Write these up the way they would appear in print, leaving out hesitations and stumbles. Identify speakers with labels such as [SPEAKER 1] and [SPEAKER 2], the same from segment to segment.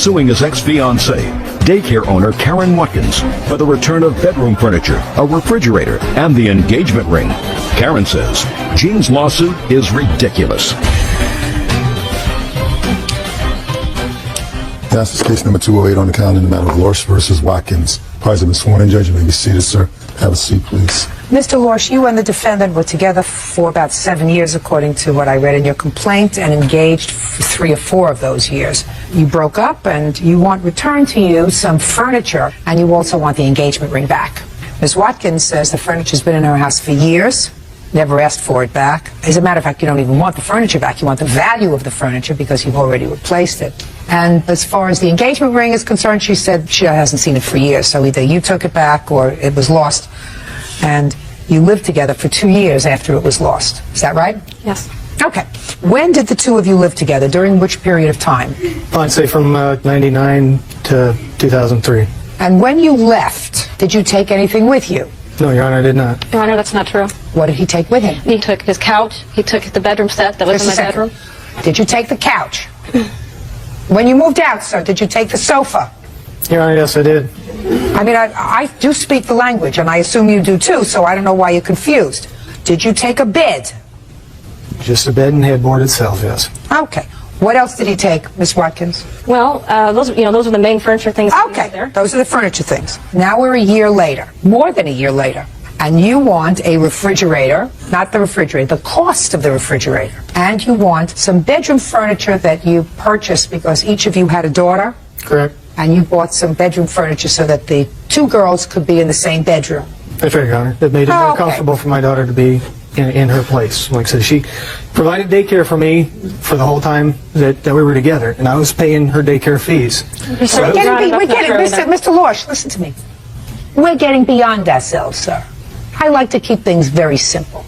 [SPEAKER 1] suing his ex-fiancée, daycare owner Karen Watkins, for the return of bedroom furniture, a refrigerator, and the engagement ring. Karen says Gene's lawsuit is ridiculous.
[SPEAKER 2] This is case number 208 on the calendar in the matter of Lorsch versus Watkins. Parties have been sworn in. Judge, you may be seated, sir. Have a seat, please.
[SPEAKER 3] Mr. Lorsch, you and the defendant were together for about 7 years, according to what I read in your complaint, and engaged for 3 or 4 of those years. You broke up, and you want returned to you some furniture, and you also want the engagement ring back. Ms. Watkins says the furniture's been in her house for years, never asked for it back. As a matter of fact, you don't even want the furniture back. You want the value of the furniture because you've already replaced it. And as far as the engagement ring is concerned, she said she hasn't seen it for years, so either you took it back or it was lost. And you lived together for 2 years after it was lost. Is that right?
[SPEAKER 4] Yes.
[SPEAKER 3] Okay. When did the two of you live together? During which period of time?
[SPEAKER 5] I'd say from 99 to 2003.
[SPEAKER 3] And when you left, did you take anything with you?
[SPEAKER 5] No, Your Honor, I did not.
[SPEAKER 4] Your Honor, that's not true.
[SPEAKER 3] What did he take with him?
[SPEAKER 4] He took his couch. He took the bedroom set that was in my bedroom.
[SPEAKER 3] Did you take the couch? When you moved out, sir, did you take the sofa?
[SPEAKER 5] Your Honor, yes, I did.
[SPEAKER 3] I mean, I do speak the language, and I assume you do too, so I don't know why you're confused. Did you take a bed?
[SPEAKER 5] Just the bed and headboard itself, yes.
[SPEAKER 3] Okay. What else did he take, Miss Watkins?
[SPEAKER 4] Well, those are the main furniture things.
[SPEAKER 3] Okay,
[SPEAKER 4] there.
[SPEAKER 3] those are the furniture things. Now we're a year later, more than a year later, and you want a refrigerator, not the refrigerator, the cost of the refrigerator, and you want some bedroom furniture that you purchased because each of you had a daughter.
[SPEAKER 5] Correct.
[SPEAKER 3] And you bought some bedroom furniture so that the 2 girls could be in the same bedroom.
[SPEAKER 5] That's right, Your Honor. It made it more comfortable for my daughter to be in her place. Like I said, she provided daycare for me for the whole time that we were together, and I was paying her daycare fees.
[SPEAKER 3] So we're getting, Mr. Lorsch, listen to me. We're getting beyond ourselves, sir. I like to keep things very simple.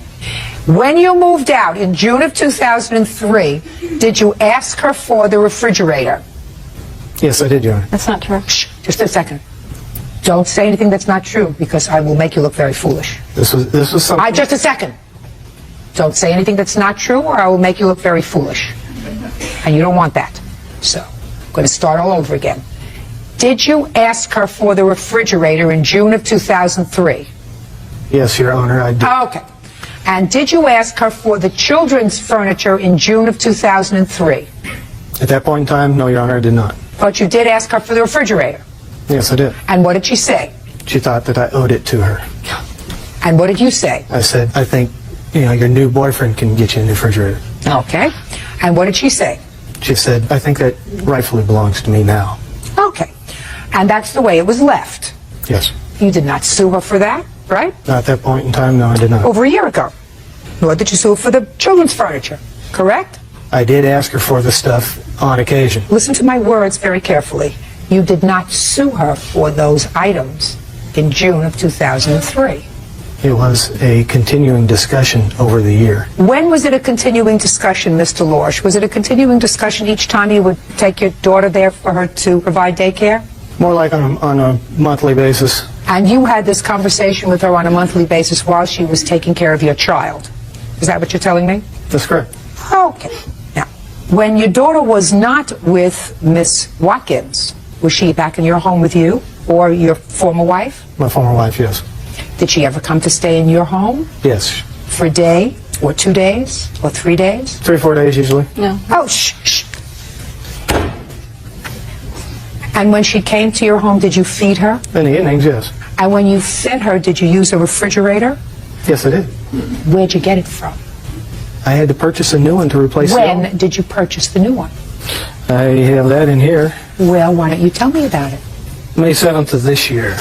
[SPEAKER 3] When you moved out in June of 2003, did you ask her for the refrigerator?
[SPEAKER 5] Yes, I did, Your Honor.
[SPEAKER 4] That's not true.
[SPEAKER 3] Shh, just a second. Don't say anything that's not true, because I will make you look very foolish.
[SPEAKER 5] This was something.
[SPEAKER 3] Just a second. Don't say anything that's not true, or I will make you look very foolish. And you don't want that. So, I'm going to start all over again. Did you ask her for the refrigerator in June of 2003?
[SPEAKER 5] Yes, Your Honor, I did.
[SPEAKER 3] Okay. And did you ask her for the children's furniture in June of 2003?
[SPEAKER 5] At that point in time, no, Your Honor, I did not.
[SPEAKER 3] But you did ask her for the refrigerator?
[SPEAKER 5] Yes, I did.
[SPEAKER 3] And what did she say?
[SPEAKER 5] She thought that I owed it to her.
[SPEAKER 3] And what did you say?
[SPEAKER 5] I said, I think, your new boyfriend can get you a new refrigerator.
[SPEAKER 3] Okay. And what did she say?
[SPEAKER 5] She said, I think that rightfully belongs to me now.
[SPEAKER 3] Okay. And that's the way it was left?
[SPEAKER 5] Yes.
[SPEAKER 3] You did not sue her for that, right?
[SPEAKER 5] Not at that point in time, no, I did not.
[SPEAKER 3] Over a year ago. Nor did you sue her for the children's furniture, correct?
[SPEAKER 5] I did ask her for the stuff on occasion.
[SPEAKER 3] Listen to my words very carefully. You did not sue her for those items in June of 2003.
[SPEAKER 5] It was a continuing discussion over the year.
[SPEAKER 3] When was it a continuing discussion, Mr. Lorsch? Was it a continuing discussion each time you would take your daughter there for her to provide daycare?
[SPEAKER 5] More like on a monthly basis.
[SPEAKER 3] And you had this conversation with her on a monthly basis while she was taking care of your child. Is that what you're telling me?
[SPEAKER 5] That's correct.
[SPEAKER 3] Okay. Now, when your daughter was not with Miss Watkins, was she back in your home with you or your former wife?
[SPEAKER 5] My former wife, yes.
[SPEAKER 3] Did she ever come to stay in your home?
[SPEAKER 5] Yes.
[SPEAKER 3] For a day or 2 days or 3 days?
[SPEAKER 5] 3 or 4 days usually.
[SPEAKER 4] No.
[SPEAKER 3] Oh, shh. And when she came to your home, did you feed her?
[SPEAKER 5] In the evenings, yes.
[SPEAKER 3] And when you fed her, did you use a refrigerator?
[SPEAKER 5] Yes, I did.
[SPEAKER 3] Where'd you get it from?
[SPEAKER 5] I had to purchase a new one to replace the old.
[SPEAKER 3] When did you purchase the new one?
[SPEAKER 5] I have that in here.
[SPEAKER 3] Well, why don't you tell me about it?
[SPEAKER 5] May 7th of this year.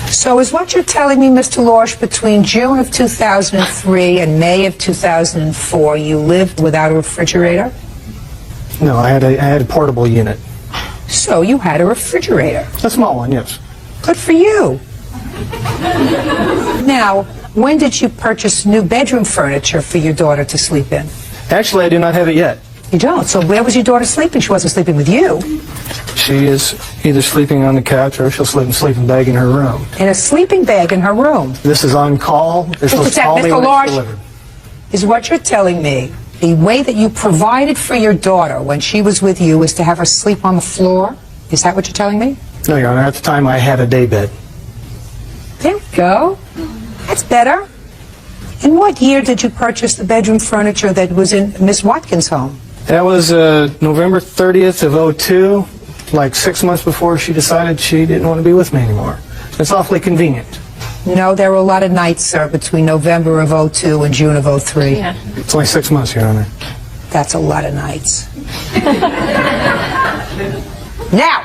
[SPEAKER 3] So is what you're telling me, Mr. Lorsch, between June of 2003 and May of 2004, you lived without a refrigerator?
[SPEAKER 5] No, I had a portable unit.
[SPEAKER 3] So you had a refrigerator.
[SPEAKER 5] A small one, yes.
[SPEAKER 3] Good for you. Now, when did you purchase new bedroom furniture for your daughter to sleep in?
[SPEAKER 5] Actually, I do not have it yet.
[SPEAKER 3] You don't? So where was your daughter sleeping? She wasn't sleeping with you.
[SPEAKER 5] She is either sleeping on the couch or she'll sleep in a sleeping bag in her room.
[SPEAKER 3] In a sleeping bag in her room.
[SPEAKER 5] This is on call. They're supposed to call me when it's delivered.
[SPEAKER 3] Is what you're telling me the way that you provided for your daughter when she was with you is to have her sleep on the floor? Is that what you're telling me?
[SPEAKER 5] No, Your Honor. At the time, I had a day bed.
[SPEAKER 3] There we go. That's better. In what year did you purchase the bedroom furniture that was in Miss Watkins' home?
[SPEAKER 5] That was November 30th of 02, like 6 months before she decided she didn't want to be with me anymore. It's awfully convenient.
[SPEAKER 3] No, there were a lot of nights, sir, between November of 02 and June of 03.
[SPEAKER 4] Yeah.
[SPEAKER 5] It's only 6 months, Your Honor.
[SPEAKER 3] That's a lot of nights. Now,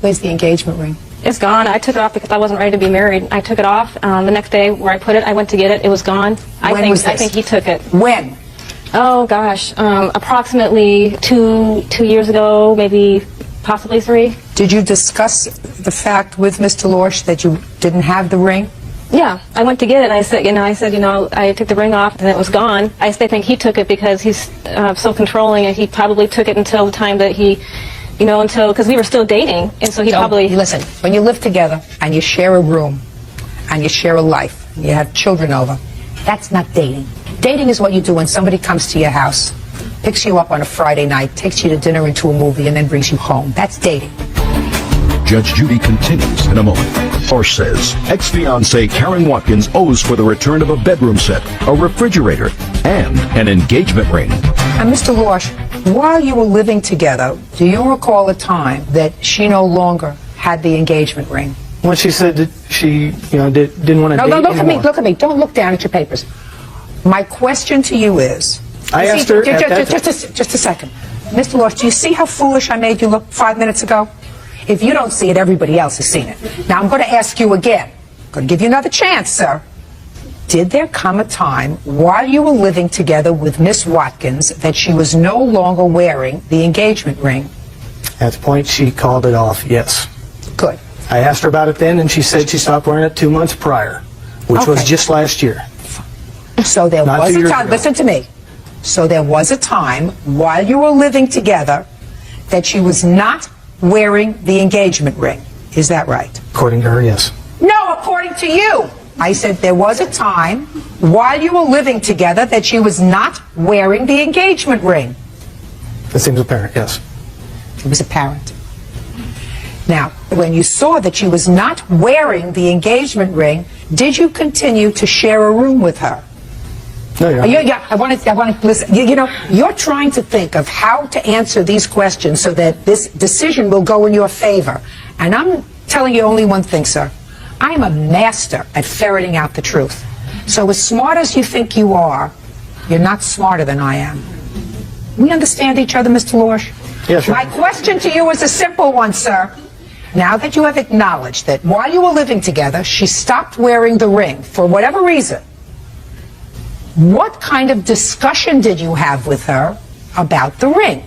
[SPEAKER 3] where's the engagement ring?
[SPEAKER 4] It's gone. I took it off because I wasn't ready to be married. I took it off. The next day where I put it, I went to get it. It was gone.
[SPEAKER 3] When was this?
[SPEAKER 4] I think he took it.
[SPEAKER 3] When?
[SPEAKER 4] Oh, gosh. Approximately two years ago, maybe possibly 3.
[SPEAKER 3] Did you discuss the fact with Mr. Lorsch that you didn't have the ring?
[SPEAKER 4] Yeah, I went to get it, and I said, I took the ring off, and it was gone. I still think he took it because he's so controlling, and he probably took it until the time that he, because we were still dating, and so he probably...
[SPEAKER 3] Listen, when you live together, and you share a room, and you share a life, and you have children over, that's not dating. Dating is what you do when somebody comes to your house, picks you up on a Friday night, takes you to dinner and to a movie, and then brings you home. That's dating.
[SPEAKER 1] Judge Judy continues in a moment. Lorsch says ex-fiancée Karen Watkins owes for the return of a bedroom set, a refrigerator, and an engagement ring.
[SPEAKER 3] And Mr. Lorsch, while you were living together, do you recall a time that she no longer had the engagement ring?
[SPEAKER 5] When she said that she, didn't want to date
[SPEAKER 3] No, look
[SPEAKER 5] anymore.
[SPEAKER 3] at me. Don't look down at your papers. My question to you is...
[SPEAKER 5] I asked her at that time.
[SPEAKER 3] Just a second. Mr. Lorsch, do you see how foolish I made you look 5 minutes ago? If you don't see it, everybody else has seen it. Now, I'm going to ask you again. I'm going to give you another chance, sir. Did there come a time while you were living together with Miss Watkins that she was no longer wearing the engagement ring?
[SPEAKER 5] At the point she called it off, yes.
[SPEAKER 3] Good.
[SPEAKER 5] I asked her about it then, and she said she stopped wearing it 2 months prior, which was
[SPEAKER 3] Okay.
[SPEAKER 5] just last year.
[SPEAKER 3] So there
[SPEAKER 5] Not
[SPEAKER 3] was
[SPEAKER 5] 2
[SPEAKER 3] a
[SPEAKER 5] years
[SPEAKER 3] time,
[SPEAKER 5] ago.
[SPEAKER 3] listen to me. So there was a time while you were living together that she was not wearing the engagement ring. Is that right?
[SPEAKER 5] According to her, yes.
[SPEAKER 3] No, according to you. I said there was a time while you were living together that she was not wearing the engagement ring.
[SPEAKER 5] That seems apparent, yes.
[SPEAKER 3] It was apparent. Now, when you saw that she was not wearing the engagement ring, did you continue to share a room with her?
[SPEAKER 5] No, Your Honor.
[SPEAKER 3] Yeah, I want to listen. You're trying to think of how to answer these questions so that this decision will go in your favor. And I'm telling you only one thing, sir. I'm a master at ferreting out the truth. So as smart as you think you are, you're not smarter than I am. We understand each other, Mr. Lorsch?
[SPEAKER 5] Yes, Your
[SPEAKER 3] My
[SPEAKER 5] Honor.
[SPEAKER 3] question to you is a simple one, sir. Now that you have acknowledged that while you were living together, she stopped wearing the ring for whatever reason, what kind of discussion did you have with her about the ring?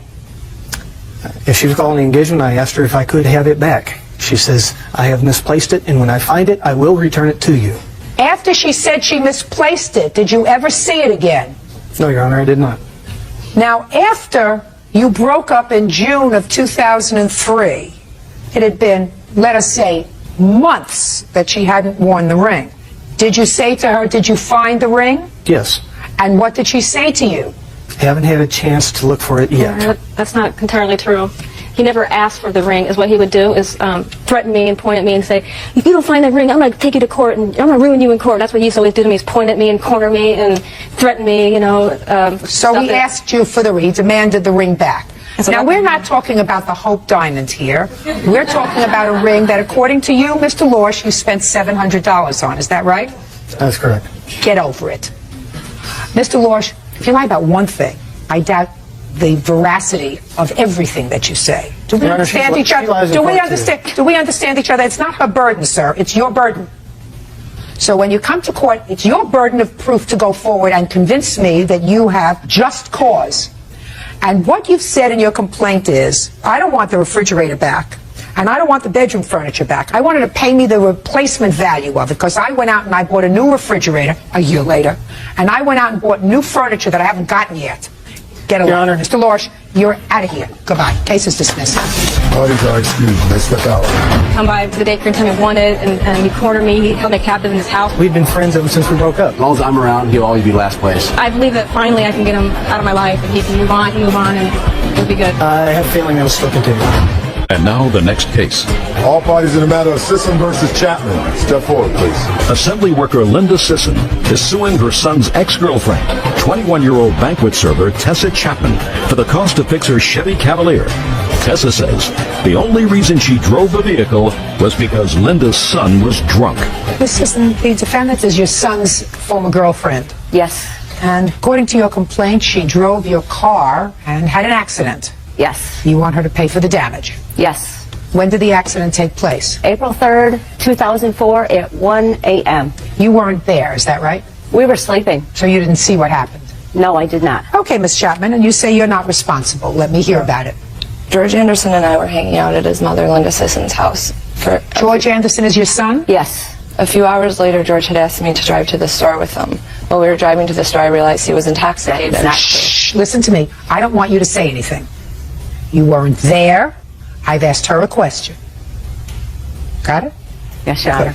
[SPEAKER 5] If she was calling the engagement, I asked her if I could have it back. She says, I have misplaced it, and when I find it, I will return it to you.
[SPEAKER 3] After she said she misplaced it, did you ever see it again?
[SPEAKER 5] No, Your Honor, I did not.
[SPEAKER 3] Now, after you broke up in June of 2003, it had been, let us say, months that she hadn't worn the ring. Did you say to her, did you find the ring?
[SPEAKER 5] Yes.
[SPEAKER 3] And what did she say to you?
[SPEAKER 5] Haven't had a chance to look for it yet.
[SPEAKER 4] That's not entirely true. He never asked for the ring. Is what he would do is threaten me and point at me and say, if you don't find that ring, I'm going to take you to court and I'm going to ruin you in court. That's what he used to always do to me, is point at me and corner me and threaten me,
[SPEAKER 3] So he asked you for the ring, he demanded the ring back.
[SPEAKER 4] That's
[SPEAKER 3] Now,
[SPEAKER 4] what-
[SPEAKER 3] we're not talking about the Hope Diamond here. We're talking about a ring that, according to you, Mr. Lorsch, you spent $700 on. Is that right?
[SPEAKER 5] That's correct.
[SPEAKER 3] Get over it. Mr. Lorsch, if you lie about one thing, I doubt the veracity of everything that you say. Do we
[SPEAKER 5] Your Honor,
[SPEAKER 3] understand
[SPEAKER 5] she
[SPEAKER 3] each other?
[SPEAKER 5] lies in
[SPEAKER 3] Do we
[SPEAKER 5] court, too.
[SPEAKER 3] understand? Do we understand each other? It's not her burden, sir. It's your burden. So when you come to court, it's your burden of proof to go forward and convince me that you have just cause. And what you've said in your complaint is, I don't want the refrigerator back, and I don't want the bedroom furniture back. I wanted to pay me the replacement value of it, because I went out and I bought a new refrigerator a year later, and I went out and bought new furniture that I haven't gotten yet. Get away.
[SPEAKER 5] Your Honor.
[SPEAKER 3] Mr. Lorsch, you're out of here. Goodbye. Case is dismissed.
[SPEAKER 2] Parties are excused. They step out.
[SPEAKER 4] come by the daycare and tell me wanted, and he cornered me. He held me captive in his house.
[SPEAKER 5] We've been friends ever since we broke up.
[SPEAKER 6] As long as I'm around, he'll always be last place.
[SPEAKER 4] I believe that finally I can get him out of my life, and he can move on, and it'll be good.
[SPEAKER 5] I have a feeling that was still continuing.
[SPEAKER 1] And now the next case.
[SPEAKER 2] All parties in the matter of Sisson versus Chapman. Step forward, please.
[SPEAKER 1] Assembly worker Linda Sisson is suing her son's ex-girlfriend, 21-year-old banquet server Tessa Chapman, for the cost to fix her Chevy Cavalier. Tessa says the only reason she drove the vehicle was because Linda's son was drunk.
[SPEAKER 3] Miss Sisson, the defendant is your son's former girlfriend.
[SPEAKER 7] Yes.
[SPEAKER 3] And according to your complaint, she drove your car and had an accident.
[SPEAKER 7] Yes.
[SPEAKER 3] You want her to pay for the damage.
[SPEAKER 7] Yes.
[SPEAKER 3] When did the accident take place?
[SPEAKER 7] April 3rd, 2004 at 1 a.m.
[SPEAKER 3] You weren't there, is that right?
[SPEAKER 7] We were sleeping.
[SPEAKER 3] So you didn't see what happened?
[SPEAKER 7] No, I did not.
[SPEAKER 3] Okay, Miss Chapman, and you say you're not responsible. Let me hear about it.
[SPEAKER 8] George Anderson and I were hanging out at his mother, Linda Sisson's house.
[SPEAKER 3] George Anderson is your son?
[SPEAKER 7] Yes.
[SPEAKER 8] A few hours later, George had asked me to drive to the store with him. While we were driving to the store, I realized he was intoxicated.
[SPEAKER 3] Shh, listen to me. I don't want you to say anything. You weren't there. I've asked her a question. Got it?
[SPEAKER 7] Yes, Your Honor.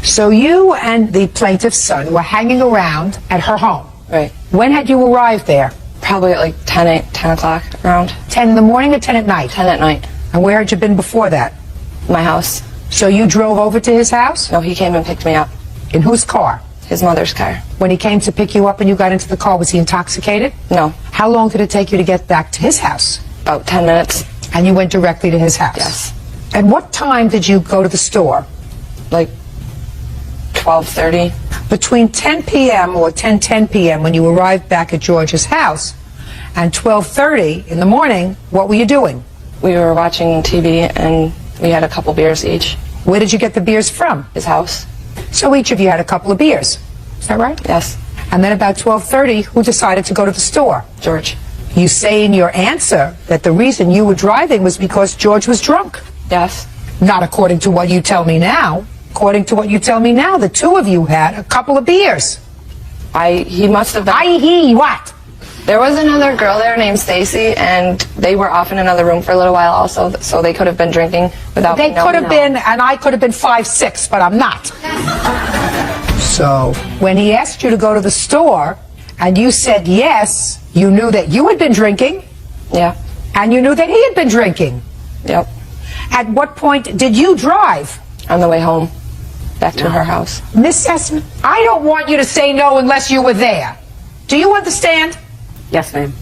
[SPEAKER 3] So you and the plaintiff's son were hanging around at her home.
[SPEAKER 8] Right.
[SPEAKER 3] When had you arrived there?
[SPEAKER 8] Probably at like 10 o'clock around.
[SPEAKER 3] 10 in the morning or 10 at night?
[SPEAKER 8] 10 at night.
[SPEAKER 3] And where had you been before that?
[SPEAKER 8] My house.
[SPEAKER 3] So you drove over to his house?
[SPEAKER 8] No, he came and picked me up.
[SPEAKER 3] In whose car?
[SPEAKER 8] His mother's car.
[SPEAKER 3] When he came to pick you up and you got into the car, was he intoxicated?
[SPEAKER 8] No.
[SPEAKER 3] How long did it take you to get back to his house?
[SPEAKER 8] About 10 minutes.
[SPEAKER 3] And you went directly to his house?
[SPEAKER 8] Yes.
[SPEAKER 3] And what time did you go to the store?
[SPEAKER 8] Like 12:30.
[SPEAKER 3] Between 10 p.m. or 10:10 p.m. when you arrived back at George's house and 12:30 in the morning, what were you doing?
[SPEAKER 8] We were watching TV and we had a couple beers each.
[SPEAKER 3] Where did you get the beers from?
[SPEAKER 8] His house.
[SPEAKER 3] So each of you had a couple of beers. Is that right?
[SPEAKER 8] Yes.
[SPEAKER 3] And then about 12:30, who decided to go to the store?
[SPEAKER 8] George.
[SPEAKER 3] You say in your answer that the reason you were driving was because George was drunk.
[SPEAKER 8] Yes.
[SPEAKER 3] Not according to what you tell me now. According to what you tell me now, the two of you had a couple of beers.
[SPEAKER 8] He must have been.
[SPEAKER 3] I.e. what?
[SPEAKER 8] There was another girl there named Stacy, and they were off in another room for a little while also, so they could have been drinking without
[SPEAKER 3] They
[SPEAKER 8] me knowing.
[SPEAKER 3] could have been, and I could have been 5'6", but I'm not. So when he asked you to go to the store, and you said yes, you knew that you had been drinking,
[SPEAKER 8] Yeah.
[SPEAKER 3] and you knew that he had been drinking.
[SPEAKER 8] Yep.
[SPEAKER 3] At what point did you drive?
[SPEAKER 8] On the way home. Back to her house.
[SPEAKER 3] Miss Essman, I don't want you to say no unless you were there. Do you understand?
[SPEAKER 7] Yes, ma'am.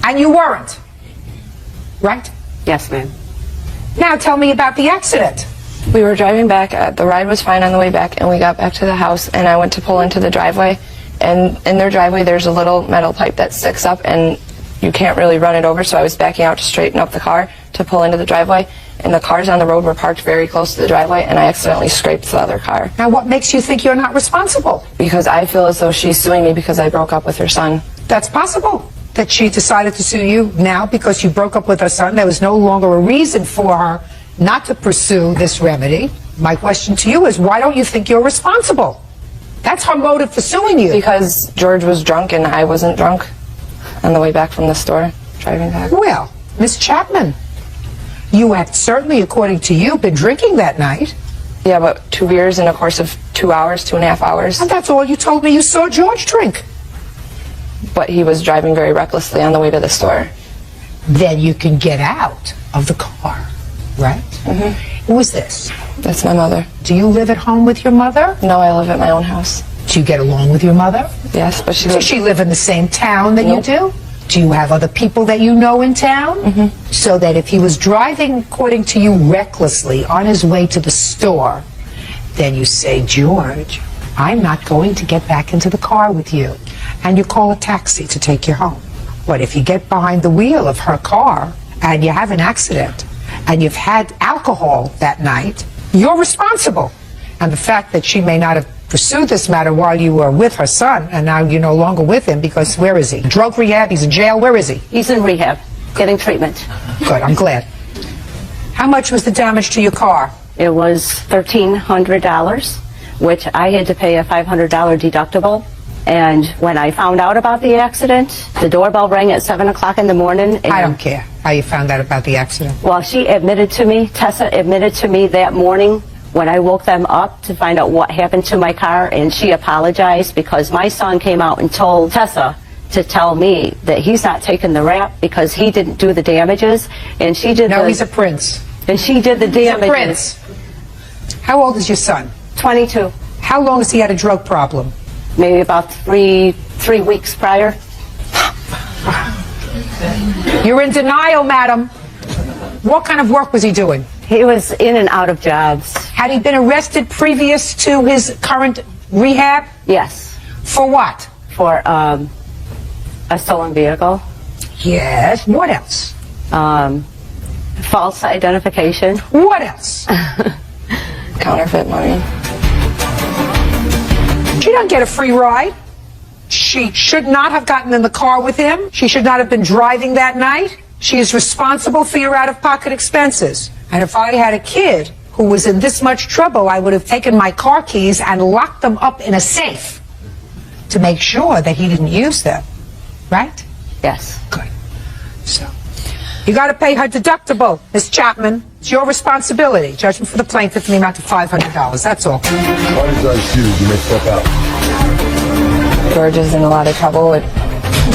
[SPEAKER 3] And you weren't. Right?
[SPEAKER 7] Yes, ma'am.
[SPEAKER 3] Now tell me about the accident.
[SPEAKER 8] We were driving back. The ride was fine on the way back, and we got back to the house, and I went to pull into the driveway. And in their driveway, there's a little metal pipe that sticks up, and you can't really run it over, so I was backing out to straighten up the car to pull into the driveway. And the cars on the road were parked very close to the driveway, and I accidentally scraped the other car.
[SPEAKER 3] Now what makes you think you're not responsible?
[SPEAKER 8] Because I feel as though she's suing me because I broke up with her son.
[SPEAKER 3] That's possible. That she decided to sue you now because you broke up with her son. There was no longer a reason for her not to pursue this remedy. My question to you is, why don't you think you're responsible? That's her motive for suing you.
[SPEAKER 8] Because George was drunk and I wasn't drunk on the way back from the store, driving back.
[SPEAKER 3] Well, Miss Chapman, you had certainly, according to you, been drinking that night.
[SPEAKER 8] Yeah, but 2 beers in a course of 2 hours, 2.5 hours.
[SPEAKER 3] And that's all you told me you saw George drink.
[SPEAKER 8] But he was driving very recklessly on the way to the store.
[SPEAKER 3] Then you can get out of the car, right?
[SPEAKER 8] Mm-hmm.
[SPEAKER 3] Who is this?
[SPEAKER 8] That's my mother.
[SPEAKER 3] Do you live at home with your mother?
[SPEAKER 8] No, I live at my own house.
[SPEAKER 3] Do you get along with your mother?
[SPEAKER 8] Yes, but she
[SPEAKER 3] Does
[SPEAKER 8] lives...
[SPEAKER 3] she live in the same town that
[SPEAKER 8] Nope.
[SPEAKER 3] you do? Do you have other people that you know in town?
[SPEAKER 8] Mm-hmm.
[SPEAKER 3] So that if he was driving, according to you, recklessly on his way to the store, then you say, George, I'm not going to get back into the car with you. And you call a taxi to take you home. But if you get behind the wheel of her car and you have an accident and you've had alcohol that night, you're responsible. And the fact that she may not have pursued this matter while you were with her son, and now you're no longer with him because where is he? Drug rehab? He's in jail? Where is he?
[SPEAKER 7] He's in rehab, getting treatment.
[SPEAKER 3] Good, I'm glad. How much was the damage to your car?
[SPEAKER 7] It was $1,300, which I had to pay a $500 deductible. And when I found out about the accident, the doorbell rang at 7 o'clock in the morning. And
[SPEAKER 3] I don't care how you found out about the accident.
[SPEAKER 7] Well, she admitted to me, Tessa admitted to me that morning when I woke them up to find out what happened to my car, and she apologized because my son came out and told Tessa to tell me that he's not taking the rap because he didn't do the damages, and she did.
[SPEAKER 3] No, he's a prince.
[SPEAKER 7] And she did the
[SPEAKER 3] He's a
[SPEAKER 7] damages.
[SPEAKER 3] prince. How old is your son?
[SPEAKER 7] 22.
[SPEAKER 3] How long has he had a drug problem?
[SPEAKER 7] Maybe about three weeks prior.
[SPEAKER 3] You're in denial, madam. What kind of work was he doing?
[SPEAKER 7] He was in and out of jobs.
[SPEAKER 3] Had he been arrested previous to his current rehab?
[SPEAKER 7] Yes.
[SPEAKER 3] For what?
[SPEAKER 7] For a stolen vehicle.
[SPEAKER 3] Yes. What else?
[SPEAKER 7] False identification.
[SPEAKER 3] What else?
[SPEAKER 8] Counterfeit money.
[SPEAKER 3] She doesn't get a free ride. She should not have gotten in the car with him. She should not have been driving that night. She is responsible for your out-of-pocket expenses. And if I had a kid who was in this much trouble, I would have taken my car keys and locked them up in a safe to make sure that he didn't use them. Right?
[SPEAKER 7] Yes.
[SPEAKER 3] Good. So, you got to pay her deductible, Miss Chapman. It's your responsibility. Judgment for the plaintiff in the amount of $500. That's all.
[SPEAKER 2] Why did Judge Judy, you may step out.
[SPEAKER 8] George is in a lot of trouble with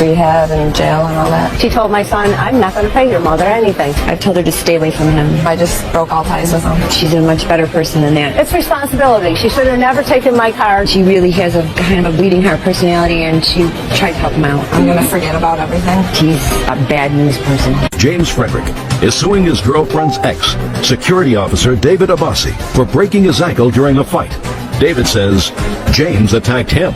[SPEAKER 8] rehab and jail and all that.
[SPEAKER 7] She told my son, I'm not going to pay your mother anything.
[SPEAKER 9] I told her to stay away from him.
[SPEAKER 8] I just broke all ties with him.
[SPEAKER 9] She's a much better person than that.
[SPEAKER 7] It's responsibility. She should have never taken my car.
[SPEAKER 9] She really has a kind of a bleeding heart personality, and she tried to help him out.
[SPEAKER 8] I'm gonna forget about everything.
[SPEAKER 9] She's a bad news person.
[SPEAKER 1] James Frederick is suing his girlfriend's ex, security officer David Abbasi, for breaking his ankle during a fight. David says James attacked him.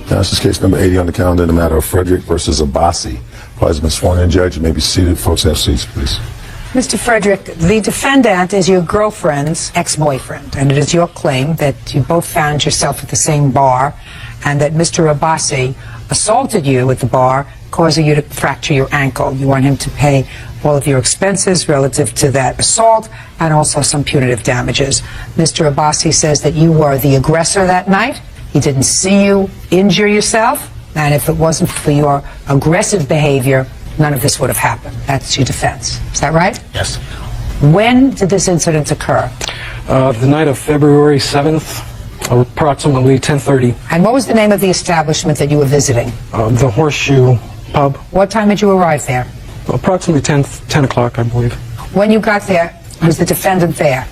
[SPEAKER 2] Now, this is case number 80 on the calendar in the matter of Frederick versus Abbasi. Parties have been sworn in. Judge, you may be seated. Folks, have seats, please.
[SPEAKER 3] Mr. Frederick, the defendant is your girlfriend's ex-boyfriend, and it is your claim that you both found yourself at the same bar and that Mr. Abbasi assaulted you at the bar, causing you to fracture your ankle. You want him to pay all of your expenses relative to that assault and also some punitive damages. Mr. Abbasi says that you were the aggressor that night. He didn't see you injure yourself, and if it wasn't for your aggressive behavior, none of this would have happened. That's your defense. Is that right?
[SPEAKER 5] Yes.
[SPEAKER 3] When did this incident occur?
[SPEAKER 5] The night of February 7th, approximately 10:30.
[SPEAKER 3] And what was the name of the establishment that you were visiting?
[SPEAKER 5] The Horseshoe Pub.
[SPEAKER 3] What time did you arrive there?
[SPEAKER 5] Approximately 10 o'clock, I believe.
[SPEAKER 3] When you got there, was the defendant there?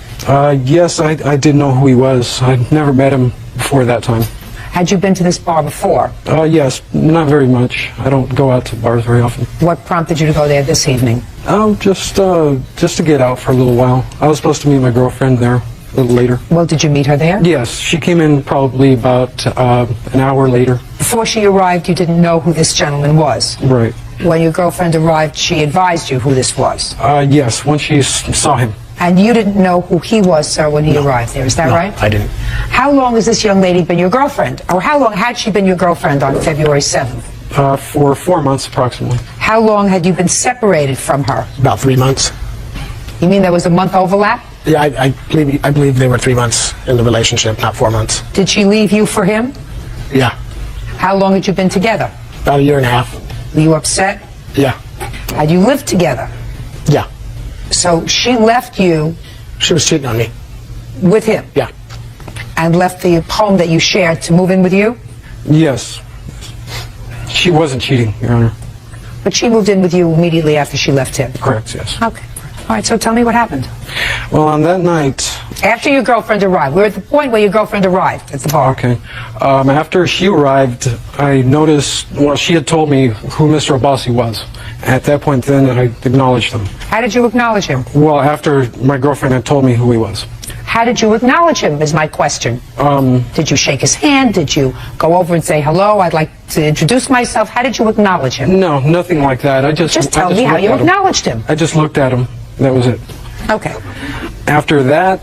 [SPEAKER 5] Yes, I did know who he was. I'd never met him before that time.
[SPEAKER 3] Had you been to this bar before?
[SPEAKER 5] Yes, not very much. I don't go out to bars very often.
[SPEAKER 3] What prompted you to go there this evening?
[SPEAKER 5] Just to get out for a little while. I was supposed to meet my girlfriend there a little later.
[SPEAKER 3] Well, did you meet her there?
[SPEAKER 5] Yes, she came in probably about an hour later.
[SPEAKER 3] Before she arrived, you didn't know who this gentleman was.
[SPEAKER 5] Right.
[SPEAKER 3] When your girlfriend arrived, she advised you who this was.
[SPEAKER 5] Yes, once she saw him.
[SPEAKER 3] And you didn't know who he was, sir, when he arrived there. Is that right?
[SPEAKER 5] I didn't.
[SPEAKER 3] How long has this young lady been your girlfriend? Or how long had she been your girlfriend on February 7th?
[SPEAKER 5] For 4 months approximately.
[SPEAKER 3] How long had you been separated from her?
[SPEAKER 10] About 3 months.
[SPEAKER 3] You mean there was a month overlap?
[SPEAKER 10] Yeah, I believe they were 3 months in the relationship, not 4 months.
[SPEAKER 3] Did she leave you for him?
[SPEAKER 10] Yeah,
[SPEAKER 3] How long had you been together?
[SPEAKER 10] about a year and a half.
[SPEAKER 3] Were you upset?
[SPEAKER 10] Yeah,
[SPEAKER 3] Had you lived together?
[SPEAKER 10] yeah.
[SPEAKER 3] So she left you
[SPEAKER 10] She was cheating on me.
[SPEAKER 3] with him
[SPEAKER 10] Yeah,
[SPEAKER 3] and left the home that you shared to move in with you?
[SPEAKER 5] Yes. She wasn't cheating, Your Honor.
[SPEAKER 3] But she moved in with you immediately after she left him?
[SPEAKER 5] Correct, yes.
[SPEAKER 3] Okay. All right, so tell me what happened.
[SPEAKER 5] Well, on that night,
[SPEAKER 3] After your girlfriend arrived. We're at the point where your girlfriend arrived at the bar.
[SPEAKER 5] okay, after she arrived, I noticed, well, she had told me who Mr. Abbasi was. At that point then, I acknowledged him.
[SPEAKER 3] How did you acknowledge him?
[SPEAKER 5] Well, after my girlfriend had told me who he was.
[SPEAKER 3] How did you acknowledge him is my question. Did you shake his hand? Did you go over and say, hello, I'd like to introduce myself? How did you acknowledge him?
[SPEAKER 5] No, nothing like that.
[SPEAKER 3] Just tell me how
[SPEAKER 5] looked
[SPEAKER 3] you
[SPEAKER 5] at him.
[SPEAKER 3] acknowledged him.
[SPEAKER 5] I just looked at him. That was it.
[SPEAKER 3] Okay.
[SPEAKER 5] After that,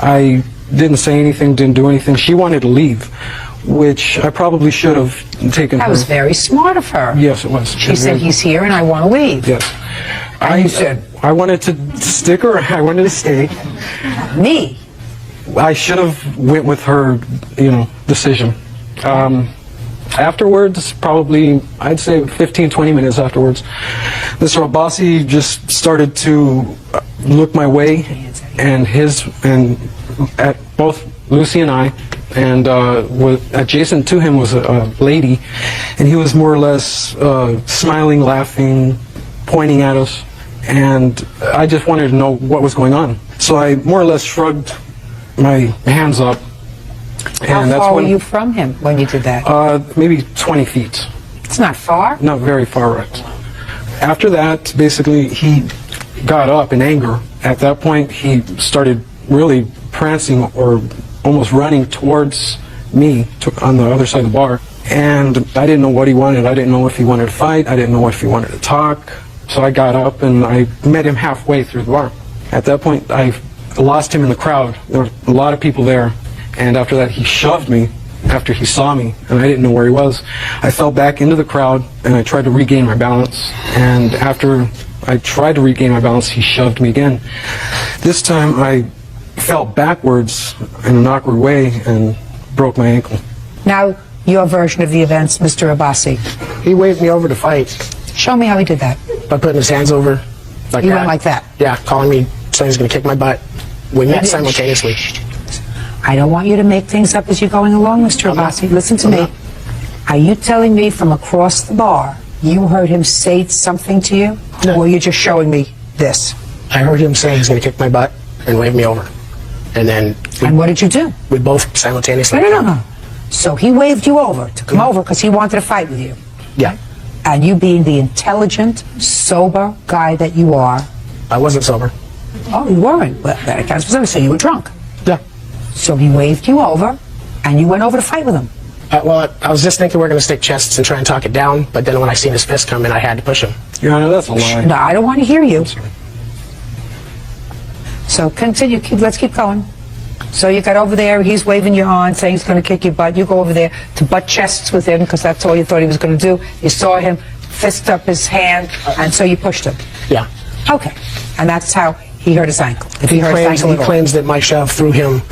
[SPEAKER 5] I didn't say anything, didn't do anything. She wanted to leave, which I probably should have taken
[SPEAKER 3] That
[SPEAKER 5] her.
[SPEAKER 3] was very smart of her.
[SPEAKER 5] Yes, it was.
[SPEAKER 3] She said, he's here and I want to leave.
[SPEAKER 5] Yes.
[SPEAKER 3] And you said,
[SPEAKER 5] I wanted to stick her. I wanted to stay.
[SPEAKER 3] me?
[SPEAKER 5] I should have went with her, decision. Afterwards, probably, I'd say 15, 20 minutes afterwards, Mr. Abbasi just started to look my way, and at both Lucy and I,
[SPEAKER 11] and adjacent to him was a lady, and he was more or less smiling, laughing, pointing at us, and I just wanted to know what was going on. So I more or less shrugged my hands up.
[SPEAKER 3] How
[SPEAKER 11] And that's
[SPEAKER 3] far
[SPEAKER 11] when,
[SPEAKER 3] were you from him when you did that?
[SPEAKER 11] maybe 20 feet.
[SPEAKER 3] It's not far.
[SPEAKER 11] Not very far, right. After that, basically, he got up in anger. At that point, he started really prancing or almost running towards me on the other side of the bar. And I didn't know what he wanted. I didn't know if he wanted to fight. I didn't know if he wanted to talk. So I got up and I met him halfway through the bar. At that point, I lost him in the crowd. There were a lot of people there. And after that, he shoved me after he saw me, and I didn't know where he was. I fell back into the crowd, and I tried to regain my balance. And after I tried to regain my balance, he shoved me again. This time, I fell backwards in an awkward way and broke my ankle.
[SPEAKER 3] Now, your version of the events, Mr. Abbasi.
[SPEAKER 10] He waved me over to fight
[SPEAKER 3] Show me how he did that.
[SPEAKER 10] by putting his hands over like
[SPEAKER 3] He
[SPEAKER 10] that.
[SPEAKER 3] went like that.
[SPEAKER 10] Yeah, calling me, saying he's going to kick my butt. We met simultaneously.
[SPEAKER 3] I don't want you to make things up as you're going along, Mr. Abbasi. Listen to me. Are you telling me from across the bar you heard him say something to you?
[SPEAKER 10] No.
[SPEAKER 3] Or you're just showing me this?
[SPEAKER 10] I heard him say he's going to kick my butt and wave me over. And then
[SPEAKER 3] And what did you do?
[SPEAKER 10] we both simultaneously.
[SPEAKER 3] No. So he waved you over to come over because he wanted to fight with you.
[SPEAKER 10] Yeah,
[SPEAKER 3] And you being the intelligent, sober guy that you are.
[SPEAKER 10] I wasn't sober.
[SPEAKER 3] Oh, you weren't. Well, that accounts for something. So you were drunk.
[SPEAKER 10] Yeah.
[SPEAKER 3] So he waved you over, and you went over to fight with him.
[SPEAKER 10] Well, I was just thinking we are going to stick chests and try and talk it down, but then when I seen his fist come in, I had to push him.
[SPEAKER 11] Your Honor, that's a lie.
[SPEAKER 3] No, I don't want to hear you. So continue. Let's keep going. So you got over there. He's waving you on, saying he's going to kick your butt. You go over there to butt chests with him because that's all you thought he was going to do. You saw him fist up his hand, and so you pushed him.
[SPEAKER 10] Yeah.
[SPEAKER 3] Okay. And that's how he hurt his ankle. If he hurt his ankle
[SPEAKER 10] He
[SPEAKER 3] at all.
[SPEAKER 10] claims that my shove threw him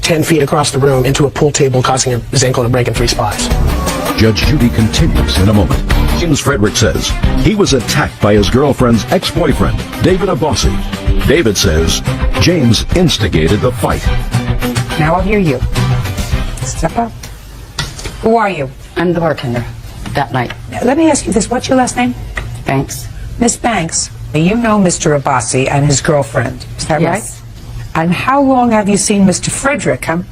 [SPEAKER 10] 10 feet across the room into a pool table, causing his ankle to break in 3 spots.
[SPEAKER 1] Judge Judy continues in a moment. James Frederick says he was attacked by his girlfriend's ex-boyfriend, David Abbasi. David says James instigated the fight.
[SPEAKER 3] Now I'll hear you. Step up. Who are you?
[SPEAKER 7] I'm the bartender that night.
[SPEAKER 3] Let me ask you this. What's your last name?
[SPEAKER 7] Thanks.
[SPEAKER 3] Miss Banks. You know Mr. Abbasi and his girlfriend. Is that
[SPEAKER 7] Yes.
[SPEAKER 3] right? And how long have you seen Mr. Frederick? In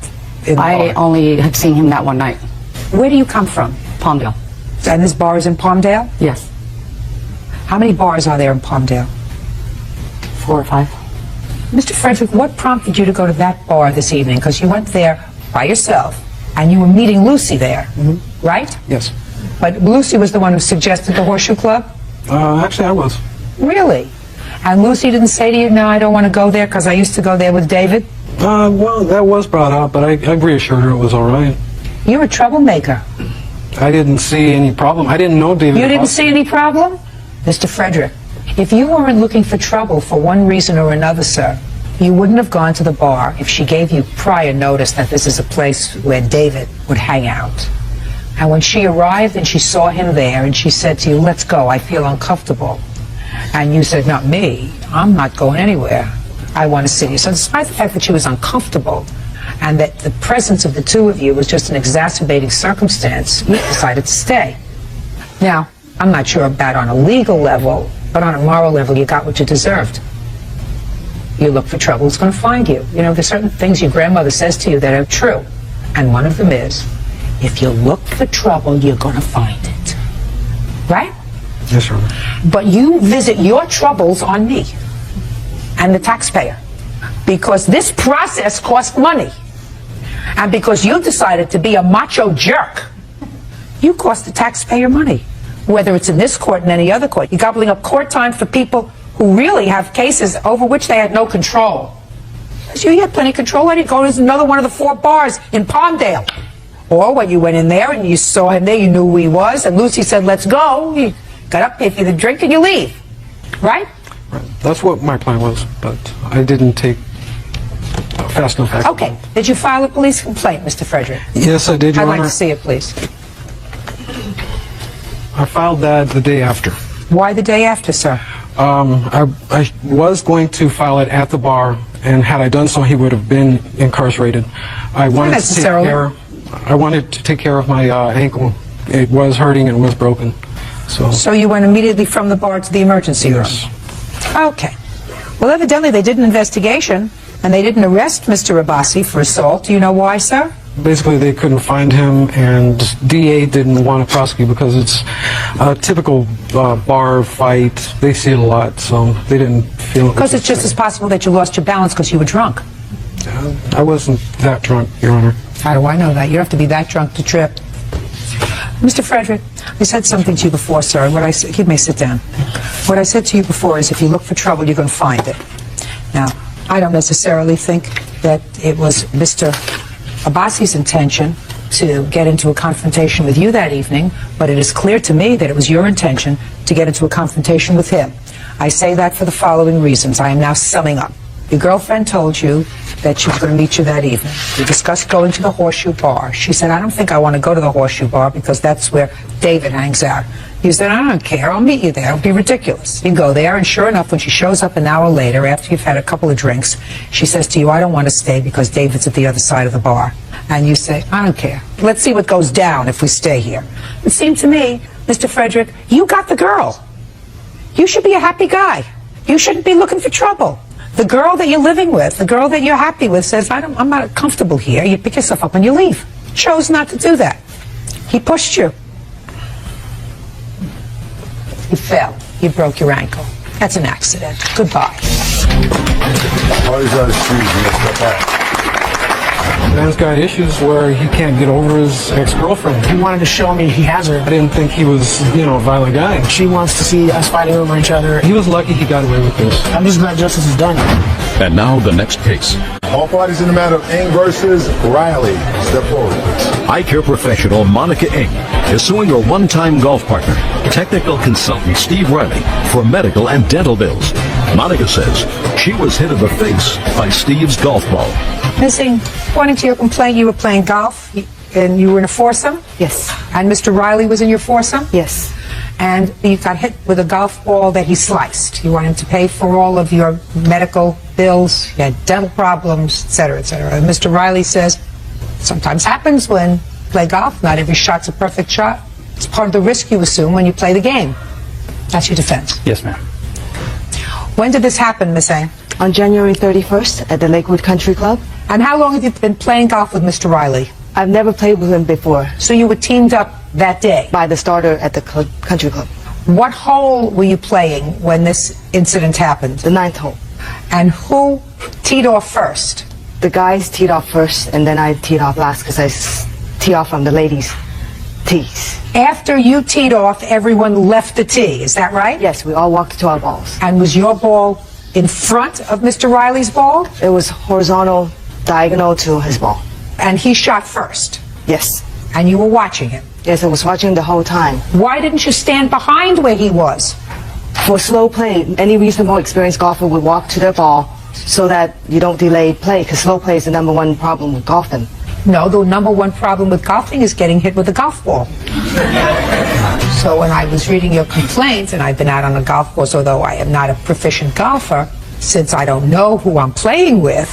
[SPEAKER 3] the
[SPEAKER 7] I
[SPEAKER 3] bar?
[SPEAKER 7] only had seen him that one night.
[SPEAKER 3] Where do you come from?
[SPEAKER 7] Palmdale.
[SPEAKER 3] And this bar is in Palmdale?
[SPEAKER 7] Yes.
[SPEAKER 3] How many bars are there in Palmdale?
[SPEAKER 7] 4 or 5.
[SPEAKER 3] Mr. Frederick, what prompted you to go to that bar this evening? Because you went there by yourself, and you were meeting Lucy there, right?
[SPEAKER 11] Yes.
[SPEAKER 3] But Lucy was the one who suggested the Horseshoe Club?
[SPEAKER 11] Actually, I was.
[SPEAKER 3] Really? And Lucy didn't say to you, no, I don't want to go there because I used to go there with David?
[SPEAKER 11] Well, that was brought up, but I reassured her it was all right.
[SPEAKER 3] You're a troublemaker.
[SPEAKER 11] I didn't see any problem. I didn't know David.
[SPEAKER 3] You didn't see any problem? Mr. Frederick, if you weren't looking for trouble for one reason or another, sir, you wouldn't have gone to the bar if she gave you prior notice that this is a place where David would hang out. And when she arrived and she saw him there and she said to you, let's go, I feel uncomfortable. And you said, not me, I'm not going anywhere. I want to see you. So despite the fact that she was uncomfortable and that the presence of the two of you was just an exacerbating circumstance, you decided to stay. Now, I'm not sure about on a legal level, but on a moral level, you got what you deserved. You look for trouble, it's going to find you. You know, there's certain things your grandmother says to you that are true. And one of them is, if you look for trouble, you're going to find it. Right?
[SPEAKER 11] Yes, sir.
[SPEAKER 3] But you visit your troubles on me and the taxpayer because this process costs money. And because you decided to be a macho jerk, you cost the taxpayer money. Whether it's in this court and any other court, you're gobbling up court time for people who really have cases over which they had no control. So you had plenty of control. I didn't go to another one of the 4 bars in Palmdale. Or when you went in there and you saw him there, you knew who he was, and Lucy said, let's go. You got up, paid for the drink, and you leave. Right?
[SPEAKER 11] Right. That's what my plan was, but I didn't take fast enough action.
[SPEAKER 3] Okay. Did you file a police complaint, Mr. Frederick?
[SPEAKER 11] Yes, I did, Your
[SPEAKER 3] I'd like
[SPEAKER 11] Honor.
[SPEAKER 3] to see it, please.
[SPEAKER 11] I filed that the day after.
[SPEAKER 3] Why the day after, sir?
[SPEAKER 11] I was going to file it at the bar, and had I done so, he would have been incarcerated. I wanted to take
[SPEAKER 3] necessarily.
[SPEAKER 11] care. I wanted to take care of my ankle. It was hurting and was broken.
[SPEAKER 3] So you went immediately from the bar to the emergency room? Okay. Well, evidently they did an investigation, and they didn't arrest Mr. Abbasi for assault. Do you know why, sir?
[SPEAKER 11] Basically, they couldn't find him, and DA didn't want to prosecute because it's a typical bar fight. They see it a lot, so they didn't feel it.
[SPEAKER 3] Because it's just as possible that you lost your balance because you were drunk.
[SPEAKER 11] I wasn't that drunk, Your Honor.
[SPEAKER 3] How do I know that? You don't have to be that drunk to trip. Mr. Frederick, I said something to you before, sir. You may sit down. What I said to you before is if you look for trouble, you're going to find it. Now, I don't necessarily think that it was Mr. Abbasi's intention to get into a confrontation with you that evening, but it is clear to me that it was your intention to get into a confrontation with him. I say that for the following reasons. I am now summing up. Your girlfriend told you that she was going to meet you that evening. You discussed going to the Horseshoe Bar. She said, I don't think I want to go to the Horseshoe Bar because that's where David hangs out. You said, I don't care. I'll meet you there. It'll be ridiculous. You go there, and sure enough, when she shows up an hour later, after you've had a couple of drinks, she says to you, I don't want to stay because David's at the other side of the bar. And you say, I don't care. Let's see what goes down if we stay here. It seemed to me, Mr. Frederick, you got the girl. You should be a happy guy. You shouldn't be looking for trouble. The girl that you're living with, the girl that you're happy with says, I'm not comfortable here. You pick yourself up and you leave. Chose not to do that. He pushed you. You fell. You broke your ankle. That's an accident. Goodbye.
[SPEAKER 11] Man's got issues where he can't get over his ex-girlfriend.
[SPEAKER 10] He wanted to show me he has her.
[SPEAKER 11] I didn't think he was, a violent guy.
[SPEAKER 10] She wants to see us fighting over each other.
[SPEAKER 11] He was lucky he got away with this.
[SPEAKER 10] I'm just glad justice is done.
[SPEAKER 1] And now the next case.
[SPEAKER 2] All parties in the matter of Ng versus Riley. Step forward, please.
[SPEAKER 1] Eye care professional Monica Ng is suing her one-time golf partner, technical consultant Steve Riley, for medical and dental bills. Monica says she was hit in the face by Steve's golf ball.
[SPEAKER 3] Missing, according to your complaint, you were playing golf and you were in a foursome?
[SPEAKER 7] Yes.
[SPEAKER 3] And Mr. Riley was in your foursome?
[SPEAKER 7] Yes.
[SPEAKER 3] And you got hit with a golf ball that he sliced. You want him to pay for all of your medical bills, you had dental problems, etc., etc. And Mr. Riley says, sometimes happens when you play golf. Not every shot's a perfect shot. It's part of the risk you assume when you play the game. That's your defense.
[SPEAKER 6] Yes, ma'am.
[SPEAKER 3] When did this happen, Miss A?
[SPEAKER 7] On January 31st at the Lakewood Country Club.
[SPEAKER 3] And how long have you been playing golf with Mr. Riley?
[SPEAKER 7] I've never played with him before.
[SPEAKER 3] So you were teamed up that day?
[SPEAKER 7] By the starter at the country club.
[SPEAKER 3] What hole were you playing when this incident happened?
[SPEAKER 7] The 9th hole.
[SPEAKER 3] And who teed off first?
[SPEAKER 7] The guys teed off first, and then I teed off last because I tee off from the ladies' tees.
[SPEAKER 3] After you teed off, everyone left the tee, is that right?
[SPEAKER 7] Yes, we all walked to our balls.
[SPEAKER 3] And was your ball in front of Mr. Riley's ball?
[SPEAKER 7] It was horizontal, diagonal to his ball.
[SPEAKER 3] And he shot first?
[SPEAKER 7] Yes.
[SPEAKER 3] And you were watching him?
[SPEAKER 7] Yes, I was watching the whole time.
[SPEAKER 3] Why didn't you stand behind where he was?
[SPEAKER 7] For slow play, any reasonable experienced golfer would walk to their ball so that you don't delay play, because slow play is the #1 problem with golfing.
[SPEAKER 3] No, the #1 problem with golfing is getting hit with a golf ball. So when I was reading your complaint, and I've been out on a golf course, although I am not a proficient golfer, since I don't know who I'm playing with,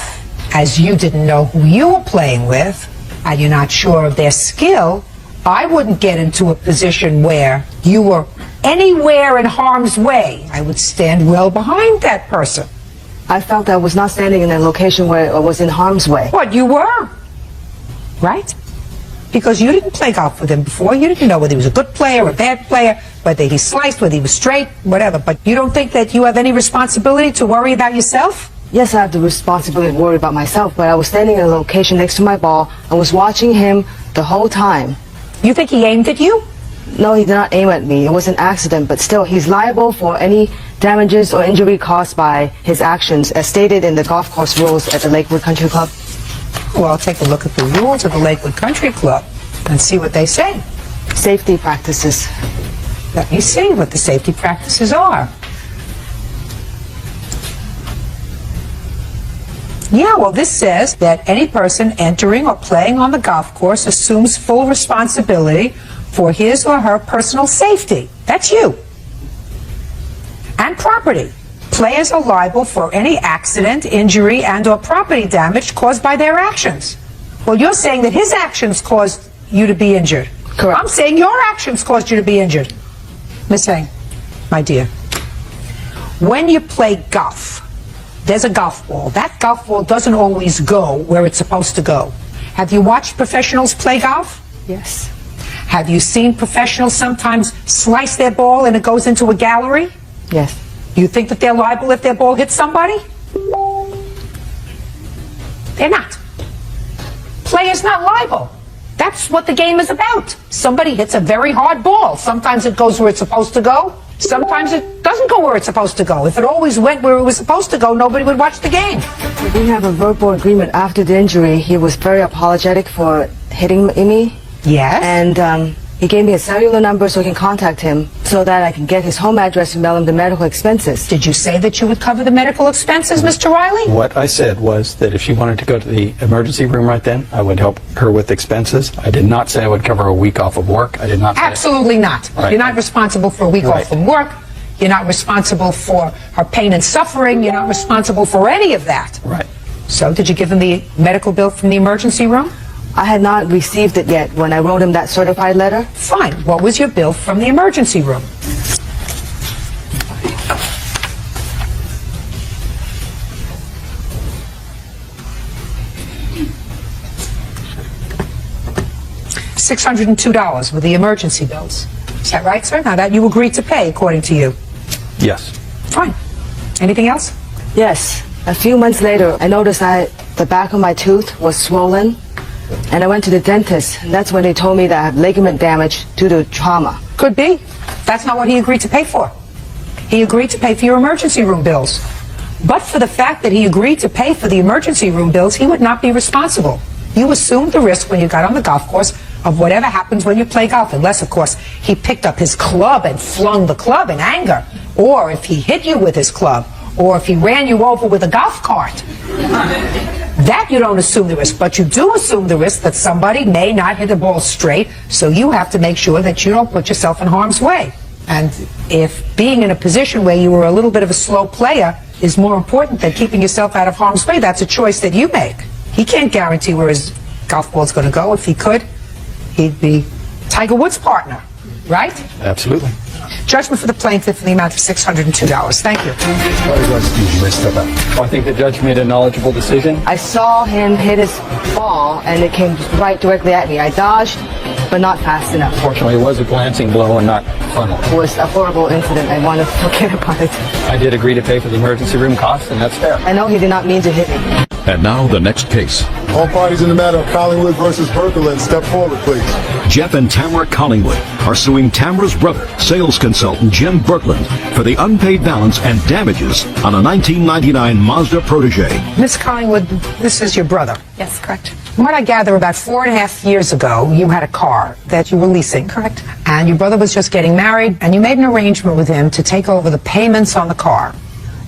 [SPEAKER 3] as you didn't know who you were playing with, and you're not sure of their skill, I wouldn't get into a position where you were anywhere in harm's way. I would stand well behind that person.
[SPEAKER 7] I felt I was not standing in a location where I was in harm's way.
[SPEAKER 3] What, you were? Right? Because you didn't play golf with him before. You didn't know whether he was a good player or a bad player, whether he sliced, whether he was straight, whatever. But you don't think that you have any responsibility to worry about yourself?
[SPEAKER 7] Yes, I have the responsibility to worry about myself, but I was standing in a location next to my ball. I was watching him the whole time.
[SPEAKER 3] You think he aimed at you?
[SPEAKER 7] No, he did not aim at me. It was an accident, but still, he's liable for any damages or injury caused by his actions, as stated in the golf course rules at the Lakewood Country Club.
[SPEAKER 3] Well, I'll take a look at the rules of the Lakewood Country Club and see what they say.
[SPEAKER 7] Safety practices.
[SPEAKER 3] Let me see what the safety practices are. Yeah, well, this says that any person entering or playing on the golf course assumes full responsibility for his or her personal safety. That's you. And property. Players are liable for any accident, injury, and or property damage caused by their actions. Well, you're saying that his actions caused you to be injured.
[SPEAKER 7] Correct.
[SPEAKER 3] I'm saying your actions caused you to be injured. Miss Hang, my dear, when you play golf, there's a golf ball. That golf ball doesn't always go where it's supposed to go. Have you watched professionals play golf?
[SPEAKER 7] Yes.
[SPEAKER 3] Have you seen professionals sometimes slice their ball and it goes into a gallery?
[SPEAKER 7] Yes.
[SPEAKER 3] You think that they're liable if their ball hits somebody? They're not. Players not liable. That's what the game is about. Somebody hits a very hard ball. Sometimes it goes where it's supposed to go. Sometimes it doesn't go where it's supposed to go. If it always went where it was supposed to go, nobody would watch the game.
[SPEAKER 7] We have a verbal agreement after the injury. He was very apologetic for hitting me.
[SPEAKER 3] Yes.
[SPEAKER 7] And he gave me a cellular number so I can contact him so that I can get his home address and mail him the medical expenses.
[SPEAKER 3] Did you say that you would cover the medical expenses, Mr. Riley?
[SPEAKER 12] What I said was that if she wanted to go to the emergency room right then, I would help her with expenses. I did not say I would cover a week off of work. I did not say
[SPEAKER 3] Absolutely not.
[SPEAKER 12] Right.
[SPEAKER 3] You're not responsible for a week
[SPEAKER 12] Right.
[SPEAKER 3] off from work. You're not responsible for her pain and suffering. You're not responsible for any of that.
[SPEAKER 12] Right.
[SPEAKER 3] So did you give him the medical bill from the emergency room?
[SPEAKER 7] I had not received it yet when I wrote him that certified letter.
[SPEAKER 3] Fine. What was your bill from the emergency room? $602 were the emergency bills. Is that right, sir? Now that you agreed to pay, according to you.
[SPEAKER 12] Yes.
[SPEAKER 3] Fine. Anything else?
[SPEAKER 7] Yes. A few months later, I noticed that the back of my tooth was swollen, and I went to the dentist, and that's when they told me that I have ligament damage due to trauma.
[SPEAKER 3] Could be. That's not what he agreed to pay for. He agreed to pay for your emergency room bills. But for the fact that he agreed to pay for the emergency room bills, he would not be responsible. You assumed the risk when you got on the golf course of whatever happens when you play golf, unless, of course, he picked up his club and flung the club in anger, or if he hit you with his club, or if he ran you over with a golf cart. That you don't assume the risk, but you do assume the risk that somebody may not hit the ball straight, so you have to make sure that you don't put yourself in harm's way. And if being in a position where you were a little bit of a slow player is more important than keeping yourself out of harm's way, that's a choice that you make. He can't guarantee where his golf ball's going to go. If he could, he'd be Tiger Woods' partner, right?
[SPEAKER 12] Absolutely.
[SPEAKER 3] Judgment for the plaintiff in the amount of $602. Thank you.
[SPEAKER 12] I think the judge made a knowledgeable decision.
[SPEAKER 7] I saw him hit his ball, and it came right directly at me. I dodged, but not fast enough.
[SPEAKER 12] Fortunately, it was a glancing blow and not frontal.
[SPEAKER 7] It was a horrible incident. I want to forget about it.
[SPEAKER 12] I did agree to pay for the emergency room costs, and that's fair.
[SPEAKER 7] I know he did not mean to hit me.
[SPEAKER 1] And now the next case.
[SPEAKER 2] All parties in the matter of Collingwood versus Berkeley, step forward, please.
[SPEAKER 1] Jeff and Tamara Collingwood are suing Tamara's brother, sales consultant Jim Berkland, for the unpaid balance and damages on a 1999 Mazda Protege.
[SPEAKER 3] Miss Collingwood, this is your brother.
[SPEAKER 8] Yes, correct.
[SPEAKER 3] From what I gather, about 4.5 years ago, you had a car that you were leasing.
[SPEAKER 8] Correct.
[SPEAKER 3] And your brother was just getting married, and you made an arrangement with him to take over the payments on the car.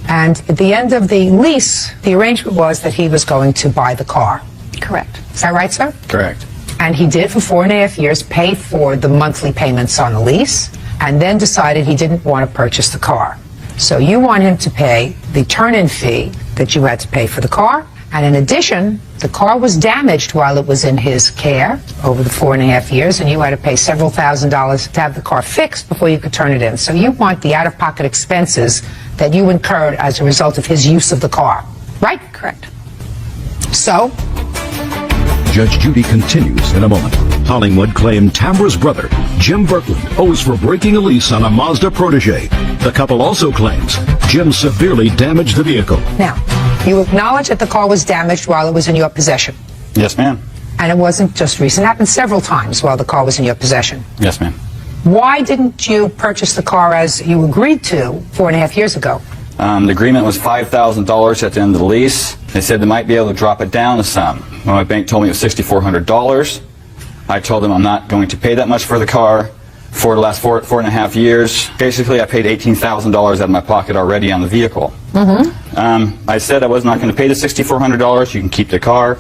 [SPEAKER 3] And at the end of the lease, the arrangement was that he was going to buy the car.
[SPEAKER 8] Correct.
[SPEAKER 3] Is that right, sir?
[SPEAKER 12] Correct.
[SPEAKER 3] And he did for 4.5 years pay for the monthly payments on the lease, and then decided he didn't want to purchase the car. So you want him to pay the turn-in fee that you had to pay for the car, and in addition, the car was damaged while it was in his care over the 4.5 years, and you had to pay several $1,000s to have the car fixed before you could turn it in. So you want the out-of-pocket expenses that you incurred as a result of his use of the car, right?
[SPEAKER 8] Correct.
[SPEAKER 3] So,
[SPEAKER 1] Judge Judy continues in a moment. Collingwood claimed Tamara's brother, Jim Berkland, owes for breaking a lease on a Mazda Protege. The couple also claims Jim severely damaged the vehicle.
[SPEAKER 3] now, you acknowledge that the car was damaged while it was in your possession.
[SPEAKER 12] Yes, ma'am.
[SPEAKER 3] And it wasn't just recent. It happened several times while the car was in your possession.
[SPEAKER 12] Yes, ma'am.
[SPEAKER 3] Why didn't you purchase the car as you agreed to 4.5 years ago?
[SPEAKER 13] The agreement was $5,000 at the end of the lease. They said they might be able to drop it down a sum. Well, my bank told me it was $6,400. I told them I'm not going to pay that much for the car for the last 4.5 years. Basically, I paid $18,000 out of my pocket already on the vehicle. I said I was not going to pay the $6,400. You can keep the car.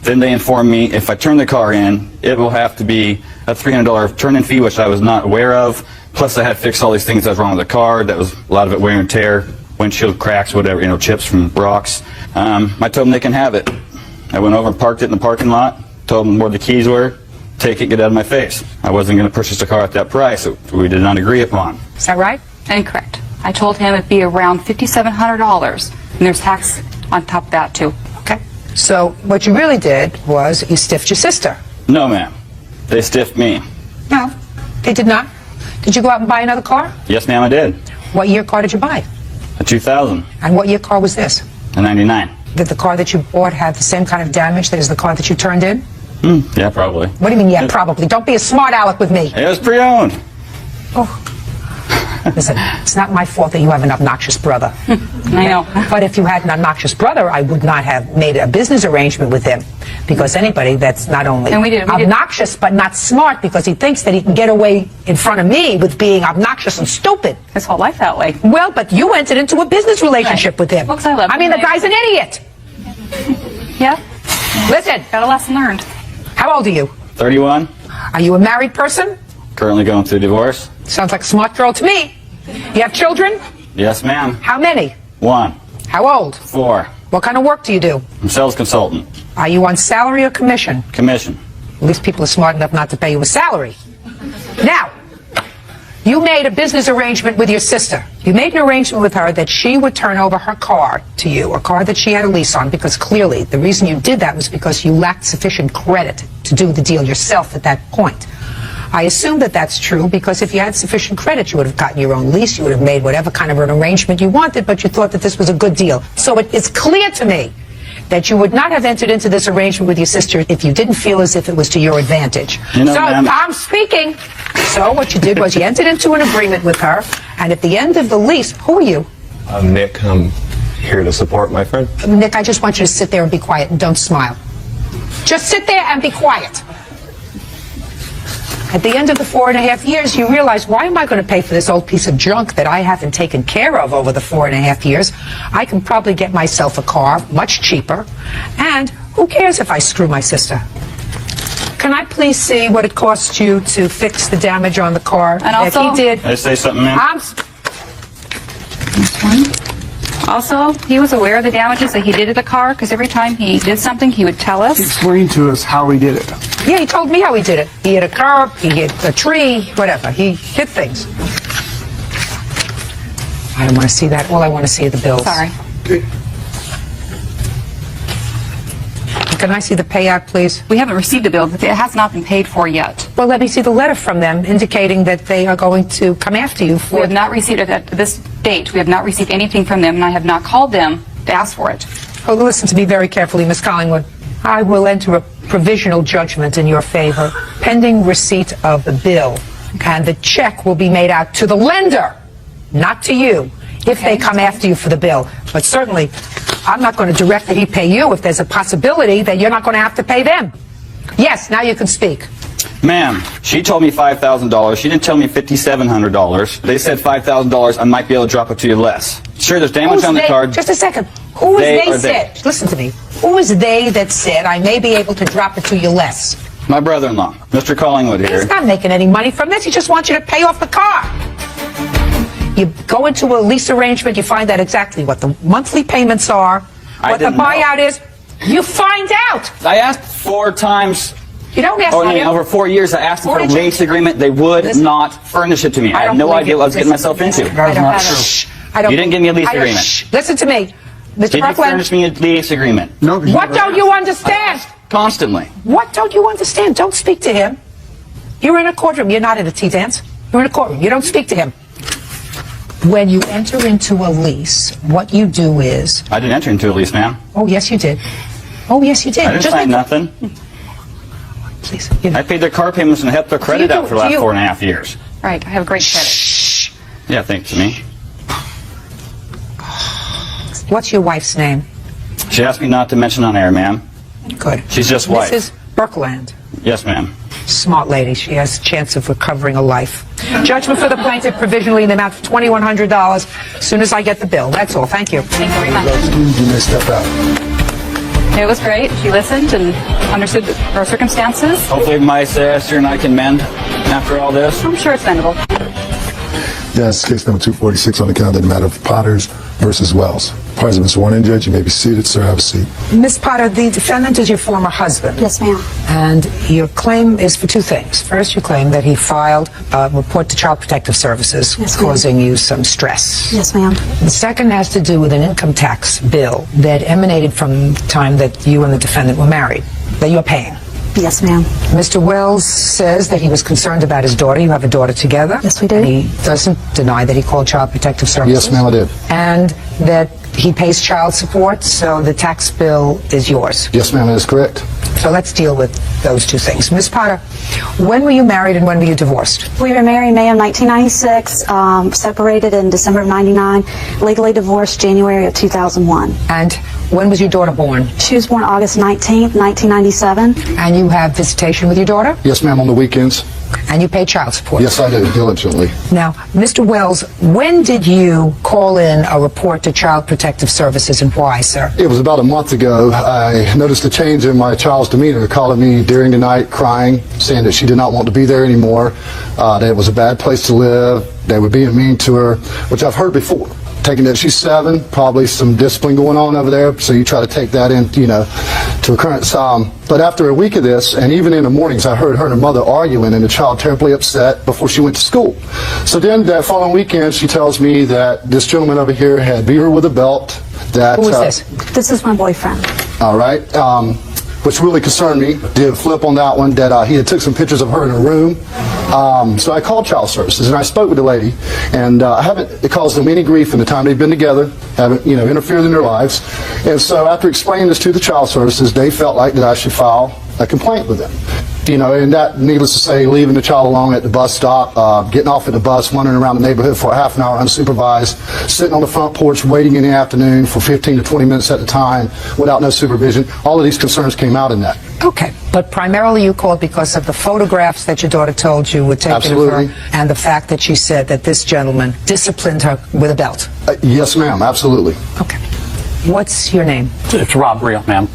[SPEAKER 13] Then they informed me if I turn the car in, it will have to be a $300 turn-in fee, which I was not aware of. Plus, I had fixed all these things that was wrong with the car. That was a lot of it wear and tear, windshield cracks, whatever, chips from rocks. I told them they can have it. I went over and parked it in the parking lot, told him where the keys were, take it, get out of my face. I wasn't going to purchase the car at that price that we did not agree upon.
[SPEAKER 3] Is that right?
[SPEAKER 14] Incorrect. I told him it'd be around $5,700, and there's tax on top of that too.
[SPEAKER 3] Okay. So what you really did was you stiffed your sister.
[SPEAKER 13] No, ma'am. They stiffed me.
[SPEAKER 3] No, they did not. Did you go out and buy another car?
[SPEAKER 13] Yes, ma'am, I did.
[SPEAKER 3] What year car did you buy?
[SPEAKER 13] A 2000.
[SPEAKER 3] And what year car was this?
[SPEAKER 13] A 99.
[SPEAKER 3] Did the car that you bought have the same kind of damage that is the car that you turned in?
[SPEAKER 13] Yeah, probably.
[SPEAKER 3] What do you mean, yeah, probably? Don't be a smart aleck with me.
[SPEAKER 13] It was pre-owned.
[SPEAKER 3] Oh. Listen, it's not my fault that you have an obnoxious brother.
[SPEAKER 14] I know.
[SPEAKER 3] But if you had an obnoxious brother, I would not have made a business arrangement with him. Because anybody that's not only obnoxious but not smart because he thinks that he can get away in front of me with being obnoxious and stupid.
[SPEAKER 14] His whole life that way.
[SPEAKER 3] Well, but you entered into a business relationship with him.
[SPEAKER 14] Looks I love him.
[SPEAKER 3] I mean, the guy's an idiot.
[SPEAKER 14] Yeah.
[SPEAKER 3] Listen.
[SPEAKER 14] Got a lesson learned.
[SPEAKER 3] How old are you?
[SPEAKER 13] 31.
[SPEAKER 3] Are you a married person?
[SPEAKER 13] Currently going through divorce.
[SPEAKER 3] Sounds like a smart girl to me. You have children?
[SPEAKER 13] Yes, ma'am.
[SPEAKER 3] How many?
[SPEAKER 13] 1.
[SPEAKER 3] How old?
[SPEAKER 13] 4.
[SPEAKER 3] What kind of work do you do?
[SPEAKER 13] I'm a sales consultant.
[SPEAKER 3] Are you on salary or commission?
[SPEAKER 13] Commission.
[SPEAKER 3] At least people are smart enough not to pay you a salary. Now, you made a business arrangement with your sister. You made an arrangement with her that she would turn over her car to you, a car that she had a lease on, because clearly the reason you did that was because you lacked sufficient credit to do the deal yourself at that point. I assume that that's true because if you had sufficient credit, you would have gotten your own lease, you would have made whatever kind of an arrangement you wanted, but you thought that this was a good deal. So it's clear to me that you would not have entered into this arrangement with your sister if you didn't feel as if it was to your advantage.
[SPEAKER 13] You know,
[SPEAKER 3] so
[SPEAKER 13] ma'am,
[SPEAKER 3] I'm speaking. So what you did was you entered into an agreement with her, and at the end of the lease, who are you?
[SPEAKER 15] I'm Nick. I'm here to support my friend.
[SPEAKER 3] Nick, I just want you to sit there and be quiet and don't smile. Just sit there and be quiet. At the end of the 4.5 years, you realize, why am I going to pay for this old piece of junk that I haven't taken care of over the 4.5 years? I can probably get myself a car much cheaper. And who cares if I screw my sister? Can I please see what it cost you to fix the damage on the car?
[SPEAKER 14] And also,
[SPEAKER 3] he did.
[SPEAKER 13] Can I say something, ma'am?
[SPEAKER 14] Also, he was aware of the damages that he did to the car because every time he did something, he would tell us.
[SPEAKER 5] Explain to us how he did it.
[SPEAKER 3] Yeah, he told me how he did it. He hit a curb, he hit a tree, whatever. He hit things. I don't want to see that. All I want to see are the bills.
[SPEAKER 14] Sorry.
[SPEAKER 3] Can I see the payout, please?
[SPEAKER 14] We haven't received the bill, but it has not been paid for yet.
[SPEAKER 3] Well, let me see the letter from them indicating that they are going to come after you for...
[SPEAKER 14] We have not received it at this date. We have not received anything from them, and I have not called them to ask for it.
[SPEAKER 3] Oh, listen to me very carefully, Miss Collingwood. I will enter a provisional judgment in your favor, pending receipt of the bill, and the check will be made out to the lender, not to you, if they come after you for the bill. But certainly, I'm not going to direct that he pay you if there's a possibility that you're not going to have to pay them. Yes, now you can speak.
[SPEAKER 13] Ma'am, she told me $5,000. She didn't tell me $5,700. They said $5,000. I might be able to drop it to you less. Sure, there's damage on the car.
[SPEAKER 3] Just a second. Who is they said? Listen to me. Who is they that said I may be able to drop it to you less?
[SPEAKER 13] My brother-in-law, Mr. Collingwood here.
[SPEAKER 3] He's not making any money from this. He just wants you to pay off the car. You go into a lease arrangement, you find out exactly what the monthly payments are, what the buyout is. You find out.
[SPEAKER 13] I asked 4 times.
[SPEAKER 3] You don't ask him.
[SPEAKER 13] Over 4 years, I asked them for a lease agreement. They would not furnish it to me. I had no idea what I was getting myself into.
[SPEAKER 3] That's not true.
[SPEAKER 13] You didn't give me a lease agreement.
[SPEAKER 3] Listen to me. Mr.
[SPEAKER 13] Did you furnish me a lease agreement?
[SPEAKER 5] No.
[SPEAKER 3] What don't you understand?
[SPEAKER 13] Constantly.
[SPEAKER 3] What don't you understand? Don't speak to him. You're in a courtroom. You're not at a tea dance. You're in a courtroom. You don't speak to him. When you enter into a lease, what you do is...
[SPEAKER 13] I didn't enter into a lease, ma'am.
[SPEAKER 3] Oh, yes, you did. Oh, yes, you did.
[SPEAKER 13] I didn't sign nothing.
[SPEAKER 3] Please.
[SPEAKER 13] I paid their car payments and helped their credit out for the last 4.5 years.
[SPEAKER 14] Right, I have great credit.
[SPEAKER 13] Yeah, thanks to me.
[SPEAKER 3] What's your wife's name?
[SPEAKER 13] She asked me not to mention on air, ma'am.
[SPEAKER 3] Good.
[SPEAKER 13] She's just wife.
[SPEAKER 3] Mrs. Birkeland.
[SPEAKER 13] Yes, ma'am.
[SPEAKER 3] Smart lady. She has a chance of recovering a life. Judgment for the plaintiff provisionally in the amount of $2,100 as soon as I get the bill. That's all. Thank you.
[SPEAKER 14] Thank you very much.
[SPEAKER 2] You messed up out.
[SPEAKER 14] It was great. She listened and understood our circumstances.
[SPEAKER 13] Hopefully my sister and I can mend after all this.
[SPEAKER 14] I'm sure it's mendable.
[SPEAKER 2] Yes, case number 246 on the calendar in the matter of Potters versus Wells. Parties have been sworn in, Judge. You may be seated, sir. Have a seat.
[SPEAKER 3] Ms. Potter, the defendant is your former husband.
[SPEAKER 9] Yes, ma'am.
[SPEAKER 3] And your claim is for two things. First, you claim that he filed a report to Child Protective Services causing you some stress.
[SPEAKER 9] Yes, ma'am.
[SPEAKER 3] The second has to do with an income tax bill that emanated from the time that you and the defendant were married, that you're paying.
[SPEAKER 9] Yes, ma'am.
[SPEAKER 3] Mr. Wells says that he was concerned about his daughter. You have a daughter together.
[SPEAKER 9] Yes, we do.
[SPEAKER 3] And he doesn't deny that he called Child Protective Services.
[SPEAKER 2] Yes, ma'am, I did.
[SPEAKER 3] And that he pays child support, so the tax bill is yours.
[SPEAKER 2] Yes, ma'am, that is correct.
[SPEAKER 3] So let's deal with those two things. Ms. Potter, when were you married and when were you divorced?
[SPEAKER 9] We were married in May of 1996, separated in December of 99, legally divorced January of 2001.
[SPEAKER 3] And when was your daughter born?
[SPEAKER 9] She was born August 19th, 1997.
[SPEAKER 3] And you have visitation with your daughter?
[SPEAKER 2] Yes, ma'am, on the weekends.
[SPEAKER 3] And you pay child support?
[SPEAKER 2] Yes, I do, diligently.
[SPEAKER 3] Now, Mr. Wells, when did you call in a report to Child Protective Services and why, sir?
[SPEAKER 2] It was about a month ago. I noticed a change in my child's demeanor, calling me during the night, crying, saying that she did not want to be there anymore, that it was a bad place to live, they were being mean to her, which I've heard before. Taking that she's 7, probably some discipline going on over there, so you try to take that in, to occurrence. But after a week of this, and even in the mornings, I heard her and her mother arguing, and the child terribly upset before she went to school. So then that following weekend, she tells me that this gentleman over here had beat her with a belt. That,
[SPEAKER 3] who is this?
[SPEAKER 9] This is my boyfriend.
[SPEAKER 2] All right. Which really concerned me. Did flip on that one, that he had took some pictures of her in her room. So I called Child Services and I spoke with the lady, and it caused them any grief in the time they've been together, haven't interfered in their lives. And so after explaining this to the Child Services, they felt like that I should file a complaint with them. And that, needless to say, leaving the child alone at the bus stop, getting off at the bus, wandering around the neighborhood for a half an hour unsupervised, sitting on the front porch waiting in the afternoon for 15 to 20 minutes at a time without no supervision. All of these concerns came out in that.
[SPEAKER 3] Okay, but primarily you called because of the photographs that your daughter told you were taken
[SPEAKER 2] Absolutely.
[SPEAKER 3] of her, and the fact that she said that this gentleman disciplined her with a belt.
[SPEAKER 2] Yes, ma'am, absolutely.
[SPEAKER 3] Okay. What's your name?
[SPEAKER 12] It's Rob Brialt, ma'am.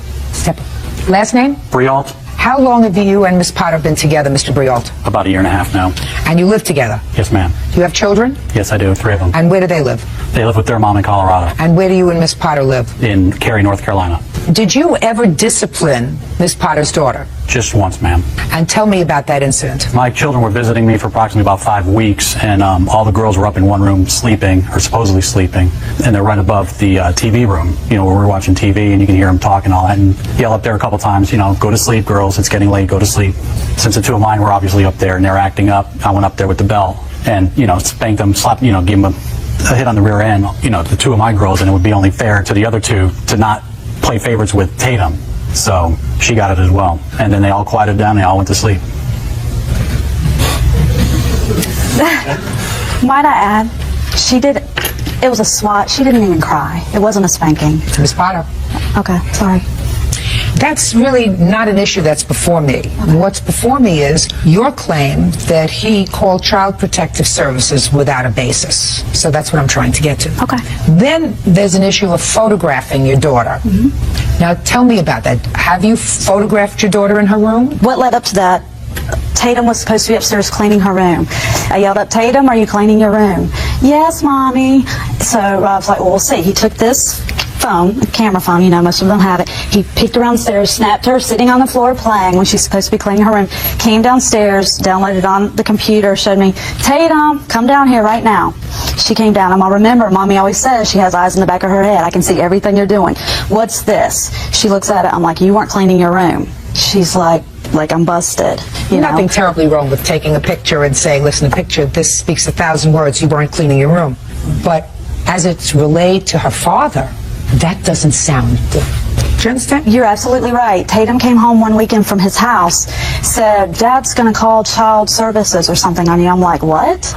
[SPEAKER 3] Last name?
[SPEAKER 12] Brialt,
[SPEAKER 3] How long have you and Miss Potter been together, Mr. Brialt?
[SPEAKER 12] about a year and a half now.
[SPEAKER 3] And you live together?
[SPEAKER 12] Yes, ma'am.
[SPEAKER 3] Do you have children?
[SPEAKER 12] Yes, I do, 3 of them.
[SPEAKER 3] And where do they live?
[SPEAKER 12] They live with their mom in Colorado,
[SPEAKER 3] And where do you and Miss Potter live?
[SPEAKER 12] in Cary, North Carolina.
[SPEAKER 3] Did you ever discipline Miss Potter's daughter?
[SPEAKER 12] Just once, ma'am.
[SPEAKER 3] And tell me about that incident.
[SPEAKER 12] My children were visiting me for approximately about 5 weeks, and all the girls were up in one room sleeping, or supposedly sleeping, and they're right above the TV room, where we're watching TV, and you can hear them talk and all that, and yell up there a couple times, go to sleep, girls, it's getting late, go to sleep. Since the 2 of mine were obviously up there, and they're acting up, I went up there with the belt, and, spanked them, slapped, give them a hit on the rear end, to 2 of my girls, and it would be only fair to the other 2 to not play favorites with Tatum. So she got it as well. And then they all quieted down, they all went to sleep.
[SPEAKER 9] Might I add, it was a swat. She didn't even cry. It wasn't a spanking.
[SPEAKER 3] Miss Potter.
[SPEAKER 9] Okay, sorry.
[SPEAKER 3] That's really not an issue that's before me. What's before me is your claim that he called Child Protective Services without a basis. So that's what I'm trying to get to.
[SPEAKER 9] Okay.
[SPEAKER 3] Then there's an issue of photographing your daughter. Now tell me about that. Have you photographed your daughter in her room?
[SPEAKER 9] What led up to that? Tatum was supposed to be upstairs cleaning her room. I yelled up, Tatum, are you cleaning your room? Yes, Mommy. So Rob's like, well, we'll see. He took this phone, a camera phone, most of them have it. He peeked around the stairs, snapped her sitting on the floor playing when she's supposed to be cleaning her room, came downstairs, downloaded on the computer, showed me, Tatum, come down here right now. She came down, and I remember, Mommy always says she has eyes in the back of her head. I can see everything you're doing. What's this? She looks at it. I'm like, you weren't cleaning your room. She's like I'm busted.
[SPEAKER 3] Nothing terribly wrong with taking a picture and saying, listen, a picture, this speaks 1,000 words, you weren't cleaning your room. But as it's relayed to her father, that doesn't sound good. Do you understand?
[SPEAKER 9] You're absolutely right. Tatum came home one weekend from his house, said, Dad's going to call Child Services or something on you. I'm like, what?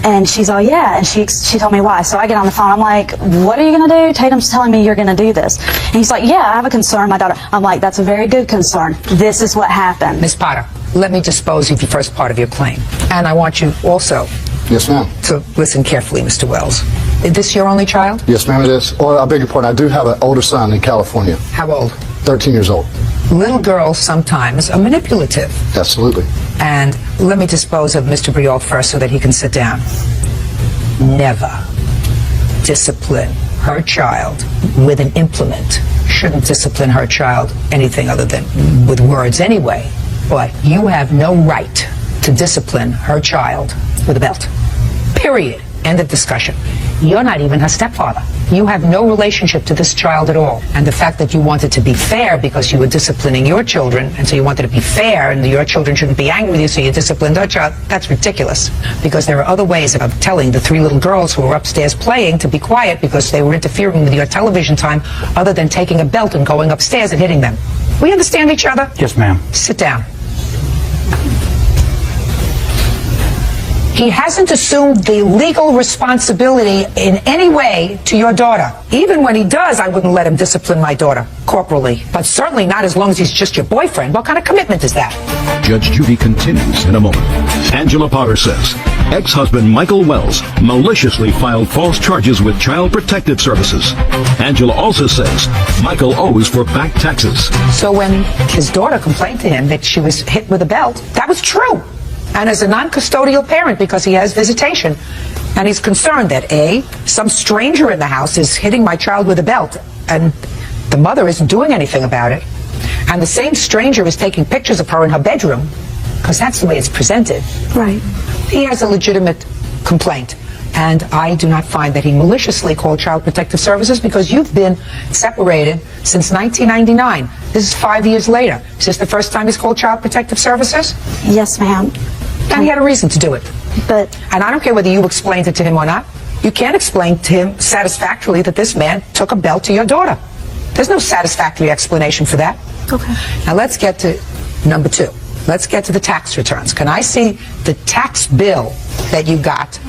[SPEAKER 9] And she's all, yeah. And she told me why. So I get on the phone. I'm like, what are you going to do? Tatum's telling me you're going to do this. And he's like, yeah, I have a concern, my daughter. I'm like, that's a very good concern. This is what happened.
[SPEAKER 3] Miss Potter, let me dispose of the first part of your claim. And I want you also
[SPEAKER 2] Yes, ma'am.
[SPEAKER 3] to listen carefully, Mr. Wells. Is this your only child?
[SPEAKER 2] Yes, ma'am, it is. Or I beg your pardon, I do have an older son in California.
[SPEAKER 3] How old?
[SPEAKER 2] 13 years old.
[SPEAKER 3] Little girls sometimes are manipulative.
[SPEAKER 2] Absolutely.
[SPEAKER 3] And let me dispose of Mr. Brialt first so that he can sit down. never discipline her child with an implement. Shouldn't discipline her child anything other than with words anyway. But you have no right to discipline her child with a belt. Period. End of discussion. You're not even her stepfather. You have no relationship to this child at all. And the fact that you wanted to be fair because you were disciplining your children, and so you wanted to be fair and your children shouldn't be angry with you, so you disciplined her child, that's ridiculous. Because there are other ways of telling the 3 little girls who were upstairs playing to be quiet because they were interfering with your television time, other than taking a belt and going upstairs and hitting them. We understand each other?
[SPEAKER 12] Yes, ma'am.
[SPEAKER 3] Sit down. He hasn't assumed the legal responsibility in any way to your daughter. Even when he does, I wouldn't let him discipline my daughter corporally, but certainly not as long as he's just your boyfriend. What kind of commitment is that?
[SPEAKER 1] Judge Judy continues in a moment. Angela Potter says ex-husband Michael Wells maliciously filed false charges with Child Protective Services. Angela also says Michael owes for back taxes.
[SPEAKER 3] So when his daughter complained to him that she was hit with a belt, that was true. And as a non-custodial parent, because he has visitation, and he's concerned that some stranger in the house is hitting my child with a belt, and the mother isn't doing anything about it, and the same stranger is taking pictures of her in her bedroom, because that's the way it's presented.
[SPEAKER 9] Right.
[SPEAKER 3] He has a legitimate complaint, and I do not find that he maliciously called Child Protective Services, because you've been separated since 1999. This is 5 years later. Is this the first time he's called Child Protective Services?
[SPEAKER 9] Yes, ma'am.
[SPEAKER 3] And he had a reason to do it. And I don't care whether you explained it to him or not. You can't explain to him satisfactorily that this man took a belt to your daughter. There's no satisfactory explanation for that.
[SPEAKER 9] Okay.
[SPEAKER 3] Now let's get to number 2. Let's get to the tax returns. Can I see the tax bill that you got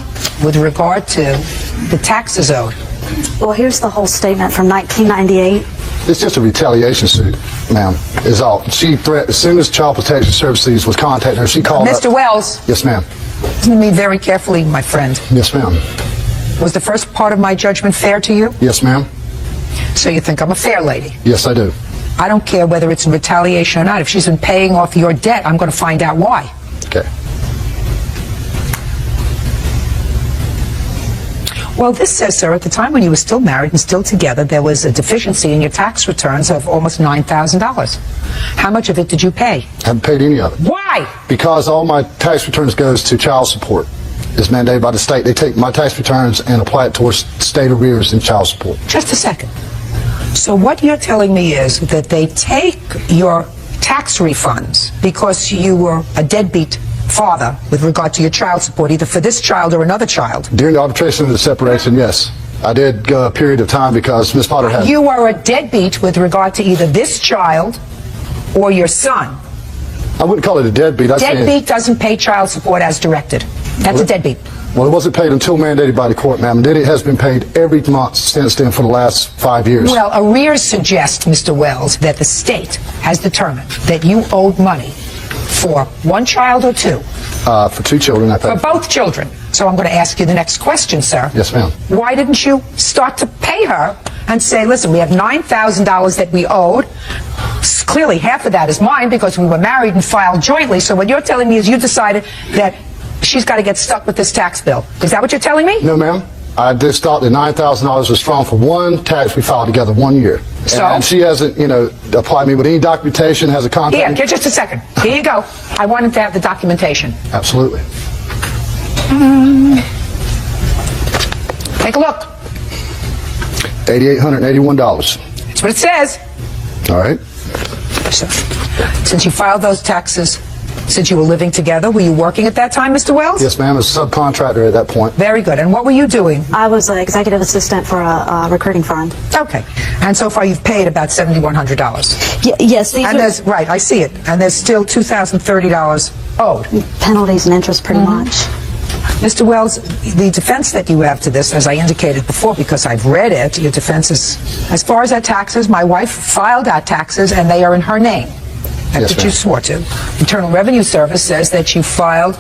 [SPEAKER 3] with regard to the taxes owed?
[SPEAKER 9] Well, here's the whole statement from 1998.
[SPEAKER 2] It's just a retaliation suit, ma'am, is all. She threatened, as soon as Child Protection Services was contacting her, she called
[SPEAKER 3] Mr.
[SPEAKER 2] up.
[SPEAKER 3] Wells.
[SPEAKER 2] Yes, ma'am.
[SPEAKER 3] Listen to me very carefully, my friend.
[SPEAKER 2] Yes, ma'am.
[SPEAKER 3] Was the first part of my judgment fair to you?
[SPEAKER 2] Yes, ma'am.
[SPEAKER 3] So you think I'm a fair lady?
[SPEAKER 2] Yes, I do.
[SPEAKER 3] I don't care whether it's in retaliation or not. If she's been paying off your debt, I'm going to find out why.
[SPEAKER 2] Okay.
[SPEAKER 3] Well, this says, sir, at the time when you were still married and still together, there was a deficiency in your tax returns of almost $9,000. How much of it did you pay?
[SPEAKER 2] I haven't paid any of it.
[SPEAKER 3] Why?
[SPEAKER 2] Because all my tax returns goes to child support. It's mandated by the state. They take my tax returns and apply it towards state arrears and child support.
[SPEAKER 3] Just a second. So what you're telling me is that they take your tax refunds because you were a deadbeat father with regard to your child support, either for this child or another child.
[SPEAKER 2] During the arbitration of the separation, yes. I did go a period of time because Ms. Potter had...
[SPEAKER 3] You are a deadbeat with regard to either this child or your son.
[SPEAKER 2] I wouldn't call it a deadbeat.
[SPEAKER 3] Deadbeat doesn't pay child support as directed. That's a deadbeat.
[SPEAKER 2] Well, it wasn't paid until mandated by the court, ma'am. Then it has been paid every month since then for the last 5 years.
[SPEAKER 3] Well, arrears suggest, Mr. Wells, that the state has determined that you owed money for one child or two?
[SPEAKER 2] For 2 children, I think.
[SPEAKER 3] For both children. So I'm going to ask you the next question, sir.
[SPEAKER 2] Yes, ma'am.
[SPEAKER 3] Why didn't you start to pay her and say, listen, we have $9,000 that we owed. Clearly, half of that is mine because we were married and filed jointly. So what you're telling me is you decided that she's got to get stuck with this tax bill. Is that what you're telling me?
[SPEAKER 2] No, ma'am. I just thought that $9,000 was strong for one tax we filed together 1 year.
[SPEAKER 3] So?
[SPEAKER 2] And she hasn't, applied me with any documentation, has a contact.
[SPEAKER 3] Here, just a second. Here you go. I wanted to have the documentation.
[SPEAKER 2] Absolutely.
[SPEAKER 3] Take a look.
[SPEAKER 2] $8,881.
[SPEAKER 3] That's what it says.
[SPEAKER 2] All right.
[SPEAKER 3] So, since you filed those taxes, since you were living together, were you working at that time, Mr. Wells?
[SPEAKER 2] Yes, ma'am. As a subcontractor at that point.
[SPEAKER 3] Very good. And what were you doing?
[SPEAKER 9] I was an executive assistant for a recruiting firm.
[SPEAKER 3] Okay. And so far you've paid about $7,100.
[SPEAKER 9] Yes.
[SPEAKER 3] And there's, right, I see it. And there's still $2,030 owed.
[SPEAKER 9] Penalties and interest, pretty much.
[SPEAKER 3] Mr. Wells, the defense that you have to this, as I indicated before, because I've read it, your defense is, as far as our taxes, my wife filed our taxes and they are in her name. That's what you swore to. Internal Revenue Service says that you filed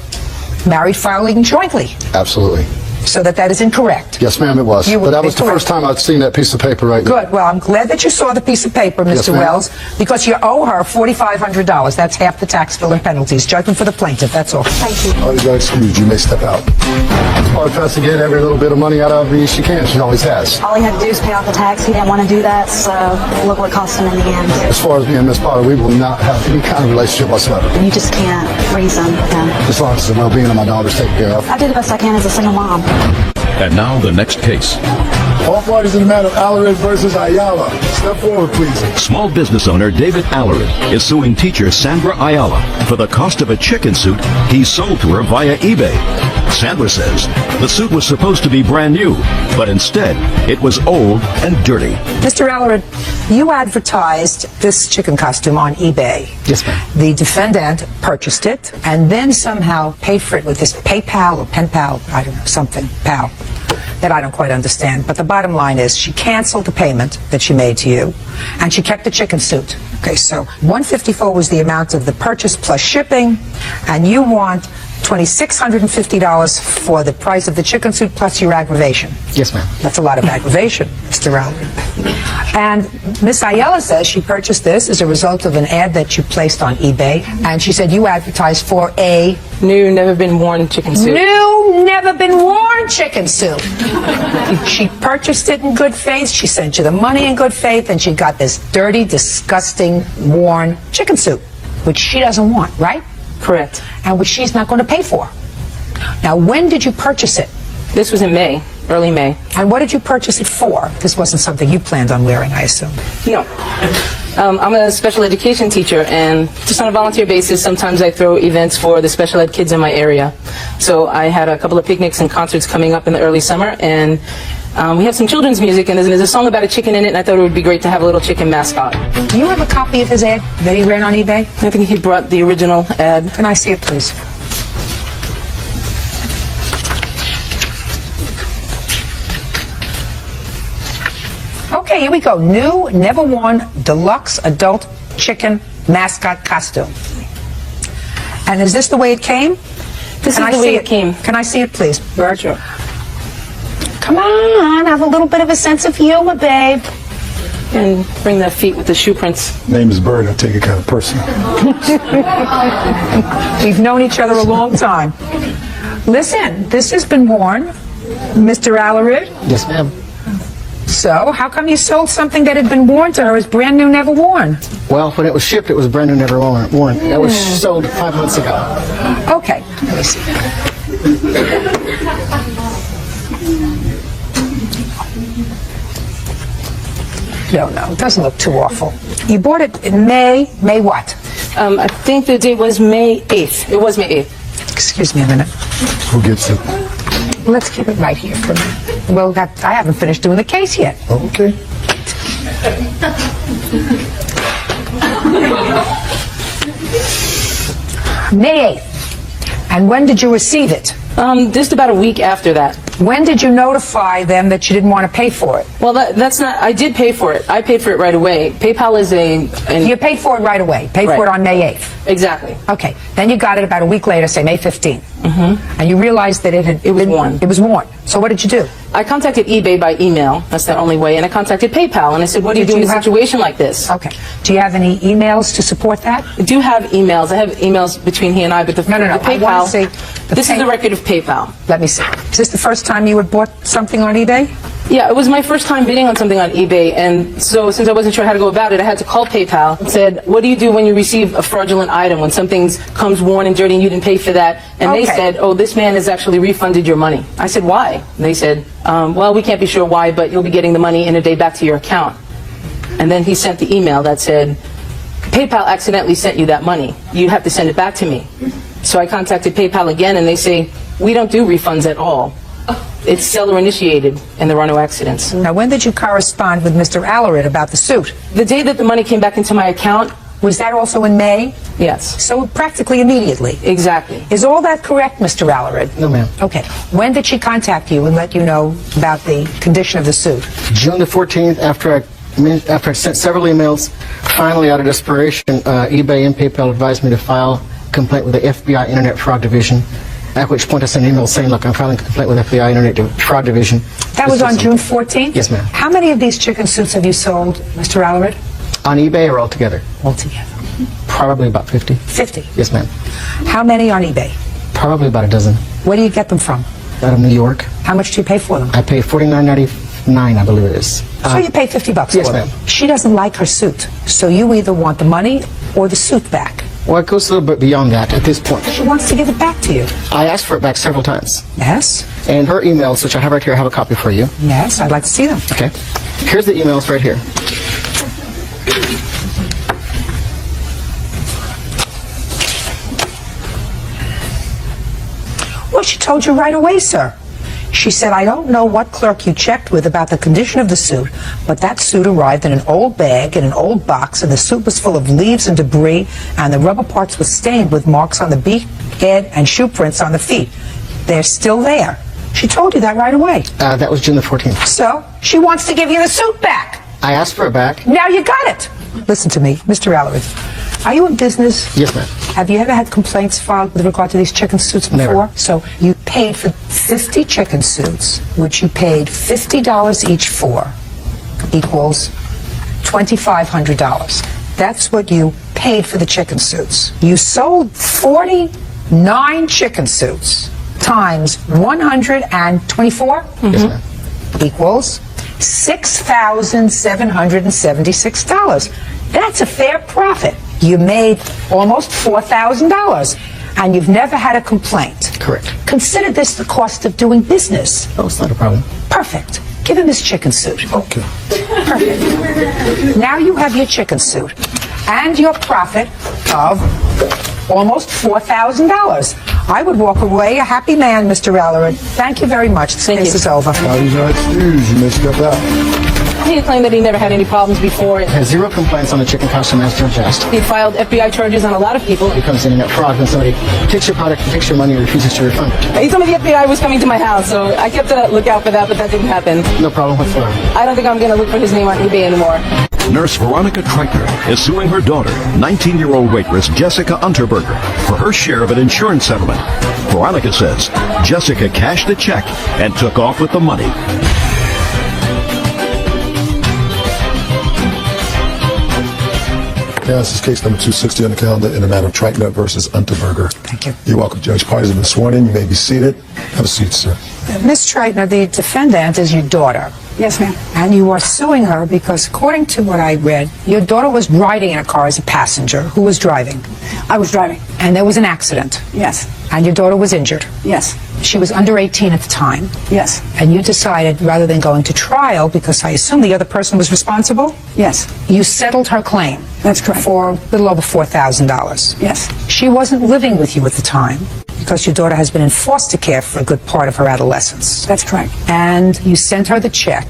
[SPEAKER 3] married filing jointly.
[SPEAKER 2] Absolutely.
[SPEAKER 3] So that is incorrect.
[SPEAKER 2] Yes, ma'am, it was.
[SPEAKER 3] You
[SPEAKER 2] But that was the first time I'd seen that piece of paper right there.
[SPEAKER 3] Good. Well, I'm glad that you saw the piece of paper, Mr.
[SPEAKER 2] Yes, ma'am.
[SPEAKER 3] Wells, because you owe her $4,500. That's half the tax bill and penalties. Judgment for the plaintiff. That's all. Thank you.
[SPEAKER 2] Oh, you're excused. You may step out. Laura tries to get every little bit of money out of me she can. She always has.
[SPEAKER 9] All he had to do was pay off the tax. He didn't want to do that, so look what it cost him in the end.
[SPEAKER 2] As far as me and Miss Potter, we will not have any kind of relationship whatsoever.
[SPEAKER 9] You just can't reason with him.
[SPEAKER 2] As long as the well-being of my daughter's taken care of.
[SPEAKER 9] I do the best I can as a single mom.
[SPEAKER 1] And now the next case.
[SPEAKER 16] All parties in the matter of Alarid versus Ayala. Step forward, please.
[SPEAKER 1] Small business owner David Alarid is suing teacher Sandra Ayala for the cost of a chicken suit he sold to her via eBay. Sandra says the suit was supposed to be brand new, but instead it was old and dirty.
[SPEAKER 3] Mr. Alarid, you advertised this chicken costume on eBay.
[SPEAKER 10] Yes, ma'am.
[SPEAKER 3] The defendant purchased it and then somehow paid for it with this PayPal or PenPal, I don't know, something, PAL, that I don't quite understand. But the bottom line is she canceled the payment that she made to you and she kept the chicken suit. Okay, so $154 was the amount of the purchase plus shipping, and you want $2,650 for the price of the chicken suit plus your aggravation.
[SPEAKER 10] Yes, ma'am.
[SPEAKER 3] That's a lot of aggravation, Mr. Alarid. And Miss Ayala says she purchased this as a result of an ad that you placed on eBay, and she said you advertised for a
[SPEAKER 17] new, never been worn chicken suit.
[SPEAKER 3] New, never been worn chicken suit. She purchased it in good faith. She sent you the money in good faith, and she got this dirty, disgusting, worn chicken suit, which she doesn't want, right?
[SPEAKER 17] Correct.
[SPEAKER 3] And which she's not going to pay for. Now, when did you purchase it?
[SPEAKER 17] This was in May, early May.
[SPEAKER 3] And what did you purchase it for? This wasn't something you planned on wearing, I assume.
[SPEAKER 17] No. I'm a special education teacher, and just on a volunteer basis, sometimes I throw events for the special ed kids in my area. So I had a couple of picnics and concerts coming up in the early summer, and we have some children's music, and there's a song about a chicken in it, and I thought it would be great to have a little chicken mascot.
[SPEAKER 3] Do you have a copy of his ad that he ran on eBay?
[SPEAKER 17] I think he brought the original ad.
[SPEAKER 3] Can I see it, please? Okay, here we go. New, never worn, deluxe adult chicken mascot costume. And is this the way it came?
[SPEAKER 17] This is the way it came.
[SPEAKER 3] Can I see it, please?
[SPEAKER 17] Roger.
[SPEAKER 3] Come on, have a little bit of a sense of humor, babe.
[SPEAKER 17] And bring the feet with the shoe prints.
[SPEAKER 16] Name is Bird. I take it kind of personal.
[SPEAKER 3] We've known each other a long time. Listen, this has been worn, Mr. Alarid.
[SPEAKER 10] Yes, ma'am.
[SPEAKER 3] So, how come you sold something that had been worn to her as brand new, never worn?
[SPEAKER 10] Well, when it was shipped, it was brand new, never worn. That was sold 5 months ago.
[SPEAKER 3] Okay, let me see. No, it doesn't look too awful. You bought it in May what?
[SPEAKER 17] I think the date was May 8th. It was May 8th.
[SPEAKER 3] Excuse me a minute.
[SPEAKER 16] Who gets it?
[SPEAKER 3] Let's keep it right here for a minute. Well, I haven't finished doing the case yet.
[SPEAKER 16] Okay.
[SPEAKER 3] May 8th. And when did you receive it?
[SPEAKER 17] Just about a week after that.
[SPEAKER 3] When did you notify them that you didn't want to pay for it?
[SPEAKER 17] Well, that's not. I did pay for it. I paid for it right away. PayPal is
[SPEAKER 3] You paid for it right away. Paid for it on May 8th.
[SPEAKER 17] Exactly.
[SPEAKER 3] Okay. Then you got it about a week later, say May 15th.
[SPEAKER 17] Mm-hmm.
[SPEAKER 3] And you realized that it was worn. It was worn. So what did you do?
[SPEAKER 17] I contacted eBay by email. That's the only way. And I contacted PayPal. And I said, what do you do in a situation like this?
[SPEAKER 3] Okay. Do you have any emails to support that?
[SPEAKER 17] I do have emails. I have emails between he and I, but the
[SPEAKER 3] No.
[SPEAKER 17] PayPal.
[SPEAKER 3] I want to see
[SPEAKER 17] this is the record of PayPal.
[SPEAKER 3] Let me see. Is this the first time you had bought something on eBay?
[SPEAKER 17] Yeah, it was my first time bidding on something on eBay, and so since I wasn't sure how to go about it, I had to call PayPal and said, what do you do when you receive a fraudulent item, when something comes worn and dirty and you didn't pay for that? And they said, oh, this man has actually refunded your money. I said, why? And they said, well, we can't be sure why, but you'll be getting the money in a day back to your account. And then he sent the email that said, PayPal accidentally sent you that money. You have to send it back to me. So I contacted PayPal again, and they say, we don't do refunds at all. It's seller initiated, and there are no accidents.
[SPEAKER 3] Now, when did you correspond with Mr. Alarid about the suit?
[SPEAKER 17] The day that the money came back into my account.
[SPEAKER 3] Was that also in May?
[SPEAKER 17] Yes.
[SPEAKER 3] So practically immediately?
[SPEAKER 17] Exactly.
[SPEAKER 3] Is all that correct, Mr. Alarid?
[SPEAKER 10] No, ma'am.
[SPEAKER 3] Okay. When did she contact you and let you know about the condition of the suit?
[SPEAKER 10] June the 14th, after I sent several emails, finally out of desperation, eBay and PayPal advised me to file a complaint with the FBI Internet Fraud Division. At which point I sent an email saying, look, I'm filing a complaint with FBI Internet Fraud Division.
[SPEAKER 3] That was on June 14th?
[SPEAKER 10] Yes, ma'am.
[SPEAKER 3] How many of these chicken suits have you sold, Mr. Alarid?
[SPEAKER 10] On eBay or altogether?
[SPEAKER 3] Altogether.
[SPEAKER 10] Probably about 50.
[SPEAKER 3] 50?
[SPEAKER 10] Yes, ma'am.
[SPEAKER 3] How many on eBay?
[SPEAKER 10] Probably about a dozen.
[SPEAKER 3] Where do you get them from?
[SPEAKER 10] Out of New York.
[SPEAKER 3] How much do you pay for them?
[SPEAKER 10] I pay $49.99, I believe it is.
[SPEAKER 3] So you pay $50
[SPEAKER 10] yes,
[SPEAKER 3] for them?
[SPEAKER 10] ma'am.
[SPEAKER 3] She doesn't like her suit, so you either want the money or the suit back.
[SPEAKER 10] Well, it goes a little bit beyond that at this point.
[SPEAKER 3] She wants to give it back to you.
[SPEAKER 10] I asked for it back several times.
[SPEAKER 3] Yes?
[SPEAKER 10] And her emails, which I have right here, I have a copy for you.
[SPEAKER 3] Yes, I'd like to see them.
[SPEAKER 10] Okay. Here's the emails right here.
[SPEAKER 3] Well, she told you right away, sir. She said, I don't know what clerk you checked with about the condition of the suit, but that suit arrived in an old bag, in an old box, and the suit was full of leaves and debris, and the rubber parts were stained with marks on the beak, head, and shoe prints on the feet. They're still there. She told you that right away.
[SPEAKER 10] That was June the 14th.
[SPEAKER 3] So, she wants to give you the suit back.
[SPEAKER 10] I asked for it back.
[SPEAKER 3] Now you got it. Listen to me, Mr. Alarid. Are you in business?
[SPEAKER 10] Yes, ma'am.
[SPEAKER 3] Have you ever had complaints filed with regard to these chicken suits before?
[SPEAKER 10] Never.
[SPEAKER 3] So you paid for 50 chicken suits, which you paid $50 each for, equals $2,500. That's what you paid for the chicken suits. You sold 49 chicken suits times 124
[SPEAKER 10] Yes, ma'am.
[SPEAKER 3] equals $6,776. That's a fair profit. You made almost $4,000, and you've never had a complaint.
[SPEAKER 10] Correct.
[SPEAKER 3] Consider this the cost of doing business.
[SPEAKER 10] Oh, it's not a problem.
[SPEAKER 3] Perfect. Give him his chicken suit.
[SPEAKER 10] Okay.
[SPEAKER 3] Perfect. Now you have your chicken suit and your profit of almost $4,000. I would walk away a happy man, Mr. Alarid. Thank you very much. This case is over.
[SPEAKER 16] These are excused. You may step out.
[SPEAKER 17] He claimed that he never had any problems before.
[SPEAKER 10] Has zero complaints on the chicken costume as Judge asked.
[SPEAKER 17] He filed FBI charges on a lot of people.
[SPEAKER 10] It becomes internet fraud when somebody takes your product, takes your money, and refuses to refund it.
[SPEAKER 17] He told me the FBI was coming to my house, so I kept a lookout for that, but that didn't happen.
[SPEAKER 10] No problem whatsoever.
[SPEAKER 17] I don't think I'm going to look for his name on eBay anymore.
[SPEAKER 1] Nurse Veronica Treitner is suing her daughter, 19-year-old waitress Jessica Unterberger, for her share of an insurance settlement. Veronica says Jessica cashed the check and took off with the money.
[SPEAKER 16] Yeah, this is case number 260 on the calendar in the matter of Treitner versus Unterberger.
[SPEAKER 3] Thank you.
[SPEAKER 16] You're welcome, Judge. Parties have been sworn in. You may be seated. Have a seat, sir.
[SPEAKER 3] Ms. Treitner, the defendant is your daughter.
[SPEAKER 9] Yes, ma'am.
[SPEAKER 3] And you are suing her because, according to what I read, your daughter was riding in a car as a passenger. Who was driving?
[SPEAKER 9] I was driving.
[SPEAKER 3] And there was an accident.
[SPEAKER 9] Yes.
[SPEAKER 3] And your daughter was injured.
[SPEAKER 9] Yes.
[SPEAKER 3] She was under 18 at the time.
[SPEAKER 9] Yes.
[SPEAKER 3] And you decided, rather than going to trial, because I assume the other person was responsible,
[SPEAKER 9] Yes.
[SPEAKER 3] you settled her claim.
[SPEAKER 9] That's correct.
[SPEAKER 3] For a little over $4,000.
[SPEAKER 9] Yes.
[SPEAKER 3] She wasn't living with you at the time because your daughter has been in foster care for a good part of her adolescence.
[SPEAKER 9] That's correct.
[SPEAKER 3] And you sent her the check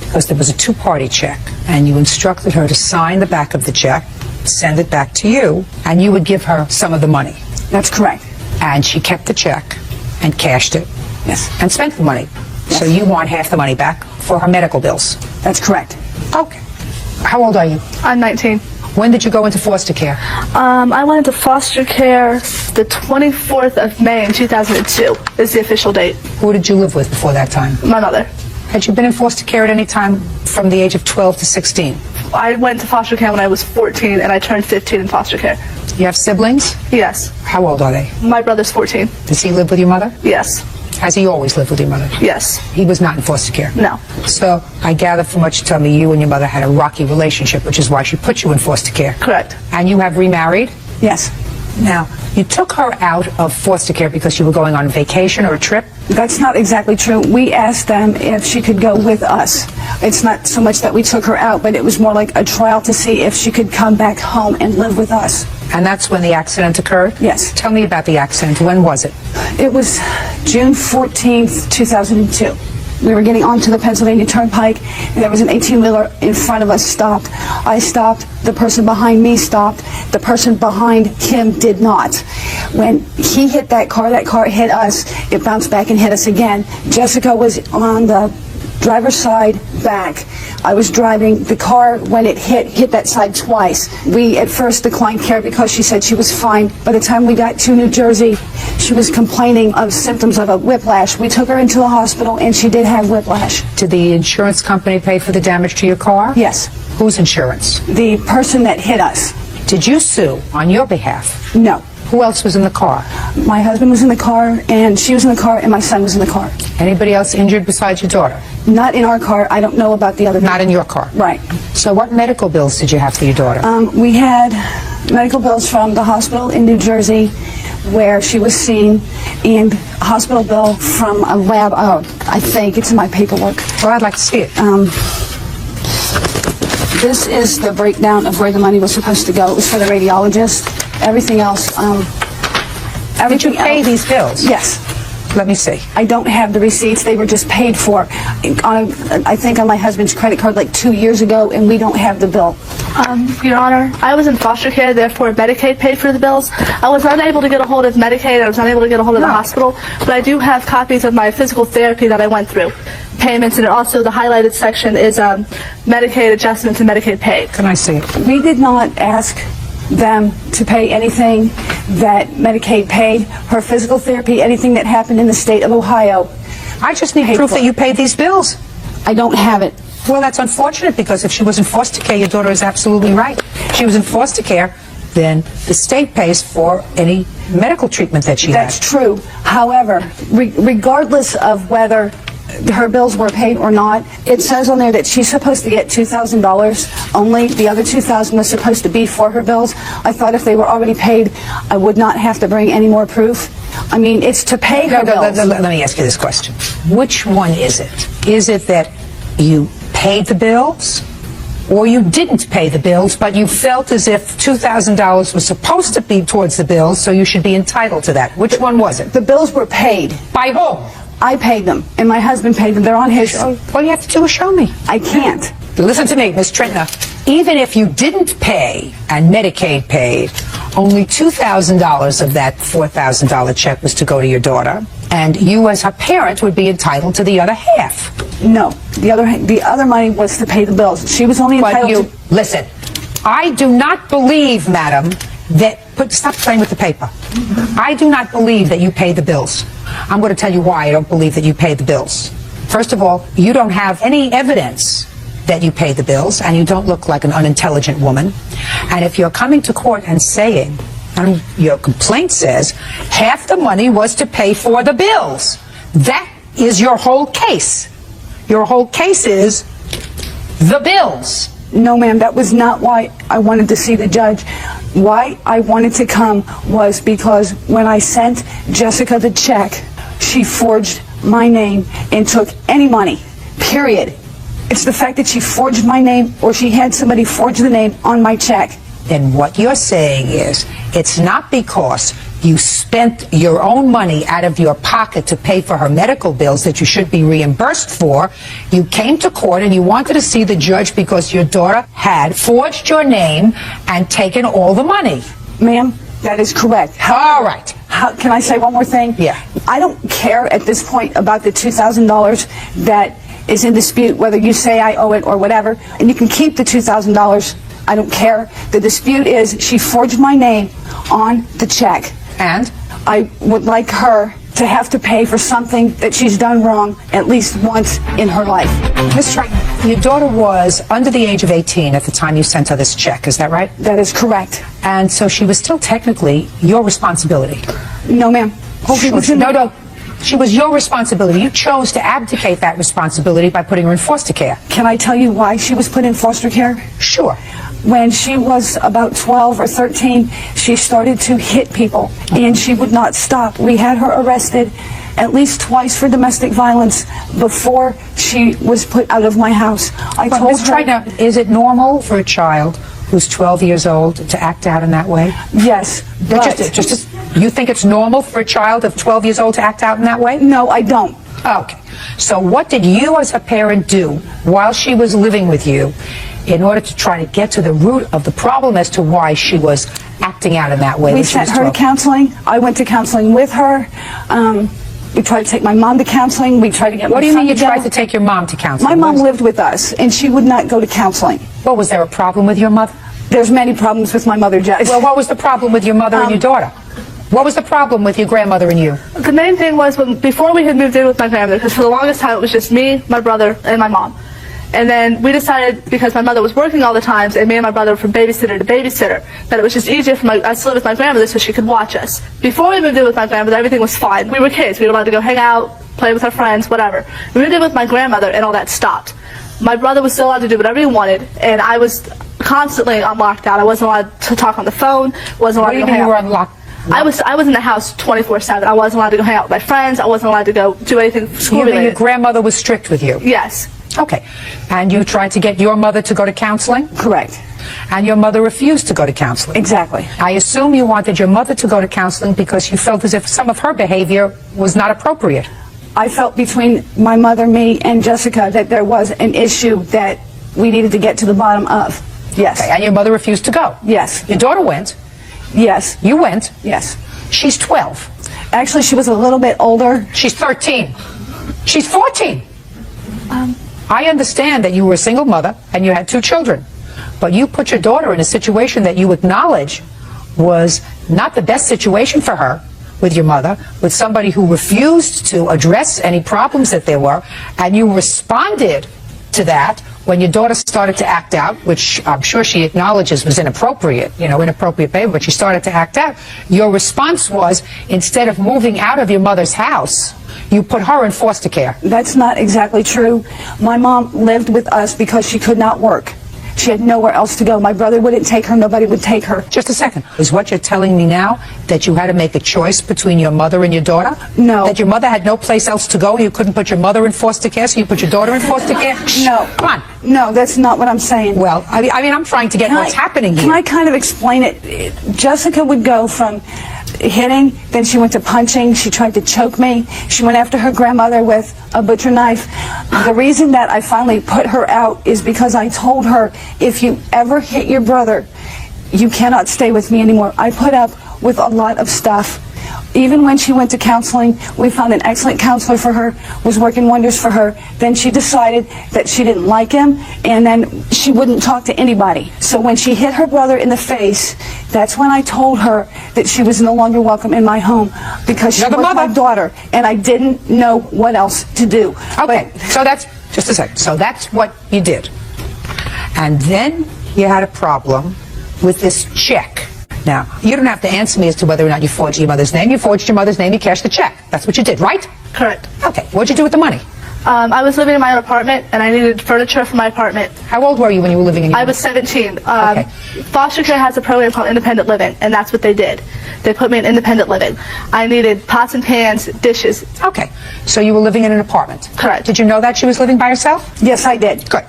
[SPEAKER 3] because there was a two-party check, and you instructed her to sign the back of the check, send it back to you, and you would give her some of the money.
[SPEAKER 9] That's correct.
[SPEAKER 3] And she kept the check and cashed it.
[SPEAKER 9] Yes.
[SPEAKER 3] And spent the money.
[SPEAKER 9] Yes.
[SPEAKER 3] So you want half the money back for her medical bills.
[SPEAKER 9] That's correct.
[SPEAKER 3] Okay. How old are you?
[SPEAKER 18] I'm 19.
[SPEAKER 3] When did you go into foster care?
[SPEAKER 18] I went into foster care the 24th of May in 2002 is the official date.
[SPEAKER 3] Who did you live with before that time?
[SPEAKER 18] My mother.
[SPEAKER 3] Had you been in foster care at any time from the age of 12 to 16?
[SPEAKER 18] I went to foster care when I was 14 and I turned 15 in foster care.
[SPEAKER 3] You have siblings?
[SPEAKER 18] Yes.
[SPEAKER 3] How old are they?
[SPEAKER 18] My brother's 14.
[SPEAKER 3] Does he live with your mother?
[SPEAKER 18] Yes.
[SPEAKER 3] Has he always lived with your mother?
[SPEAKER 18] Yes.
[SPEAKER 3] He was not in foster care?
[SPEAKER 18] No.
[SPEAKER 3] So I gather from what you tell me, you and your mother had a rocky relationship, which is why she put you in foster care.
[SPEAKER 18] Correct.
[SPEAKER 3] And you have remarried?
[SPEAKER 9] Yes.
[SPEAKER 3] Now, you took her out of foster care because you were going on vacation or a trip?
[SPEAKER 9] That's not exactly true. We asked them if she could go with us. It's not so much that we took her out, but it was more like a trial to see if she could come back home and live with us.
[SPEAKER 3] And that's when the accident occurred?
[SPEAKER 9] Yes.
[SPEAKER 3] Tell me about the accident. When was it?
[SPEAKER 9] It was June 14th, 2002. We were getting onto the Pennsylvania Turnpike, and there was an 18-wheeler in front of us stopped. I stopped. The person behind me stopped. The person behind him did not. When he hit that car hit us. It bounced back and hit us again. Jessica was on the driver's side back. I was driving the car when it hit that side twice. We at first declined care because she said she was fine. By the time we got to New Jersey, she was complaining of symptoms of a whiplash. We took her into the hospital and she did have whiplash.
[SPEAKER 3] Did the insurance company pay for the damage to your car?
[SPEAKER 9] Yes.
[SPEAKER 3] Whose insurance?
[SPEAKER 9] The person that hit us.
[SPEAKER 3] Did you sue on your behalf?
[SPEAKER 9] No.
[SPEAKER 3] Who else was in the car?
[SPEAKER 9] My husband was in the car, and she was in the car, and my son was in the car.
[SPEAKER 3] Anybody else injured besides your daughter?
[SPEAKER 9] Not in our car. I don't know about the other.
[SPEAKER 3] Not in your car?
[SPEAKER 9] Right.
[SPEAKER 3] So what medical bills did you have for your daughter?
[SPEAKER 9] We had medical bills from the hospital in New Jersey where she was seen, and a hospital bill from a lab. I think it's in my paperwork.
[SPEAKER 3] Well, I'd like to see it.
[SPEAKER 9] This is the breakdown of where the money was supposed to go. It was for the radiologist. Everything else.
[SPEAKER 3] Did you pay these bills?
[SPEAKER 9] Yes.
[SPEAKER 3] Let me see.
[SPEAKER 9] I don't have the receipts. They were just paid for, I think, on my husband's credit card like 2 years ago, and we don't have the bill.
[SPEAKER 18] Your Honor, I was in foster care, therefore Medicaid paid for the bills. I was unable to get a hold of Medicaid. I was unable to get a hold of the hospital, but I do have copies of my physical therapy that I went through. Payments, and also the highlighted section is Medicaid adjustments and Medicaid paid.
[SPEAKER 3] Can I see it?
[SPEAKER 9] We did not ask them to pay anything that Medicaid paid. Her physical therapy, anything that happened in the state of Ohio.
[SPEAKER 3] I just need proof that you paid these bills.
[SPEAKER 9] I don't have it.
[SPEAKER 3] Well, that's unfortunate, because if she was in foster care, your daughter is absolutely right. If she was in foster care, then the state pays for any medical treatment that she had.
[SPEAKER 9] That's true. However, regardless of whether her bills were paid or not, it says on there that she's supposed to get $2,000 only. The other $2,000 was supposed to be for her bills. I thought if they were already paid, I would not have to bring any more proof. I mean, it's to pay her bills.
[SPEAKER 3] Let me ask you this question. Which one is it? Is it that you paid the bills, or you didn't pay the bills, but you felt as if $2,000 was supposed to be towards the bills, so you should be entitled to that? Which one was it?
[SPEAKER 9] The bills were paid.
[SPEAKER 3] By whom?
[SPEAKER 9] I paid them, and my husband paid them. They're on his.
[SPEAKER 3] All you have to do is show me.
[SPEAKER 9] I can't.
[SPEAKER 3] Listen to me, Miss Trentner. Even if you didn't pay and Medicaid paid, only $2,000 of that $4,000 check was to go to your daughter, and you as her parent would be entitled to the other half.
[SPEAKER 9] No, the other money was to pay the bills. She was only entitled to...
[SPEAKER 3] Listen, I do not believe, madam, that... Stop playing with the paper. I do not believe that you paid the bills. I'm going to tell you why I don't believe that you paid the bills. First of all, you don't have any evidence that you paid the bills, and you don't look like an unintelligent woman. And if you're coming to court and saying, and your complaint says, half the money was to pay for the bills, that is your whole case. Your whole case is the bills.
[SPEAKER 9] No, ma'am, that was not why I wanted to see the judge. Why I wanted to come was because when I sent Jessica the check, she forged my name and took any money, period. It's the fact that she forged my name, or she had somebody forge the name on my check.
[SPEAKER 3] Then what you're saying is, it's not because you spent your own money out of your pocket to pay for her medical bills that you should be reimbursed for. You came to court and you wanted to see the judge because your daughter had forged your name and taken all the money.
[SPEAKER 9] Ma'am, that is correct.
[SPEAKER 3] All right.
[SPEAKER 9] Can I say one more thing?
[SPEAKER 3] Yeah.
[SPEAKER 9] I don't care at this point about the $2,000 that is in dispute, whether you say I owe it or whatever, and you can keep the $2,000. I don't care. The dispute is she forged my name on the check.
[SPEAKER 3] And?
[SPEAKER 9] I would like her to have to pay for something that she's done wrong at least once in her life.
[SPEAKER 3] Ms. Triton, your daughter was under the age of 18 at the time you sent her this check, is that right?
[SPEAKER 9] That is correct.
[SPEAKER 3] And so she was still technically your responsibility?
[SPEAKER 9] No, ma'am.
[SPEAKER 3] No. She was your responsibility. You chose to abdicate that responsibility by putting her in foster care.
[SPEAKER 9] Can I tell you why she was put in foster care?
[SPEAKER 3] Sure.
[SPEAKER 9] When she was about 12 or 13, she started to hit people, and she would not stop. We had her arrested at least twice for domestic violence before she was put out of my house. I told her...
[SPEAKER 3] Is it normal for a child who's 12 years old to act out in that way?
[SPEAKER 9] Yes, but...
[SPEAKER 3] You think it's normal for a child of 12 years old to act out in that way?
[SPEAKER 9] No, I don't.
[SPEAKER 3] Okay. So what did you as a parent do while she was living with you in order to try to get to the root of the problem as to why she was acting out in that way?
[SPEAKER 9] We sent her to counseling. I went to counseling with her. We tried to take my mom to counseling. We tried to get
[SPEAKER 3] What
[SPEAKER 9] my
[SPEAKER 3] do you mean
[SPEAKER 9] son
[SPEAKER 3] you
[SPEAKER 9] to go.
[SPEAKER 3] tried to take your mom to counseling?
[SPEAKER 9] My mom
[SPEAKER 3] What is-
[SPEAKER 9] lived with us, and she would not go to counseling.
[SPEAKER 3] Well, was there a problem with your mother?
[SPEAKER 9] There's many problems with my mother, Judge.
[SPEAKER 3] Well, what was the problem with your mother and your daughter? What was the problem with your grandmother and you?
[SPEAKER 18] The main thing was before we had moved in with my grandmother, because for the longest time it was just me, my brother, and my mom. And then we decided, because my mother was working all the times, and me and my brother were from babysitter to babysitter, that it was just easier for us to live with my grandmother so she could watch us. Before we moved in with my grandmother, everything was fine. We were kids. We were allowed to go hang out, play with our friends, whatever. We moved in with my grandmother, and all that stopped. My brother was still allowed to do whatever he wanted, and I was constantly on lockdown. I wasn't allowed to talk on the phone, wasn't allowed to go hang out.
[SPEAKER 3] You were on lockdown?
[SPEAKER 18] I was in the house 24/7. I wasn't allowed to go hang out with my friends. I wasn't allowed to go do anything school
[SPEAKER 3] You mean your
[SPEAKER 18] related.
[SPEAKER 3] grandmother was strict with you?
[SPEAKER 18] Yes.
[SPEAKER 3] Okay. And you tried to get your mother to go to counseling?
[SPEAKER 9] Correct.
[SPEAKER 3] And your mother refused to go to counseling?
[SPEAKER 9] Exactly.
[SPEAKER 3] I assume you wanted your mother to go to counseling because you felt as if some of her behavior was not appropriate.
[SPEAKER 9] I felt between my mother, me, and Jessica that there was an issue that we needed to get to the bottom of. Yes.
[SPEAKER 3] Okay. And your mother refused to go?
[SPEAKER 9] Yes.
[SPEAKER 3] Your daughter went?
[SPEAKER 9] Yes.
[SPEAKER 3] You went?
[SPEAKER 9] Yes.
[SPEAKER 3] She's 12.
[SPEAKER 9] Actually, she was a little bit older.
[SPEAKER 3] She's 13. She's 14. I understand that you were a single mother and you had 2 children, but you put your daughter in a situation that you acknowledge was not the best situation for her with your mother, with somebody who refused to address any problems that there were, and you responded to that when your daughter started to act out, which I'm sure she acknowledges was inappropriate, inappropriate behavior, but she started to act out. Your response was, instead of moving out of your mother's house, you put her in foster care.
[SPEAKER 9] That's not exactly true. My mom lived with us because she could not work. She had nowhere else to go. My brother wouldn't take her. Nobody would take her.
[SPEAKER 3] Just a second. Is what you're telling me now that you had to make a choice between your mother and your daughter?
[SPEAKER 9] No.
[SPEAKER 3] That your mother had no place else to go and you couldn't put your mother in foster care, so you put your daughter in foster care?
[SPEAKER 9] No.
[SPEAKER 3] Come on.
[SPEAKER 9] No, that's not what I'm saying.
[SPEAKER 3] Well, I mean, I'm trying to get what's happening here.
[SPEAKER 9] Can I kind of explain it? Jessica would go from hitting, then she went to punching, she tried to choke me, she went after her grandmother with a butcher knife. The reason that I finally put her out is because I told her, if you ever hit your brother, you cannot stay with me anymore. I put up with a lot of stuff. Even when she went to counseling, we found an excellent counselor for her, was working wonders for her. Then she decided that she didn't like him, and then she wouldn't talk to anybody. So when she hit her brother in the face, that's when I told her that she was no longer welcome in my home because she was my daughter, and I didn't know what else to do.
[SPEAKER 3] Okay, so that's, just a second, so that's what you did. And then you had a problem with this check. Now, you don't have to answer me as to whether or not you forged your mother's name. You forged your mother's name, you cashed the check. That's what you did, right?
[SPEAKER 18] Correct.
[SPEAKER 3] Okay, what'd you do with the money?
[SPEAKER 18] I was living in my own apartment, and I needed furniture for my apartment.
[SPEAKER 3] How old were you when you were living in your
[SPEAKER 18] I was 17. Foster care has a program called independent living, and that's what they did. They put me in independent living. I needed pots and pans, dishes.
[SPEAKER 3] Okay, so you were living in an apartment.
[SPEAKER 18] Correct.
[SPEAKER 3] Did you know that she was living by herself?
[SPEAKER 9] Yes, I did.
[SPEAKER 3] Good.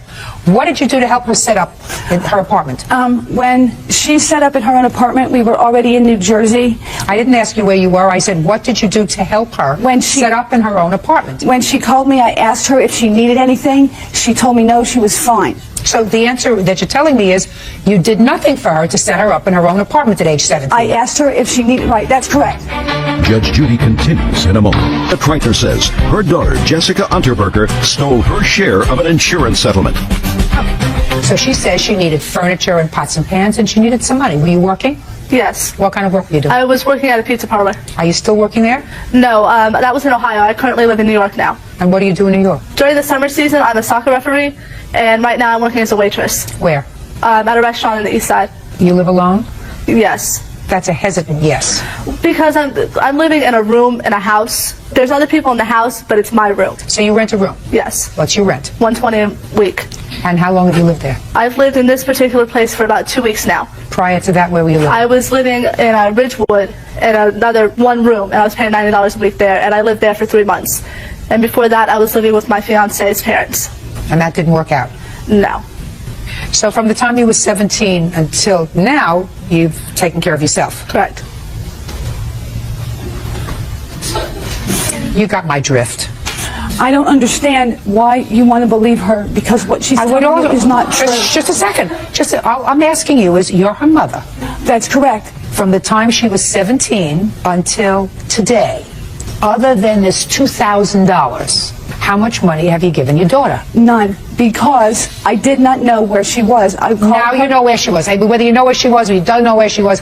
[SPEAKER 3] What did you do to help her set up in her apartment?
[SPEAKER 9] When she set up in her own apartment, we were already in New Jersey.
[SPEAKER 3] I didn't ask you where you were. I said, what did you do to help her set up in her own apartment?
[SPEAKER 9] When she called me, I asked her if she needed anything. She told me no, she was fine.
[SPEAKER 3] So the answer that you're telling me is you did nothing for her to set her up in her own apartment at age 17.
[SPEAKER 9] I asked her if she needed, right, that's correct.
[SPEAKER 1] Judge Judy continues in a moment. The Kreitner says her daughter, Jessica Unterberger, stole her share of an insurance settlement.
[SPEAKER 3] So she says she needed furniture and pots and pans and she needed some money. Were you working?
[SPEAKER 18] Yes.
[SPEAKER 3] What kind of work were you doing?
[SPEAKER 18] I was working at a pizza parlor.
[SPEAKER 3] Are you still working there?
[SPEAKER 18] No, that was in Ohio. I currently live in New York now.
[SPEAKER 3] And what do you do in New York?
[SPEAKER 18] During the summer season, I'm a soccer referee, and right now I'm working as a waitress.
[SPEAKER 3] Where?
[SPEAKER 18] At a restaurant on the east side.
[SPEAKER 3] You live alone?
[SPEAKER 18] Yes.
[SPEAKER 3] That's a hesitant yes.
[SPEAKER 18] Because I'm living in a room in a house. There's other people in the house, but it's my room.
[SPEAKER 3] So you rent a room?
[SPEAKER 18] Yes.
[SPEAKER 3] What's your rent?
[SPEAKER 18] $120 a week.
[SPEAKER 3] And how long have you lived there?
[SPEAKER 18] I've lived in this particular place for about 2 weeks now.
[SPEAKER 3] Prior to that, where were you living?
[SPEAKER 18] I was living in Ridgewood in another one room, and I was paying $90 a week there, and I lived there for 3 months. And before that, I was living with my fiance's parents.
[SPEAKER 3] And that didn't work out?
[SPEAKER 18] No.
[SPEAKER 3] So from the time you were 17 until now, you've taken care of yourself?
[SPEAKER 18] Correct.
[SPEAKER 3] You got my drift.
[SPEAKER 9] I don't understand why you want to believe her, because what she's telling you is not true.
[SPEAKER 3] Just a second. All I'm asking you is, you're her mother.
[SPEAKER 9] That's correct.
[SPEAKER 3] From the time she was 17 until today, other than this $2,000, how much money have you given your daughter?
[SPEAKER 9] None, because I did not know where she was.
[SPEAKER 3] Now you know where she was. Whether you know where she was or you don't know where she was,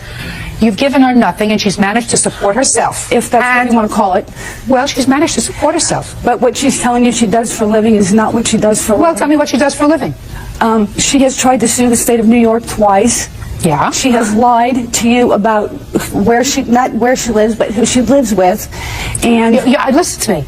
[SPEAKER 3] you've given her nothing, and she's managed to support herself.
[SPEAKER 9] If that's what you want to call it.
[SPEAKER 3] Well, she's managed to support herself.
[SPEAKER 9] But what she's telling you she does for a living is not what she does for a living.
[SPEAKER 3] Well, tell me what she does for a living.
[SPEAKER 9] She has tried to sue the state of New York twice.
[SPEAKER 3] Yeah.
[SPEAKER 9] She has lied to you about not where she lives, but who she lives with. And
[SPEAKER 3] listen to me.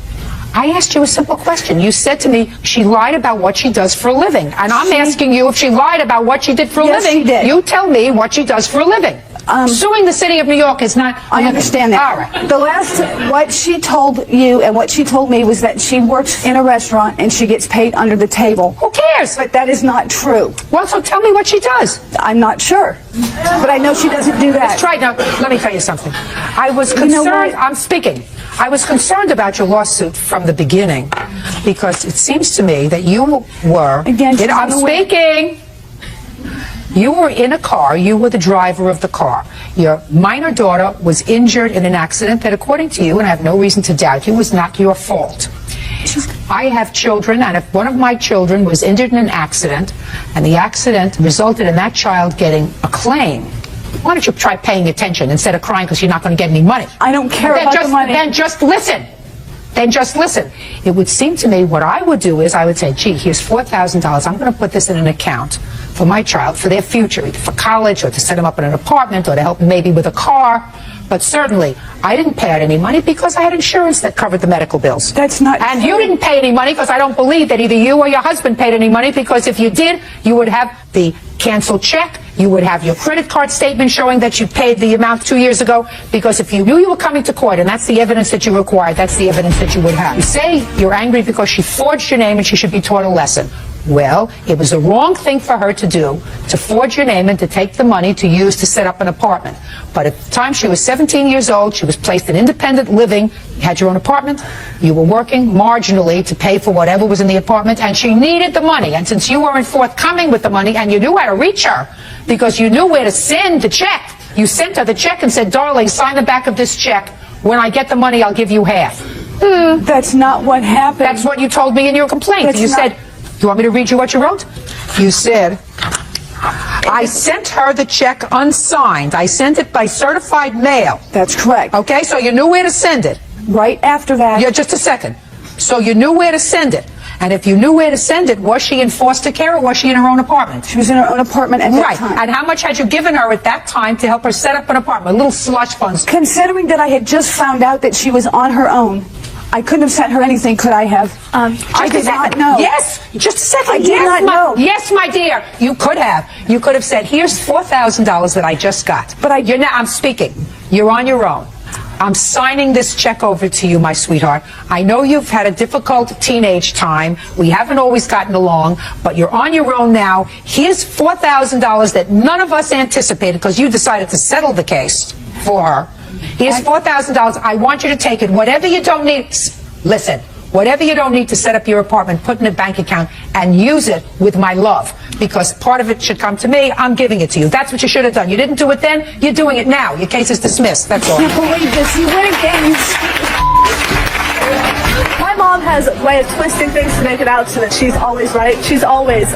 [SPEAKER 3] I asked you a simple question. You said to me she lied about what she does for a living. And I'm asking you if she lied about what she did for a living.
[SPEAKER 9] She did.
[SPEAKER 3] You tell me what she does for a living. Suing the city of New York is not...
[SPEAKER 9] I understand that.
[SPEAKER 3] All right.
[SPEAKER 9] What she told you and what she told me was that she works in a restaurant and she gets paid under the table.
[SPEAKER 3] Who cares?
[SPEAKER 9] But that is not true.
[SPEAKER 3] Well, so tell me what she does.
[SPEAKER 9] I'm not sure. But I know she doesn't do that.
[SPEAKER 3] Let's try it now. Let me tell you something. I was concerned... I'm speaking. I was concerned about your lawsuit from the beginning because it seems to me that you were... I'm speaking. You were in a car. You were the driver of the car. Your minor daughter was injured in an accident that, according to you, and I have no reason to doubt you, was not your fault. I have children, and if one of my children was injured in an accident, and the accident resulted in that child getting a claim, why don't you try paying attention instead of crying because you're not going to get any money?
[SPEAKER 9] I don't care about the money.
[SPEAKER 3] Then just listen. Then just listen. It would seem to me what I would do is I would say, gee, here's $4,000. I'm going to put this in an account for my child, for their future, either for college or to set them up in an apartment or to help them maybe with a car. But certainly, I didn't pay out any money because I had insurance that covered the medical bills.
[SPEAKER 9] That's not true.
[SPEAKER 3] And you didn't pay any money because I don't believe that either you or your husband paid any money, because if you did, you would have the canceled check. You would have your credit card statement showing that you paid the amount 2 years ago, because if you knew you were coming to court and that's the evidence that you required, that's the evidence that you would have. You say you're angry because she forged your name and she should be taught a lesson. Well, it was the wrong thing for her to do, to forge your name and to take the money to use to set up an apartment. But at the time she was 17 years old, she was placed in independent living, you had your own apartment, you were working marginally to pay for whatever was in the apartment, and she needed the money. And since you weren't forthcoming with the money and you knew how to reach her, because you knew where to send the check, you sent her the check and said, darling, sign the back of this check. When I get the money, I'll give you half.
[SPEAKER 9] That's not what happened.
[SPEAKER 3] That's what you told me in your complaint. You said, you want me to read you what you wrote? You said, I sent her the check unsigned. I sent it by certified mail.
[SPEAKER 9] That's correct.
[SPEAKER 3] Okay, so you knew where to send it.
[SPEAKER 9] Right after that.
[SPEAKER 3] Yeah, just a second. So you knew where to send it. And if you knew where to send it, was she in foster care or was she in her own apartment?
[SPEAKER 9] She was in her own apartment at that time.
[SPEAKER 3] And how much had you given her at that time to help her set up an apartment? A little slush funds.
[SPEAKER 9] Considering that I had just found out that she was on her own, I couldn't have sent her anything, could I have? I did not know.
[SPEAKER 3] Yes, just a second.
[SPEAKER 9] I did not know.
[SPEAKER 3] Yes, my dear, you could have. You could have said, here's $4,000 that I just got. But I'm speaking. You're on your own. I'm signing this check over to you, my sweetheart. I know you've had a difficult teenage time. We haven't always gotten along, but you're on your own now. Here's $4,000 that none of us anticipated because you decided to settle the case for her. Here's $4,000. I want you to take it. Whatever you don't need, listen, whatever you don't need to set up your apartment, put in a bank account and use it with my love. Because part of it should come to me, I'm giving it to you. That's what you should have done. You didn't do it then, you're doing it now. Your case is dismissed, that's all.
[SPEAKER 18] I can't believe this. You win again. My mom has a way of twisting things to make it out so that she's always right. She's always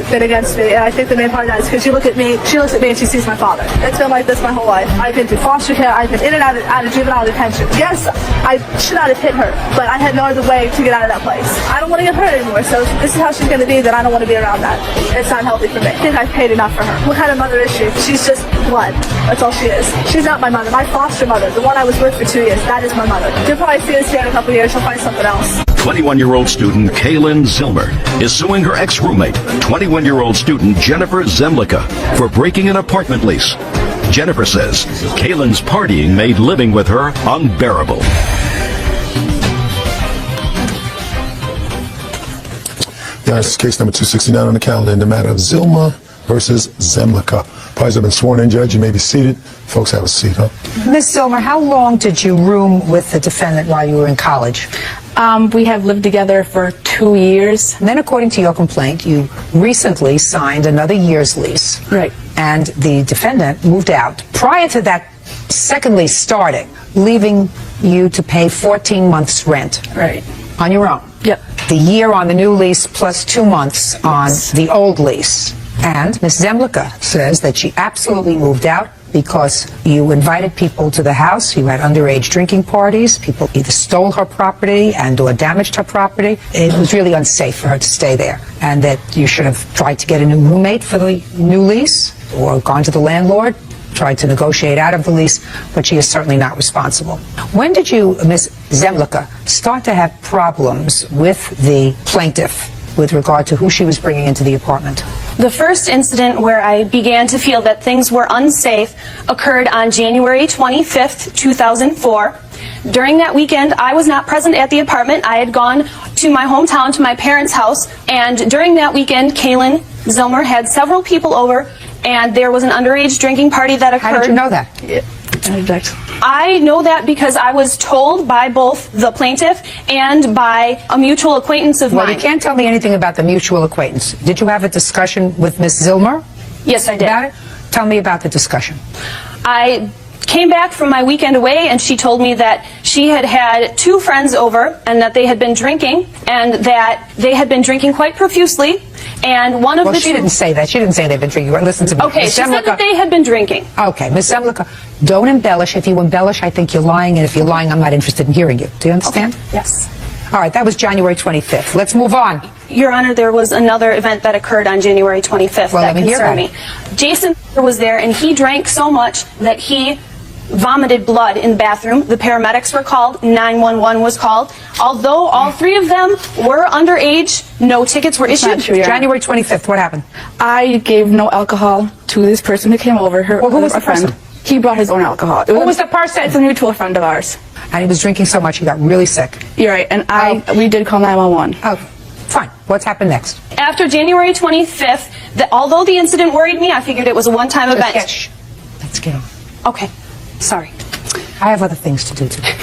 [SPEAKER 18] been against me, and I think the main part of that is because you look at me, she looks at me and she sees my father. It's been like this my whole life. I've been through foster care, I've been in and out of juvenile detention. Yes, I should not have hit her, but I had no other way to get out of that place. I don't want to get hurt anymore, so if this is how she's going to be, then I don't want to be around that. It's not healthy for me. I think I've paid enough for her. What kind of mother is she? She's just blood. That's all she is. She's not my mother. My foster mother, the one I was with for 2 years, that is my mother. You'll probably see us here in a couple of years. She'll find something else.
[SPEAKER 1] 21-year-old student Kaylin Zilmer is suing her ex-roommate, 21-year-old student Jennifer Zemlicka, for breaking an apartment lease. Jennifer says Kaylin's partying made living with her unbearable.
[SPEAKER 16] Yeah, this is case number 269 on the calendar in the matter of Zilmer versus Zemlicka. Parties have been sworn in, Judge. You may be seated. Folks, have a seat, huh?
[SPEAKER 3] Ms. Zilmer, how long did you room with the defendant while you were in college?
[SPEAKER 17] We have lived together for 2 years.
[SPEAKER 3] And then, according to your complaint, you recently signed another year's lease.
[SPEAKER 17] Right.
[SPEAKER 3] And the defendant moved out. Prior to that second lease starting, leaving you to pay 14 months rent.
[SPEAKER 18] Right.
[SPEAKER 3] On your own.
[SPEAKER 18] Yep.
[SPEAKER 3] The year on the new lease plus 2 months on the old lease. And Ms. Zemlicka says that she absolutely moved out because you invited people to the house, you had underage drinking parties, people either stole her property and or damaged her property. It was really unsafe for her to stay there, and that you should have tried to get a new roommate for the new lease or gone to the landlord, tried to negotiate out of the lease, but she is certainly not responsible. When did you, Ms. Zemlicka, start to have problems with the plaintiff with regard to who she was bringing into the apartment?
[SPEAKER 19] The first incident where I began to feel that things were unsafe occurred on January 25th, 2004. During that weekend, I was not present at the apartment. I had gone to my hometown, to my parents' house, and during that weekend, Kaylin Zilmer had several people over, and there was an underage drinking party that occurred.
[SPEAKER 3] How did you know that?
[SPEAKER 19] I know that because I was told by both the plaintiff and by a mutual acquaintance of mine.
[SPEAKER 3] Well, you can't tell me anything about the mutual acquaintance. Did you have a discussion with Ms. Zilmer?
[SPEAKER 19] Yes, I did.
[SPEAKER 3] About it? Tell me about the discussion.
[SPEAKER 19] I came back from my weekend away, and she told me that she had had 2 friends over and that they had been drinking, and that they had been drinking quite profusely. And one of
[SPEAKER 3] well,
[SPEAKER 19] the
[SPEAKER 3] she didn't say that. She didn't say they've been drinking. Listen to me.
[SPEAKER 19] Okay,
[SPEAKER 3] Ms.
[SPEAKER 19] she said
[SPEAKER 3] Zemlicka,
[SPEAKER 19] that they had been drinking.
[SPEAKER 3] Okay, Ms. Zemlicka, don't embellish. If you embellish, I think you're lying, and if you're lying, I'm not interested in hearing you. Do you understand?
[SPEAKER 19] Okay. Yes.
[SPEAKER 3] All right, that was January 25th. Let's move on.
[SPEAKER 19] Your Honor, there was another event that occurred on January 25th
[SPEAKER 3] well,
[SPEAKER 19] that
[SPEAKER 3] let me hear
[SPEAKER 19] concerned
[SPEAKER 3] about
[SPEAKER 19] me. Jason was there, and he drank so much that he vomited blood in the bathroom. The paramedics were called. 911 was called. Although all 3 of them were underage, no tickets were issued.
[SPEAKER 3] January 25th, what happened?
[SPEAKER 18] I gave no alcohol to this person who came over.
[SPEAKER 3] Well, who was the
[SPEAKER 18] friend.
[SPEAKER 3] person?
[SPEAKER 18] He brought his own alcohol.
[SPEAKER 3] Who was the person?
[SPEAKER 18] It's a mutual friend of ours.
[SPEAKER 3] And he was drinking so much he got really sick.
[SPEAKER 18] You're right, and we did call 911.
[SPEAKER 3] Oh, fine. What's happened next?
[SPEAKER 19] After January 25th, although the incident worried me, I figured it was a one-time event.
[SPEAKER 3] Let's get on.
[SPEAKER 19] Okay. Sorry.
[SPEAKER 3] I have other things to do today.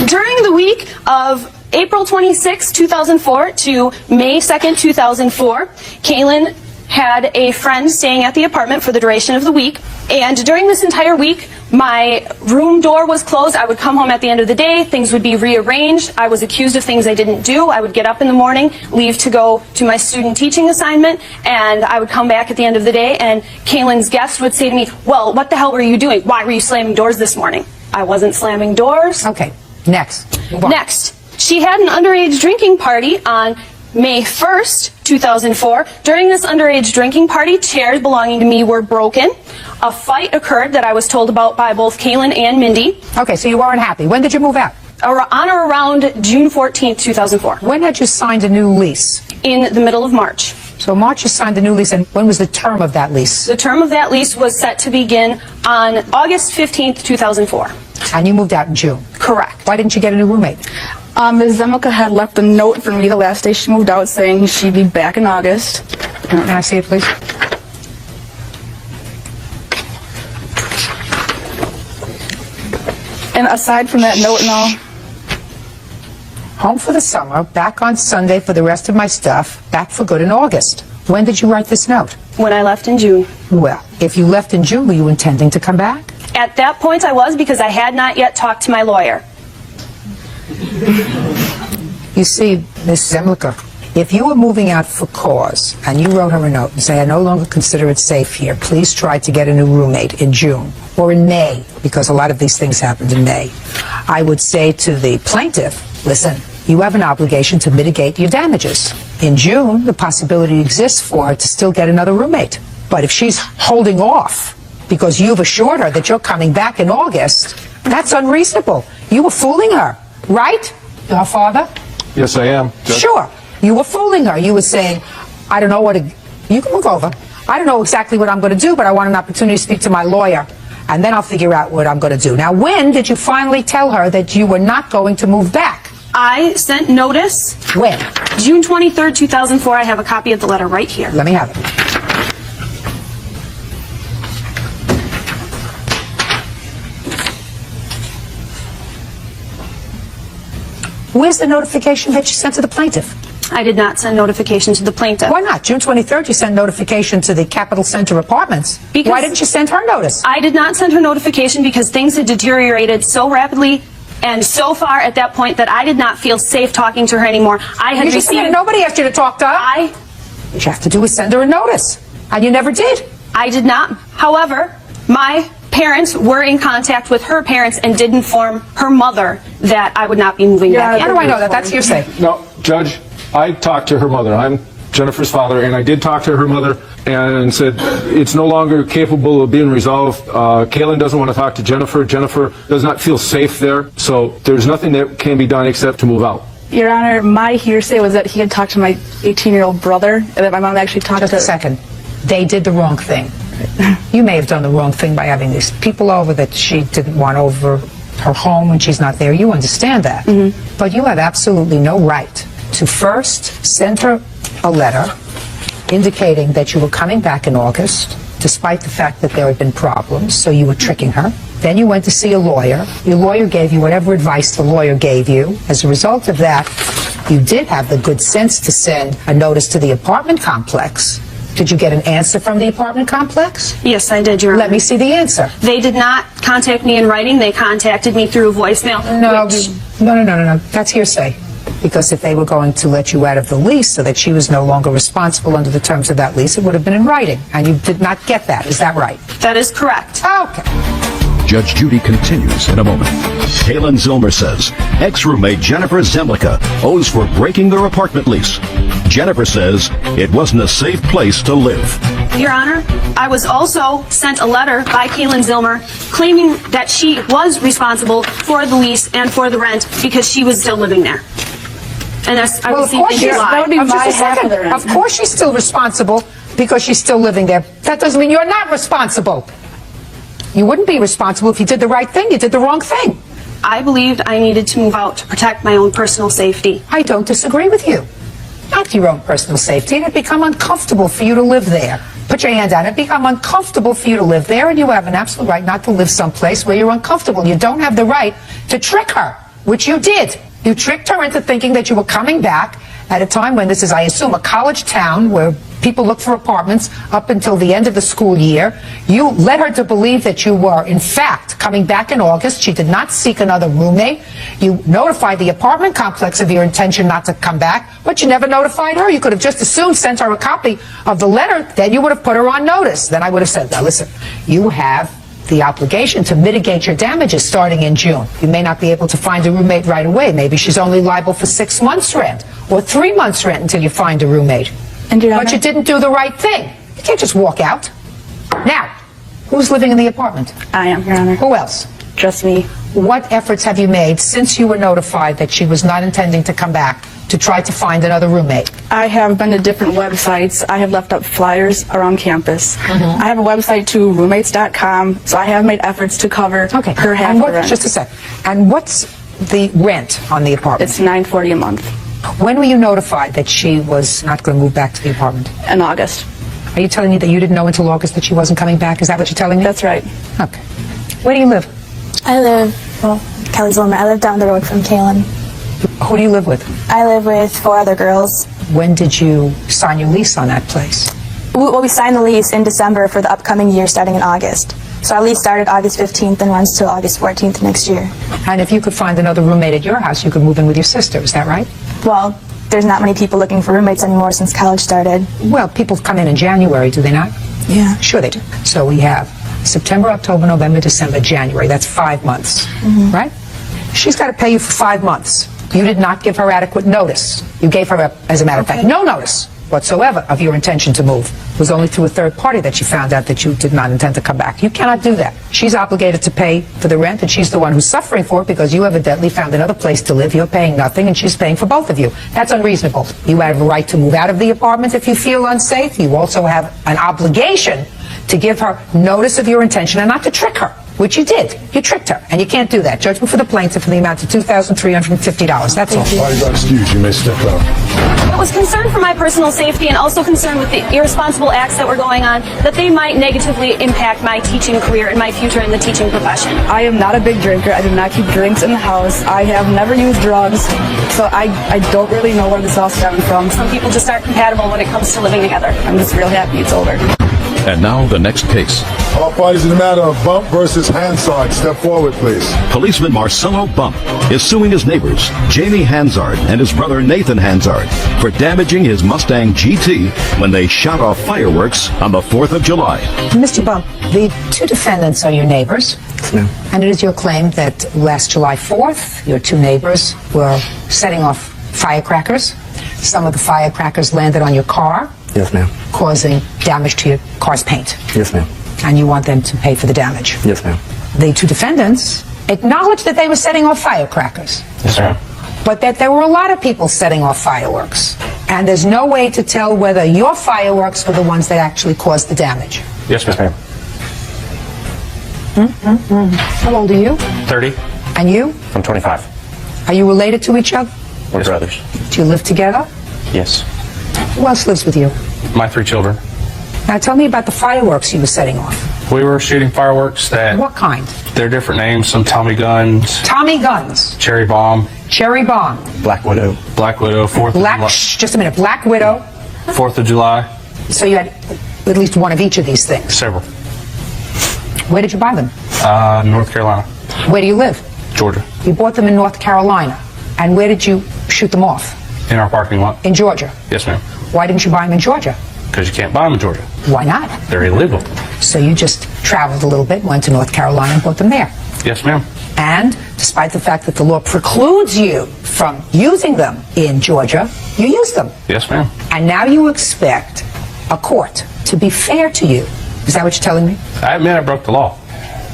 [SPEAKER 19] During the week of April 26, 2004 to May 2nd, 2004, Kaylin had a friend staying at the apartment for the duration of the week. And during this entire week, my room door was closed. I would come home at the end of the day. Things would be rearranged. I was accused of things I didn't do. I would get up in the morning, leave to go to my student teaching assignment, and I would come back at the end of the day, and Kaylin's guest would say to me, well, what the hell were you doing? Why were you slamming doors this morning? I wasn't slamming doors.
[SPEAKER 3] Okay, next.
[SPEAKER 19] Next. She had an underage drinking party on May 1st, 2004. During this underage drinking party, chairs belonging to me were broken. A fight occurred that I was told about by both Kaylin and Mindy.
[SPEAKER 3] Okay, so you weren't happy. When did you move out?
[SPEAKER 19] On or around June 14th, 2004.
[SPEAKER 3] When had you signed a new lease?
[SPEAKER 19] In the middle of March.
[SPEAKER 3] So March you signed the new lease, and when was the term of that lease?
[SPEAKER 19] The term of that lease was set to begin on August 15th, 2004.
[SPEAKER 3] And you moved out in June?
[SPEAKER 19] Correct.
[SPEAKER 3] Why didn't you get a new roommate?
[SPEAKER 18] Ms. Zemlicka had left a note for me the last day she moved out saying she'd be back in August.
[SPEAKER 3] Can I see it, please?
[SPEAKER 18] And aside from that note and all,
[SPEAKER 3] home for the summer, back on Sunday for the rest of my stuff, back for good in August. When did you write this note?
[SPEAKER 19] When I left in June.
[SPEAKER 3] Well, if you left in June, were you intending to come back?
[SPEAKER 19] At that point I was, because I had not yet talked to my lawyer.
[SPEAKER 3] You see, Miss Zemlicka, if you were moving out for cause and you wrote her a note and say, I no longer consider it safe here, please try to get a new roommate in June or in May, because a lot of these things happened in May, I would say to the plaintiff, listen, you have an obligation to mitigate your damages. In June, the possibility exists for her to still get another roommate. But if she's holding off because you've assured her that you're coming back in August, that's unreasonable. You were fooling her, right? Your father?
[SPEAKER 15] Yes, I am. Judge.
[SPEAKER 3] Sure. You were fooling her. You were saying, I don't know what you can move over. I don't know exactly what I'm going to do, but I want an opportunity to speak to my lawyer, and then I'll figure out what I'm going to do. Now, when did you finally tell her that you were not going to move back?
[SPEAKER 19] I sent notice.
[SPEAKER 3] When?
[SPEAKER 19] June 23rd, 2004. I have a copy of the letter right here.
[SPEAKER 3] Let me have it. Where's the notification that you sent to the plaintiff?
[SPEAKER 19] I did not send notification to the plaintiff.
[SPEAKER 3] Why not? June 23rd, you sent notification to the Capitol Center Apartments. Why didn't you send her notice?
[SPEAKER 19] I did not send her notification because things had deteriorated so rapidly And so far at that point that I did not feel safe talking to her anymore. I had received...
[SPEAKER 3] Nobody asked you to talk to her. What you have to do is send her a notice. And you never did.
[SPEAKER 19] I did not. However, my parents were in contact with her parents and did inform her mother that I would not be moving back in.
[SPEAKER 3] How do I know that? That's hearsay.
[SPEAKER 11] No, Judge, I talked to her mother. I'm Jennifer's father, and I did talk to her mother and said it's no longer capable of being resolved. Kaylin doesn't want to talk to Jennifer. Jennifer does not feel safe there, so there's nothing that can be done except to move out.
[SPEAKER 18] Your Honor, my hearsay was that he had talked to my 18-year-old brother, and that my mom actually talked to...
[SPEAKER 3] Just a second. They did the wrong thing. You may have done the wrong thing by having these people over that she didn't want over her home when she's not there. You understand that. But you have absolutely no right to first send her a letter indicating that you were coming back in August, despite the fact that there had been problems, so you were tricking her. Then you went to see a lawyer. Your lawyer gave you whatever advice the lawyer gave you. As a result of that, you did have the good sense to send a notice to the apartment complex. Did you get an answer from the apartment complex?
[SPEAKER 19] Yes, I did, Your Honor.
[SPEAKER 3] Let me see the answer.
[SPEAKER 19] They did not contact me in writing. They contacted me through a voicemail.
[SPEAKER 3] No. That's hearsay. Because if they were going to let you out of the lease so that she was no longer responsible under the terms of that lease, it would have been in writing. And you did not get that. Is that right?
[SPEAKER 19] That is correct.
[SPEAKER 3] Okay.
[SPEAKER 1] Judge Judy continues in a moment. Kaylin Zilmer says ex-roommate Jennifer Zemlicka owes for breaking their apartment lease. Jennifer says it wasn't a safe place to live.
[SPEAKER 19] Your Honor, I was also sent a letter by Kaylin Zilmer claiming that she was responsible for the lease and for the rent because she was still living there. And I received in July.
[SPEAKER 3] Of course she's still responsible because she's still living there. That doesn't mean you're not responsible. You wouldn't be responsible if you did the right thing. You did the wrong thing.
[SPEAKER 19] I believed I needed to move out to protect my own personal safety.
[SPEAKER 3] I don't disagree with you. Not your own personal safety. It had become uncomfortable for you to live there. Put your hand down. It had become uncomfortable for you to live there, and you have an absolute right not to live someplace where you're uncomfortable. You don't have the right to trick her, which you did. You tricked her into thinking that you were coming back at a time when this is, I assume, a college town where people look for apartments up until the end of the school year. You led her to believe that you were, in fact, coming back in August. She did not seek another roommate. You notified the apartment complex of your intention not to come back, but you never notified her. You could have just as soon sent her a copy of the letter. Then you would have put her on notice. Then I would have said, now listen, you have the obligation to mitigate your damages starting in June. You may not be able to find a roommate right away. Maybe she's only liable for 6 months' rent or 3 months' rent until you find a roommate. But you didn't do the right thing. You can't just walk out. Now, who's living in the apartment?
[SPEAKER 18] I am, Your Honor.
[SPEAKER 3] Who else?
[SPEAKER 18] Just me.
[SPEAKER 3] What efforts have you made since you were notified that she was not intending to come back to try to find another roommate?
[SPEAKER 18] I have been to different websites. I have left up flyers around campus. I have a website too, roommates.com, so I have made efforts to cover her half the rent.
[SPEAKER 3] Just a sec. And what's the rent on the apartment?
[SPEAKER 18] It's $9.40 a month.
[SPEAKER 3] When were you notified that she was not going to move back to the apartment?
[SPEAKER 18] In August.
[SPEAKER 3] Are you telling me that you didn't know until August that she wasn't coming back? Is that what you're telling me?
[SPEAKER 18] That's right.
[SPEAKER 3] Okay. Where do you live?
[SPEAKER 20] I live, Kelly Zilmer. I live down the road from Kaylin.
[SPEAKER 3] Who do you live with?
[SPEAKER 20] I live with 4 other girls.
[SPEAKER 3] When did you sign your lease on that place?
[SPEAKER 20] Well, we signed the lease in December for the upcoming year starting in August. So our lease started August 15th and runs till August 14th next year.
[SPEAKER 3] And if you could find another roommate at your house, you could move in with your sister. Is that right?
[SPEAKER 20] Well, there's not many people looking for roommates anymore since college started.
[SPEAKER 3] Well, people come in January, do they not?
[SPEAKER 20] Yeah.
[SPEAKER 3] Sure they do. So we have September, October, November, December, January. That's 5 months, right? She's got to pay you for 5 months. You did not give her adequate notice. You gave her, as a matter of fact, no notice whatsoever of your intention to move. It was only through a third party that you found out that you did not intend to come back. You cannot do that. She's obligated to pay for the rent, and she's the one who's suffering for it because you evidently found another place to live. You're paying nothing, and she's paying for both of you. That's unreasonable. You have a right to move out of the apartment if you feel unsafe. You also have an obligation to give her notice of your intention and not to trick her, which you did. You tricked her, and you can't do that. Judgment for the plaintiff in the amount of $2,350. That's all.
[SPEAKER 16] Parties are excused. You may step out.
[SPEAKER 19] I was concerned for my personal safety and also concerned with the irresponsible acts that were going on, that they might negatively impact my teaching career and my future in the teaching profession.
[SPEAKER 18] I am not a big drinker. I do not keep drinks in the house. I have never used drugs, so I don't really know where this all stemmed from.
[SPEAKER 19] Some people just aren't compatible when it comes to living together.
[SPEAKER 18] I'm just real happy it's over.
[SPEAKER 1] And now the next case.
[SPEAKER 16] All parties in the matter of Bump versus Hansard, step forward, please.
[SPEAKER 1] Policeman Marcelo Bump is suing his neighbors, Jamie Hansard and his brother Nathan Hansard, for damaging his Mustang GT when they shot off fireworks on the 4th of July.
[SPEAKER 3] Mr. Bump, the two defendants are your neighbors. And it is your claim that last July 4th, your two neighbors were setting off firecrackers. Some of the firecrackers landed on your car.
[SPEAKER 6] Yes, ma'am.
[SPEAKER 3] Causing damage to your car's paint.
[SPEAKER 6] Yes, ma'am.
[SPEAKER 3] And you want them to pay for the damage.
[SPEAKER 6] Yes, ma'am.
[SPEAKER 3] The two defendants acknowledged that they were setting off firecrackers.
[SPEAKER 6] Yes, ma'am.
[SPEAKER 3] But that there were a lot of people setting off fireworks. And there's no way to tell whether your fireworks were the ones that actually caused the damage.
[SPEAKER 21] Yes, ma'am.
[SPEAKER 3] How old are you?
[SPEAKER 21] 30.
[SPEAKER 3] And you?
[SPEAKER 21] I'm 25.
[SPEAKER 3] Are you related to each other?
[SPEAKER 21] We're brothers.
[SPEAKER 3] Do you live together?
[SPEAKER 21] Yes.
[SPEAKER 3] Who else lives with you?
[SPEAKER 21] My 3 children.
[SPEAKER 3] Now tell me about the fireworks you were setting off.
[SPEAKER 21] We were shooting fireworks that...
[SPEAKER 3] What kind?
[SPEAKER 21] They're different names. Some Tommy guns.
[SPEAKER 3] Tommy guns.
[SPEAKER 21] Cherry bomb.
[SPEAKER 3] Cherry bomb.
[SPEAKER 21] Black Widow. Black Widow. 4th of July.
[SPEAKER 3] Just a minute. Black Widow.
[SPEAKER 21] 4th of July.
[SPEAKER 3] So you had at least one of each of these things.
[SPEAKER 21] Several.
[SPEAKER 3] Where did you buy them?
[SPEAKER 21] North Carolina.
[SPEAKER 3] Where do you live?
[SPEAKER 21] Georgia.
[SPEAKER 3] You bought them in North Carolina. And where did you shoot them off?
[SPEAKER 21] In our parking lot.
[SPEAKER 3] In Georgia.
[SPEAKER 21] Yes, ma'am.
[SPEAKER 3] Why didn't you buy them in Georgia?
[SPEAKER 21] Because you can't buy them in Georgia.
[SPEAKER 3] Why not?
[SPEAKER 21] They're illegal.
[SPEAKER 3] So you just traveled a little bit, went to North Carolina and bought them there.
[SPEAKER 21] Yes, ma'am.
[SPEAKER 3] And despite the fact that the law precludes you from using them in Georgia, you used them.
[SPEAKER 21] Yes, ma'am.
[SPEAKER 3] And now you expect a court to be fair to you. Is that what you're telling me?
[SPEAKER 21] I admit I broke the law.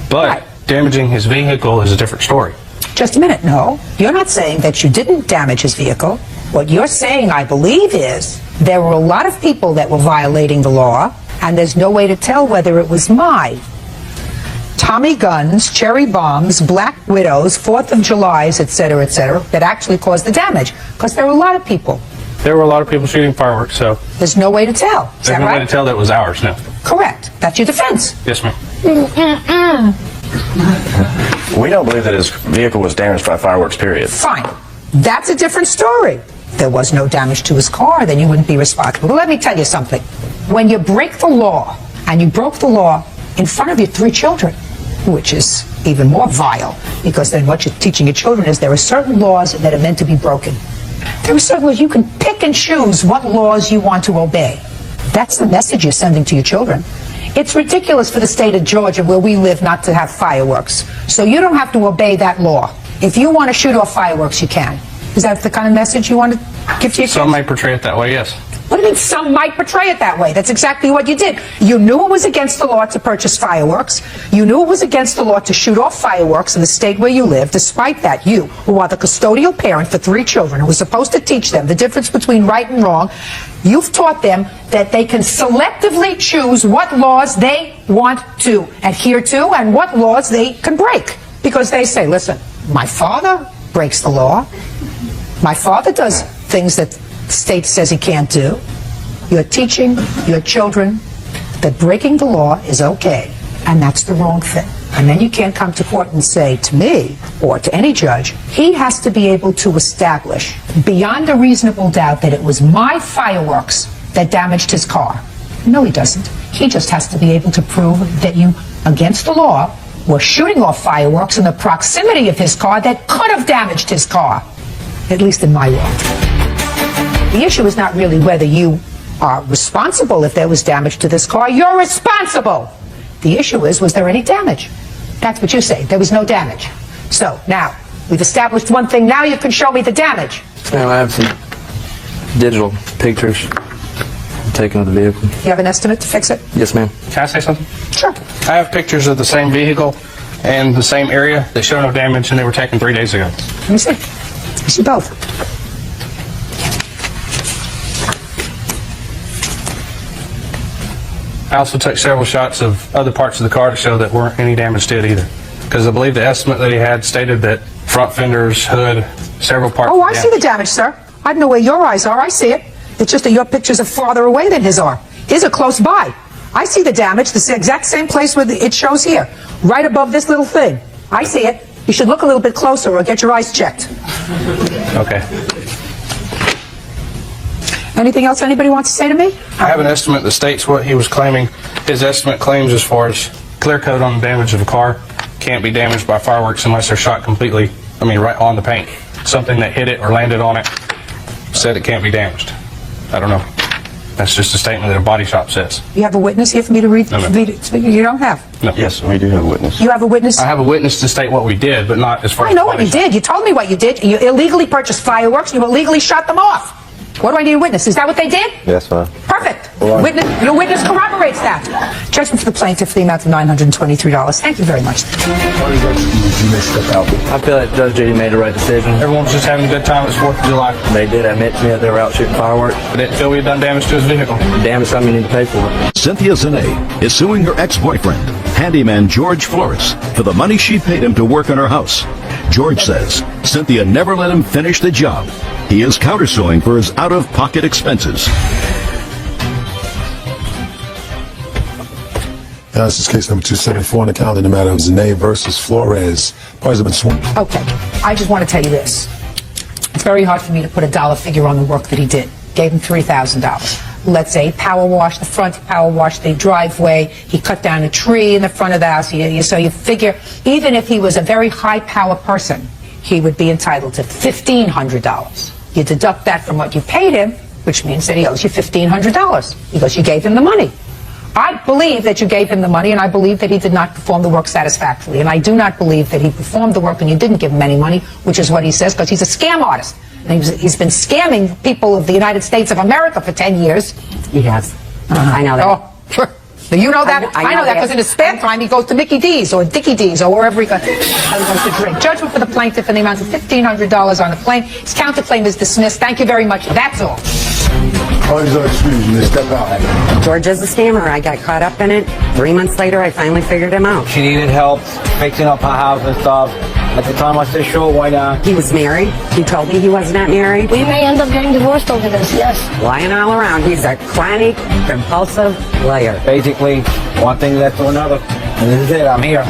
[SPEAKER 21] But damaging his vehicle is a different story.
[SPEAKER 3] Just a minute. No, you're not saying that you didn't damage his vehicle. What you're saying, I believe, is there were a lot of people that were violating the law, and there's no way to tell whether it was my Tommy guns, cherry bombs, Black Widows, 4th of Julys, etc., that actually caused the damage. Because there were a lot of people.
[SPEAKER 21] There were a lot of people shooting fireworks, so...
[SPEAKER 3] There's no way to tell. Is
[SPEAKER 21] There's
[SPEAKER 3] that
[SPEAKER 21] no
[SPEAKER 3] right?
[SPEAKER 21] way to tell that it was ours, no.
[SPEAKER 3] Correct. That's your defense.
[SPEAKER 21] Yes, ma'am.
[SPEAKER 22] We don't believe that his vehicle was damaged by fireworks, period.
[SPEAKER 3] Fine. That's a different story. There was no damage to his car, then you wouldn't be responsible. But let me tell you something. When you break the law, and you broke the law in front of your 3 children, which is even more vile, because then what you're teaching your children is there are certain laws that are meant to be broken. There are certain laws you can pick and choose what laws you want to obey. That's the message you're sending to your children. It's ridiculous for the state of Georgia, where we live, not to have fireworks. So you don't have to obey that law. If you want to shoot off fireworks, you can. Is that the kind of message you want to give to your kids?
[SPEAKER 21] Some may portray it that way, yes.
[SPEAKER 3] What do you mean some might portray it that way? That's exactly what you did. You knew it was against the law to purchase fireworks. You knew it was against the law to shoot off fireworks in the state where you live. Despite that, you, who are the custodial parent for 3 children, who was supposed to teach them the difference between right and wrong, you've taught them that they can selectively choose what laws they want to adhere to and what laws they can break. Because they say, listen, my father breaks the law. My father does things that the state says he can't do. You're teaching your children that breaking the law is okay, and that's the wrong thing. And then you can't come to court and say to me, or to any judge, he has to be able to establish beyond a reasonable doubt that it was my fireworks that damaged his car. No, he doesn't. He just has to be able to prove that you, against the law, were shooting off fireworks in the proximity of his car that could have damaged his car, at least in my world. The issue is not really whether you are responsible if there was damage to this car. You're responsible. The issue is, was there any damage? That's what you say. There was no damage. So now, we've established one thing. Now you can show me the damage.
[SPEAKER 6] Now I have some digital pictures taken of the vehicle.
[SPEAKER 3] You have an estimate to fix it?
[SPEAKER 6] Yes, ma'am.
[SPEAKER 21] Can I say something?
[SPEAKER 3] Sure.
[SPEAKER 21] I have pictures of the same vehicle and the same area. They show no damage, and they were taken 3 days ago.
[SPEAKER 3] Let me see. I see both.
[SPEAKER 21] I also took several shots of other parts of the car to show that weren't any damage to it either. Because I believe the estimate that he had stated that front fenders, hood, several parts.
[SPEAKER 3] Oh, I see the damage, sir. I don't know where your eyes are. I see it. It's just that your pictures are farther away than his are. His are close by. I see the damage, the exact same place where it shows here, right above this little thing. I see it. You should look a little bit closer or get your eyes checked.
[SPEAKER 21] Okay.
[SPEAKER 3] Anything else anybody wants to say to me?
[SPEAKER 21] I have an estimate that states what he was claiming. His estimate claims as far as clear coat on the damage of a car can't be damaged by fireworks unless they're shot completely, right on the paint. Something that hit it or landed on it said it can't be damaged. I don't know. That's just a statement that a body shop says.
[SPEAKER 3] You have a witness here for me to read?
[SPEAKER 21] No, ma'am.
[SPEAKER 3] You don't have?
[SPEAKER 21] No.
[SPEAKER 22] Yes, we do have a witness.
[SPEAKER 3] You have a witness?
[SPEAKER 21] I have a witness to state what we did, but not as far as
[SPEAKER 3] I know
[SPEAKER 21] the
[SPEAKER 3] what
[SPEAKER 21] body
[SPEAKER 3] you
[SPEAKER 21] shop.
[SPEAKER 3] did. You told me what you did. You illegally purchased fireworks and you illegally shot them off. What do I need a witness? Is that what they did?
[SPEAKER 22] Yes, ma'am.
[SPEAKER 3] Perfect. Your witness corroborates that. Judgment for the plaintiff for the amount of $923. Thank you very much.
[SPEAKER 6] I feel like Judge Judy made the right decision.
[SPEAKER 21] Everyone was just having a good time. It's 4th of July.
[SPEAKER 6] They did admit to me that they were out shooting fireworks.
[SPEAKER 21] I didn't feel we had done damage to his vehicle.
[SPEAKER 6] Damage something you need to pay for.
[SPEAKER 1] Cynthia Zane is suing her ex-boyfriend, handyman George Flores, for the money she paid him to work on her house. George says Cynthia never let him finish the job. He is countersuing for his out-of-pocket expenses.
[SPEAKER 16] Now, this is case number 274 on the calendar in the matter of Zane versus Flores. Parties have been sworn.
[SPEAKER 3] Okay. I just want to tell you this. It's very hard for me to put a dollar figure on the work that he did. Gave him $3,000. Let's say power wash the front, power wash the driveway. He cut down a tree in the front of the house. So you figure, even if he was a very high-power person, he would be entitled to $1,500. You deduct that from what you paid him, which means that he owes you $1,500 because you gave him the money. I believe that you gave him the money, and I believe that he did not perform the work satisfactorily. And I do not believe that he performed the work and you didn't give him any money, which is what he says, because he's a scam artist. And he's been scamming people of the United States of America for 10 years.
[SPEAKER 4] He has. I know that.
[SPEAKER 3] Oh, you know that? I know that because in his spare time he goes to Mickey D's or Dickie D's or wherever he goes to drink. Judgment for the plaintiff in the amount of $1,500 on the claim. His counterclaim is dismissed. Thank you very much. That's all.
[SPEAKER 16] Parties are excused. You may step out.
[SPEAKER 4] George is a scammer. I got caught up in it. 3 months later, I finally figured him out.
[SPEAKER 7] She needed help fixing up her house and stuff. At the time, I said, sure, why not?
[SPEAKER 4] He was married. He told me he was not married.
[SPEAKER 23] We may end up getting divorced over this, yes.
[SPEAKER 4] Lying all around. He's a chronic, compulsive liar.
[SPEAKER 7] Basically, one thing led to another. And this is it. I'm here.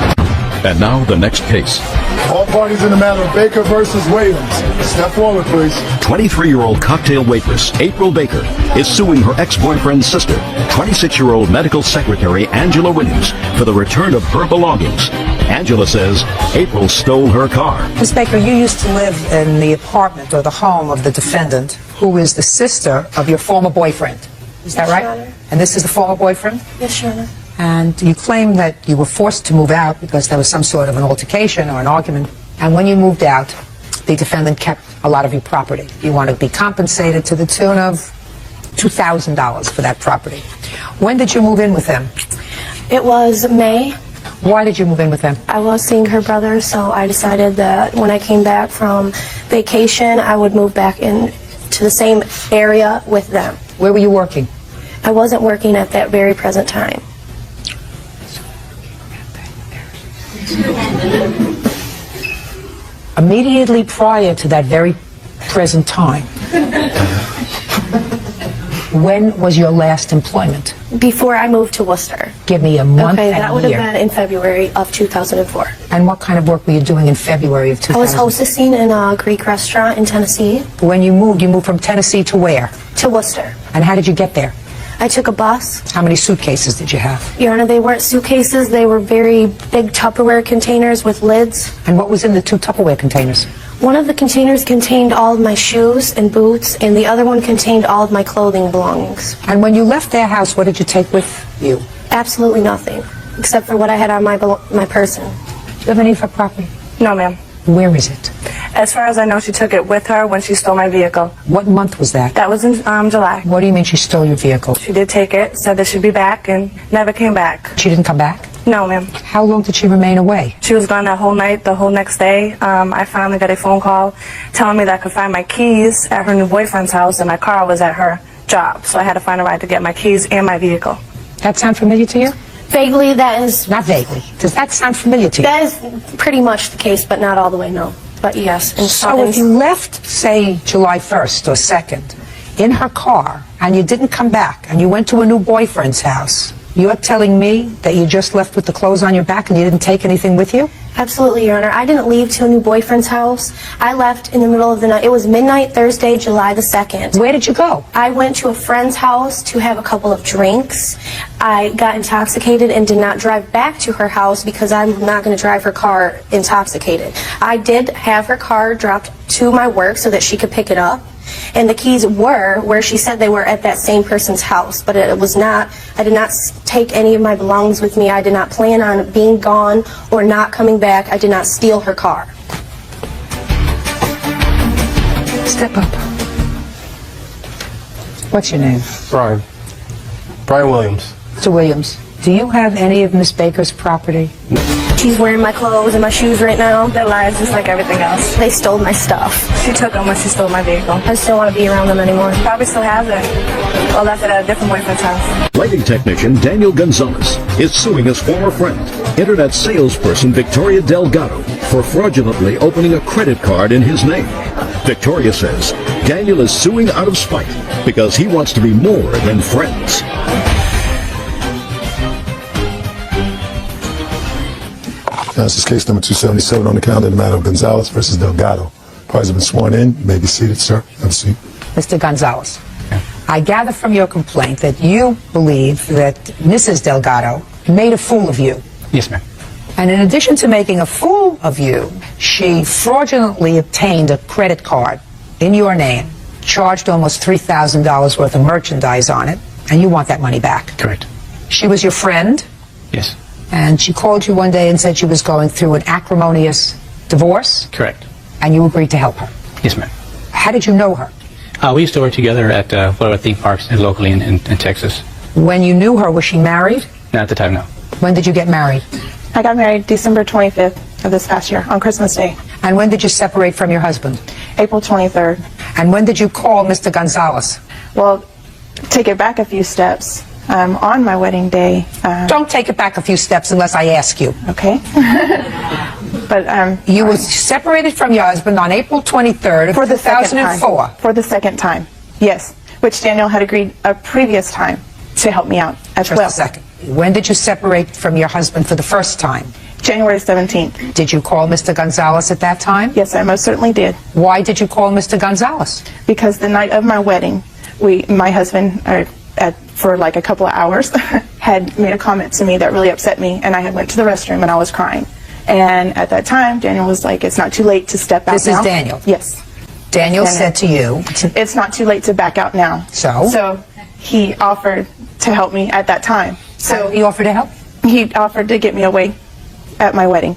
[SPEAKER 1] And now the next case.
[SPEAKER 16] All parties in the matter of Baker versus Williams. Step forward, please.
[SPEAKER 1] 23-year-old cocktail waitress April Baker is suing her ex-boyfriend's sister, 26-year-old medical secretary Angela Williams, for the return of her belongings. Angela says April stole her car.
[SPEAKER 3] Ms. Baker, you used to live in the apartment or the home of the defendant, who is the sister of your former boyfriend. Is that right?
[SPEAKER 23] Yes, Your Honor.
[SPEAKER 3] And this is the former boyfriend?
[SPEAKER 23] Yes, Your Honor.
[SPEAKER 3] And you claim that you were forced to move out because there was some sort of an altercation or an argument. And when you moved out, the defendant kept a lot of your property. You want to be compensated to the tune of $2,000 for that property. When did you move in with him?
[SPEAKER 23] It was May.
[SPEAKER 3] Why did you move in with him?
[SPEAKER 23] I was seeing her brother, so I decided that when I came back from vacation, I would move back in to the same area with them.
[SPEAKER 3] Where were you working?
[SPEAKER 23] I wasn't working at that very present time.
[SPEAKER 3] Immediately prior to that very present time, when was your last employment?
[SPEAKER 23] Before I moved to Worcester.
[SPEAKER 3] Give me a month
[SPEAKER 23] Okay,
[SPEAKER 3] and
[SPEAKER 23] that
[SPEAKER 3] a
[SPEAKER 23] would have
[SPEAKER 3] year.
[SPEAKER 23] been in February of 2004.
[SPEAKER 3] And what kind of work were you doing in February of
[SPEAKER 23] I was
[SPEAKER 3] 2000?
[SPEAKER 23] hostessing in a Greek restaurant in Tennessee.
[SPEAKER 3] When you moved from Tennessee to where?
[SPEAKER 23] To Worcester.
[SPEAKER 3] And how did you get there?
[SPEAKER 23] I took a bus.
[SPEAKER 3] How many suitcases did you have?
[SPEAKER 23] Your Honor, they weren't suitcases. They were very big Tupperware containers with lids.
[SPEAKER 3] And what was in the two Tupperware containers?
[SPEAKER 23] One of the containers contained all of my shoes and boots, and the other one contained all of my clothing belongings.
[SPEAKER 3] And when you left their house, what did you take with you?
[SPEAKER 23] Absolutely nothing, except for what I had on my person.
[SPEAKER 3] Do you have any of her property?
[SPEAKER 23] No, ma'am.
[SPEAKER 3] Where is it?
[SPEAKER 23] As far as I know, she took it with her when she stole my vehicle.
[SPEAKER 3] What month was that?
[SPEAKER 23] That was in July.
[SPEAKER 3] What do you mean she stole your vehicle?
[SPEAKER 23] She did take it, said that she'd be back, and never came back.
[SPEAKER 3] She didn't come back?
[SPEAKER 23] No, ma'am.
[SPEAKER 3] How long did she remain away?
[SPEAKER 23] She was gone that whole night, the whole next day. I finally got a phone call telling me that I could find my keys at her new boyfriend's house, and my car was at her job. So I had to find a ride to get my keys and my vehicle.
[SPEAKER 3] That sound familiar to you?
[SPEAKER 23] Vaguely, that is...
[SPEAKER 3] Not vaguely. Does that sound familiar to you?
[SPEAKER 23] That is pretty much the case, but not all the way, no. But yes. And
[SPEAKER 3] So if you left, say, July 1st or 2nd, in her car, and you didn't come back, and you went to a new boyfriend's house, you're telling me that you just left with the clothes on your back and you didn't take anything with you?
[SPEAKER 5] Absolutely, Your Honor. I didn't leave to a new boyfriend's house. I left in the middle of the night. It was midnight Thursday, July the 2nd.
[SPEAKER 3] Where did you go?
[SPEAKER 5] I went to a friend's house to have a couple of drinks. I got intoxicated and did not drive back to her house because I'm not going to drive her car intoxicated. I did have her car dropped to my work so that she could pick it up. And the keys were where she said they were, at that same person's house. But it was not, I did not take any of my belongings with me. I did not plan on being gone or not coming back. I did not steal her car.
[SPEAKER 3] Step up. What's your name?
[SPEAKER 21] Brian. Brian Williams.
[SPEAKER 3] Mr. Williams, do you have any of Miss Baker's property?
[SPEAKER 5] She's wearing my clothes and my shoes right now. They're lies just like everything else. They stole my stuff. She took them when she stole my vehicle. I just don't want to be around them anymore. Probably still has it. Well, that's at a different boyfriend's house.
[SPEAKER 1] Lighting technician Daniel Gonzalez is suing his former friend, internet salesperson Victoria Delgado, for fraudulently opening a credit card in his name. Victoria says Daniel is suing out of spite because he wants to be more than friends.
[SPEAKER 16] This is case number 277 on the calendar, the matter of Gonzalez versus Delgado. Parties have been sworn in. You may be seated, sir. Have a seat.
[SPEAKER 3] Mr. Gonzalez, I gather from your complaint that you believe that Mrs. Delgado made a fool of you.
[SPEAKER 6] Yes, ma'am.
[SPEAKER 3] And in addition to making a fool of you, she fraudulently obtained a credit card in your name, charged almost $3,000 worth of merchandise on it, and you want that money back.
[SPEAKER 6] Correct.
[SPEAKER 3] She was your friend,
[SPEAKER 6] Yes.
[SPEAKER 3] and she called you one day and said she was going through an acrimonious divorce,
[SPEAKER 6] Correct.
[SPEAKER 3] and you agreed to help her.
[SPEAKER 6] Yes, ma'am.
[SPEAKER 3] How did you know her?
[SPEAKER 6] We used to work together at Florida theme parks locally in Texas.
[SPEAKER 3] When you knew her, was she married?
[SPEAKER 6] Not at the time, no.
[SPEAKER 3] When did you get married?
[SPEAKER 18] I got married December 25th of this past year, on Christmas Day.
[SPEAKER 3] And when did you separate from your husband?
[SPEAKER 18] April 23rd.
[SPEAKER 3] And when did you call Mr. Gonzalez?
[SPEAKER 18] Well, take it back a few steps. On my wedding day.
[SPEAKER 3] Don't take it back a few steps unless I ask you.
[SPEAKER 18] Okay. But
[SPEAKER 3] you were separated from your husband on April 23rd of
[SPEAKER 18] for the
[SPEAKER 3] 2004.
[SPEAKER 18] For the second time, yes. Which Daniel had agreed a previous time to help me out as
[SPEAKER 3] Just
[SPEAKER 18] well.
[SPEAKER 3] a second. When did you separate from your husband for the first time?
[SPEAKER 18] January 17th.
[SPEAKER 3] Did you call Mr. Gonzalez at that time?
[SPEAKER 18] Yes, I most certainly did.
[SPEAKER 3] Why did you call Mr. Gonzalez?
[SPEAKER 18] Because the night of my wedding, my husband, for like a couple of hours, had made a comment to me that really upset me, and I had went to the restroom and I was crying. And at that time, Daniel was like, "It's not too late to step out now."
[SPEAKER 3] This is Daniel?
[SPEAKER 18] Yes.
[SPEAKER 3] Daniel said to you,
[SPEAKER 18] "It's not too late to back out now." So he offered to help me at that time. So
[SPEAKER 3] he offered to help?
[SPEAKER 18] He offered to get me away at my wedding.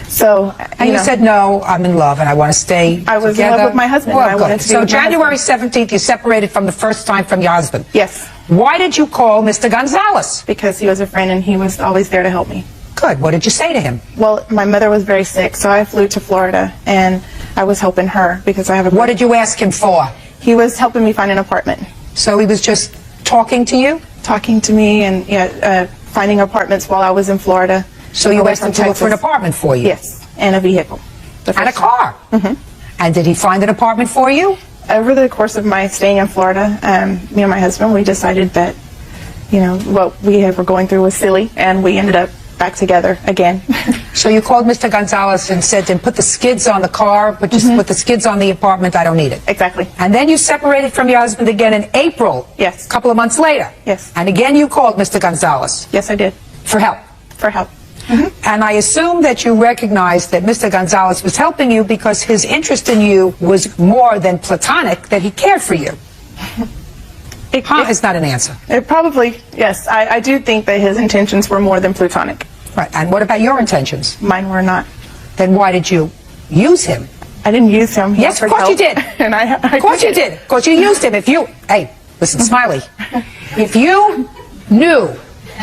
[SPEAKER 18] So,
[SPEAKER 3] and you said, "No, I'm in love and I want to stay
[SPEAKER 18] I was
[SPEAKER 3] together."
[SPEAKER 18] in love with my husband.
[SPEAKER 3] Well,
[SPEAKER 18] and I wanted to be
[SPEAKER 3] so
[SPEAKER 18] with my
[SPEAKER 3] January
[SPEAKER 18] husband.
[SPEAKER 3] 17th, you separated from the first time from your husband.
[SPEAKER 18] Yes.
[SPEAKER 3] Why did you call Mr. Gonzalez?
[SPEAKER 18] Because he was a friend and he was always there to help me.
[SPEAKER 3] Good. What did you say to him?
[SPEAKER 18] Well, my mother was very sick, so I flew to Florida and I was helping her because I have a...
[SPEAKER 3] What did you ask him for?
[SPEAKER 18] He was helping me find an apartment.
[SPEAKER 3] So he was just talking to you?
[SPEAKER 18] Talking to me and finding apartments while I was in Florida.
[SPEAKER 3] So you asked him to look for an apartment for you?
[SPEAKER 18] Yes, and a vehicle.
[SPEAKER 3] And a car?
[SPEAKER 18] Mm-hmm.
[SPEAKER 3] And did he find an apartment for you?
[SPEAKER 18] Over the course of my staying in Florida, me and my husband, we decided that, what we were going through was silly, and we ended up back together again.
[SPEAKER 3] So you called Mr. Gonzalez and said to him, put the skids on the car, but just put the skids on the apartment, I don't need it.
[SPEAKER 18] Exactly.
[SPEAKER 3] And then you separated from your husband again in April.
[SPEAKER 18] Yes.
[SPEAKER 3] A couple of months later.
[SPEAKER 18] Yes.
[SPEAKER 3] And again you called Mr. Gonzalez.
[SPEAKER 18] Yes, I did.
[SPEAKER 3] For help.
[SPEAKER 18] For help.
[SPEAKER 3] And I assume that you recognized that Mr. Gonzalez was helping you because his interest in you was more than platonic, that he cared for you. It's not an answer.
[SPEAKER 18] It probably, yes. I do think that his intentions were more than platonic.
[SPEAKER 3] Right. And what about your intentions?
[SPEAKER 18] Mine were not.
[SPEAKER 3] Then why did you use him?
[SPEAKER 18] I didn't use him. He
[SPEAKER 3] Yes, of
[SPEAKER 18] offered
[SPEAKER 3] course you
[SPEAKER 18] help.
[SPEAKER 3] did.
[SPEAKER 18] And
[SPEAKER 3] Of course you did. Of course you used him. Hey, listen, Smiley. If you knew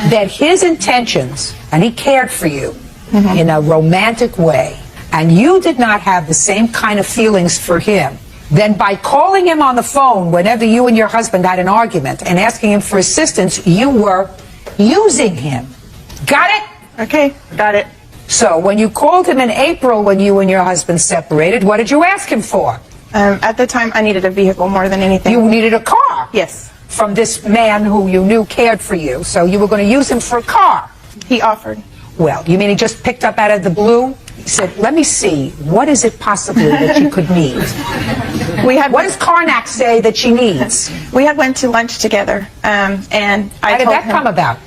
[SPEAKER 3] that his intentions, and he cared for you in a romantic way, and you did not have the same kind of feelings for him, then by calling him on the phone whenever you and your husband had an argument and asking him for assistance, you were using him. Got it?
[SPEAKER 18] Okay, got it.
[SPEAKER 3] So when you called him in April when you and your husband separated, what did you ask him for?
[SPEAKER 18] At the time, I needed a vehicle more than anything.
[SPEAKER 3] You needed a car?
[SPEAKER 18] Yes.
[SPEAKER 3] From this man who you knew cared for you, so you were going to use him for a car.
[SPEAKER 18] He offered.
[SPEAKER 3] Well, you mean he just picked up out of the blue? He said, let me see, what is it possibly that you could need? What does Karnak say that she needs?
[SPEAKER 8] We had went to lunch together, and
[SPEAKER 3] How did that come about?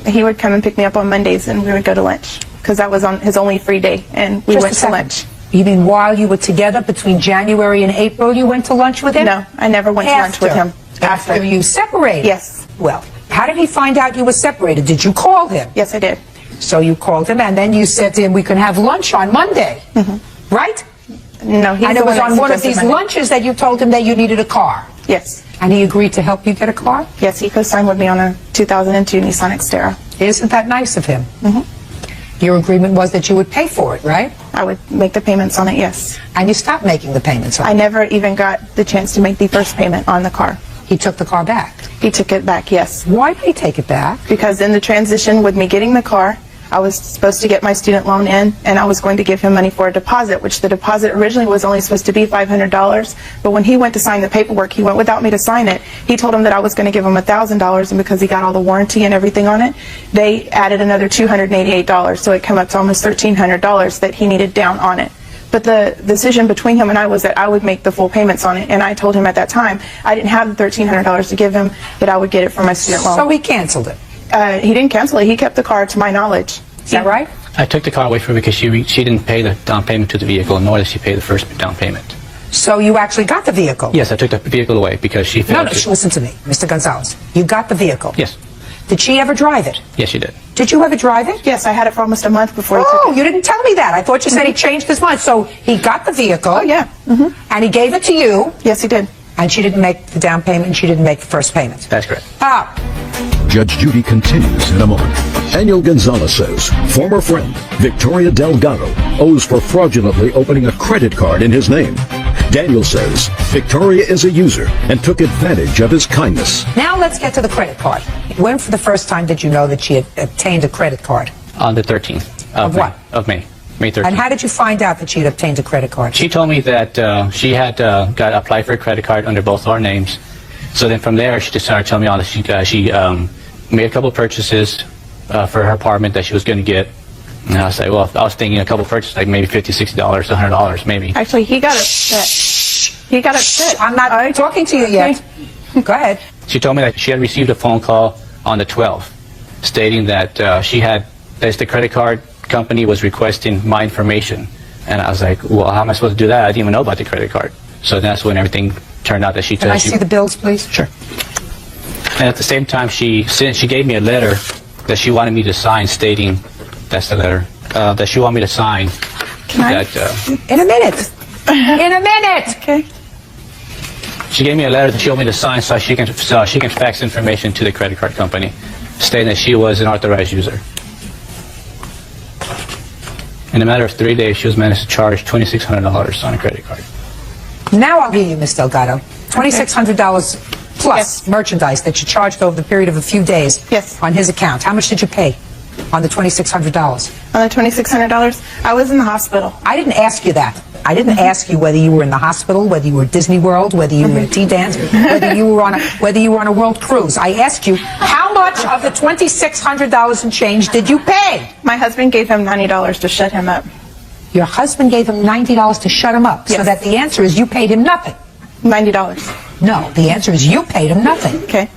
[SPEAKER 8] He would come and pick me up on Mondays, and we would go to lunch, because that was on his only free day, and we
[SPEAKER 3] Just
[SPEAKER 8] went
[SPEAKER 3] a
[SPEAKER 8] to
[SPEAKER 3] second.
[SPEAKER 8] lunch.
[SPEAKER 3] You mean while you were together, between January and April, you went to lunch with him?
[SPEAKER 8] No, I never went to lunch with him.
[SPEAKER 3] After you separated?
[SPEAKER 8] Yes.
[SPEAKER 3] Well, how did he find out you were separated? Did you call him?
[SPEAKER 8] Yes, I did.
[SPEAKER 3] So you called him, and then you said to him, we can have lunch on Monday, right?
[SPEAKER 8] No, he's
[SPEAKER 3] And
[SPEAKER 8] the
[SPEAKER 3] it was
[SPEAKER 8] one that
[SPEAKER 3] on one of
[SPEAKER 8] suggested
[SPEAKER 3] these
[SPEAKER 8] Monday.
[SPEAKER 3] lunches that you told him that you needed a car.
[SPEAKER 8] Yes.
[SPEAKER 3] And he agreed to help you get a car?
[SPEAKER 8] Yes, he co-signed with me on a 2002 Nissan Xterra.
[SPEAKER 3] Isn't that nice of him? Mm-hmm. Your agreement was that you would pay for it, right?
[SPEAKER 8] I would make the payments on it, yes.
[SPEAKER 3] And you stopped making the payments on it?
[SPEAKER 8] I never even got the chance to make the first payment on the car.
[SPEAKER 3] He took the car back?
[SPEAKER 8] He took it back, yes.
[SPEAKER 3] Why did he take it back?
[SPEAKER 8] Because in the transition with me getting the car, I was supposed to get my student loan in, and I was going to give him money for a deposit, which the deposit originally was only supposed to be $500. But when he went to sign the paperwork, he went without me to sign it. He told him that I was going to give him $1,000, and because he got all the warranty and everything on it, they added another $288. So it came up to almost $1,300 that he needed down on it. But the decision between him and I was that I would make the full payments on it, and I told him at that time I didn't have the $1,300 to give him, that I would get it for my student loan.
[SPEAKER 3] So he canceled it?
[SPEAKER 8] He didn't cancel it. He kept the car, to my knowledge.
[SPEAKER 3] Is that right?
[SPEAKER 13] I took the car away from her because she didn't pay the down payment to the vehicle, nor did she pay the first down payment.
[SPEAKER 3] So you actually got the vehicle?
[SPEAKER 13] Yes, I took the vehicle away because she failed.
[SPEAKER 3] No, listen to me, Mr. Gonzalez. You got the vehicle?
[SPEAKER 13] Yes.
[SPEAKER 3] Did she ever drive it?
[SPEAKER 13] Yes, she did.
[SPEAKER 3] Did you ever drive it?
[SPEAKER 8] Yes, I had it for almost a month before he took
[SPEAKER 3] Oh,
[SPEAKER 8] it.
[SPEAKER 3] you didn't tell me that. I thought you said he changed his mind. So he got the vehicle.
[SPEAKER 8] Oh, yeah.
[SPEAKER 3] And he gave it to you.
[SPEAKER 8] Yes, he did.
[SPEAKER 3] And she didn't make the down payment, and she didn't make the first payment.
[SPEAKER 13] That's correct.
[SPEAKER 3] Ah.
[SPEAKER 1] Judge Judy continues in a moment. Daniel Gonzalez says former friend Victoria Delgado owes for fraudulently opening a credit card in his name. Daniel says Victoria is a user and took advantage of his kindness.
[SPEAKER 3] Now let's get to the credit card. When for the first time did you know that she had obtained a credit card?
[SPEAKER 13] On the 13th
[SPEAKER 3] Of
[SPEAKER 13] May,
[SPEAKER 3] what?
[SPEAKER 13] Of May 13th.
[SPEAKER 3] And how did you find out that she had obtained a credit card?
[SPEAKER 13] She told me that she had got applied for a credit card under both our names. So then from there, she just started telling me all that she made a couple of purchases for her apartment that she was going to get. And I was like, well, I was thinking a couple of purchases, like maybe $50, $60, $100 maybe.
[SPEAKER 8] Actually, he got upset. He got upset.
[SPEAKER 3] I'm not talking to you yet. Go ahead.
[SPEAKER 13] She told me that she had received a phone call on the 12th stating that that the credit card company was requesting my information. And I was like, well, how am I supposed to do that? I didn't even know about the credit card. So that's when everything turned out that she
[SPEAKER 3] Can I see the bills, please?
[SPEAKER 13] Sure. And at the same time, she gave me a letter that she wanted me to sign stating, that's the letter, that she wanted me to sign.
[SPEAKER 3] In a minute. In a minute.
[SPEAKER 8] Okay.
[SPEAKER 13] She gave me a letter that she wanted me to sign so she can fax information to the credit card company stating that she was an authorized user. In a matter of 3 days, she was managed to charge $2,600 on a credit card.
[SPEAKER 3] Now I'll hear you, Ms. Delgado. $2,600 plus merchandise that you charged over the period of a few days on his account. How much did you pay on the $2,600?
[SPEAKER 8] On the $2,600, I was in the hospital.
[SPEAKER 3] I didn't ask you that. I didn't ask you whether you were in the hospital, whether you were at Disney World, whether you were at T-Dance, whether you were on a world cruise. I asked you, how much of the $2,600 and change did you pay?
[SPEAKER 8] My husband gave him $90 to shut him up.
[SPEAKER 3] Your husband gave him $90 to shut him up, so that the answer is you paid him nothing.
[SPEAKER 8] $90.
[SPEAKER 3] No, the answer is you paid him nothing.
[SPEAKER 8] Okay.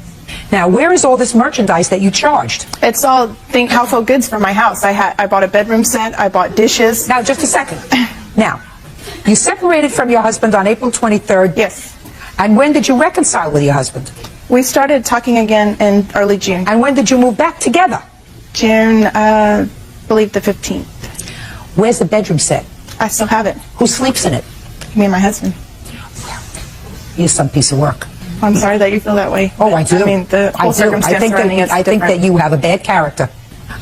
[SPEAKER 3] Now, where is all this merchandise that you charged?
[SPEAKER 8] It's all household goods for my house. I bought a bedroom set. I bought dishes.
[SPEAKER 3] Now, just a second. Now, you separated from your husband on April 23rd.
[SPEAKER 8] Yes.
[SPEAKER 3] And when did you reconcile with your husband?
[SPEAKER 8] We started talking again in early June.
[SPEAKER 3] And when did you move back together?
[SPEAKER 8] June, I believe the 15th.
[SPEAKER 3] Where's the bedroom set?
[SPEAKER 8] I still have it.
[SPEAKER 3] Who sleeps in it?
[SPEAKER 8] Me and my husband.
[SPEAKER 3] You're some piece of work.
[SPEAKER 8] I'm sorry that you feel that way.
[SPEAKER 3] Oh, I do.
[SPEAKER 8] I mean, the whole circumstance surrounding it's
[SPEAKER 3] I think
[SPEAKER 8] different.
[SPEAKER 3] that you have a bad character.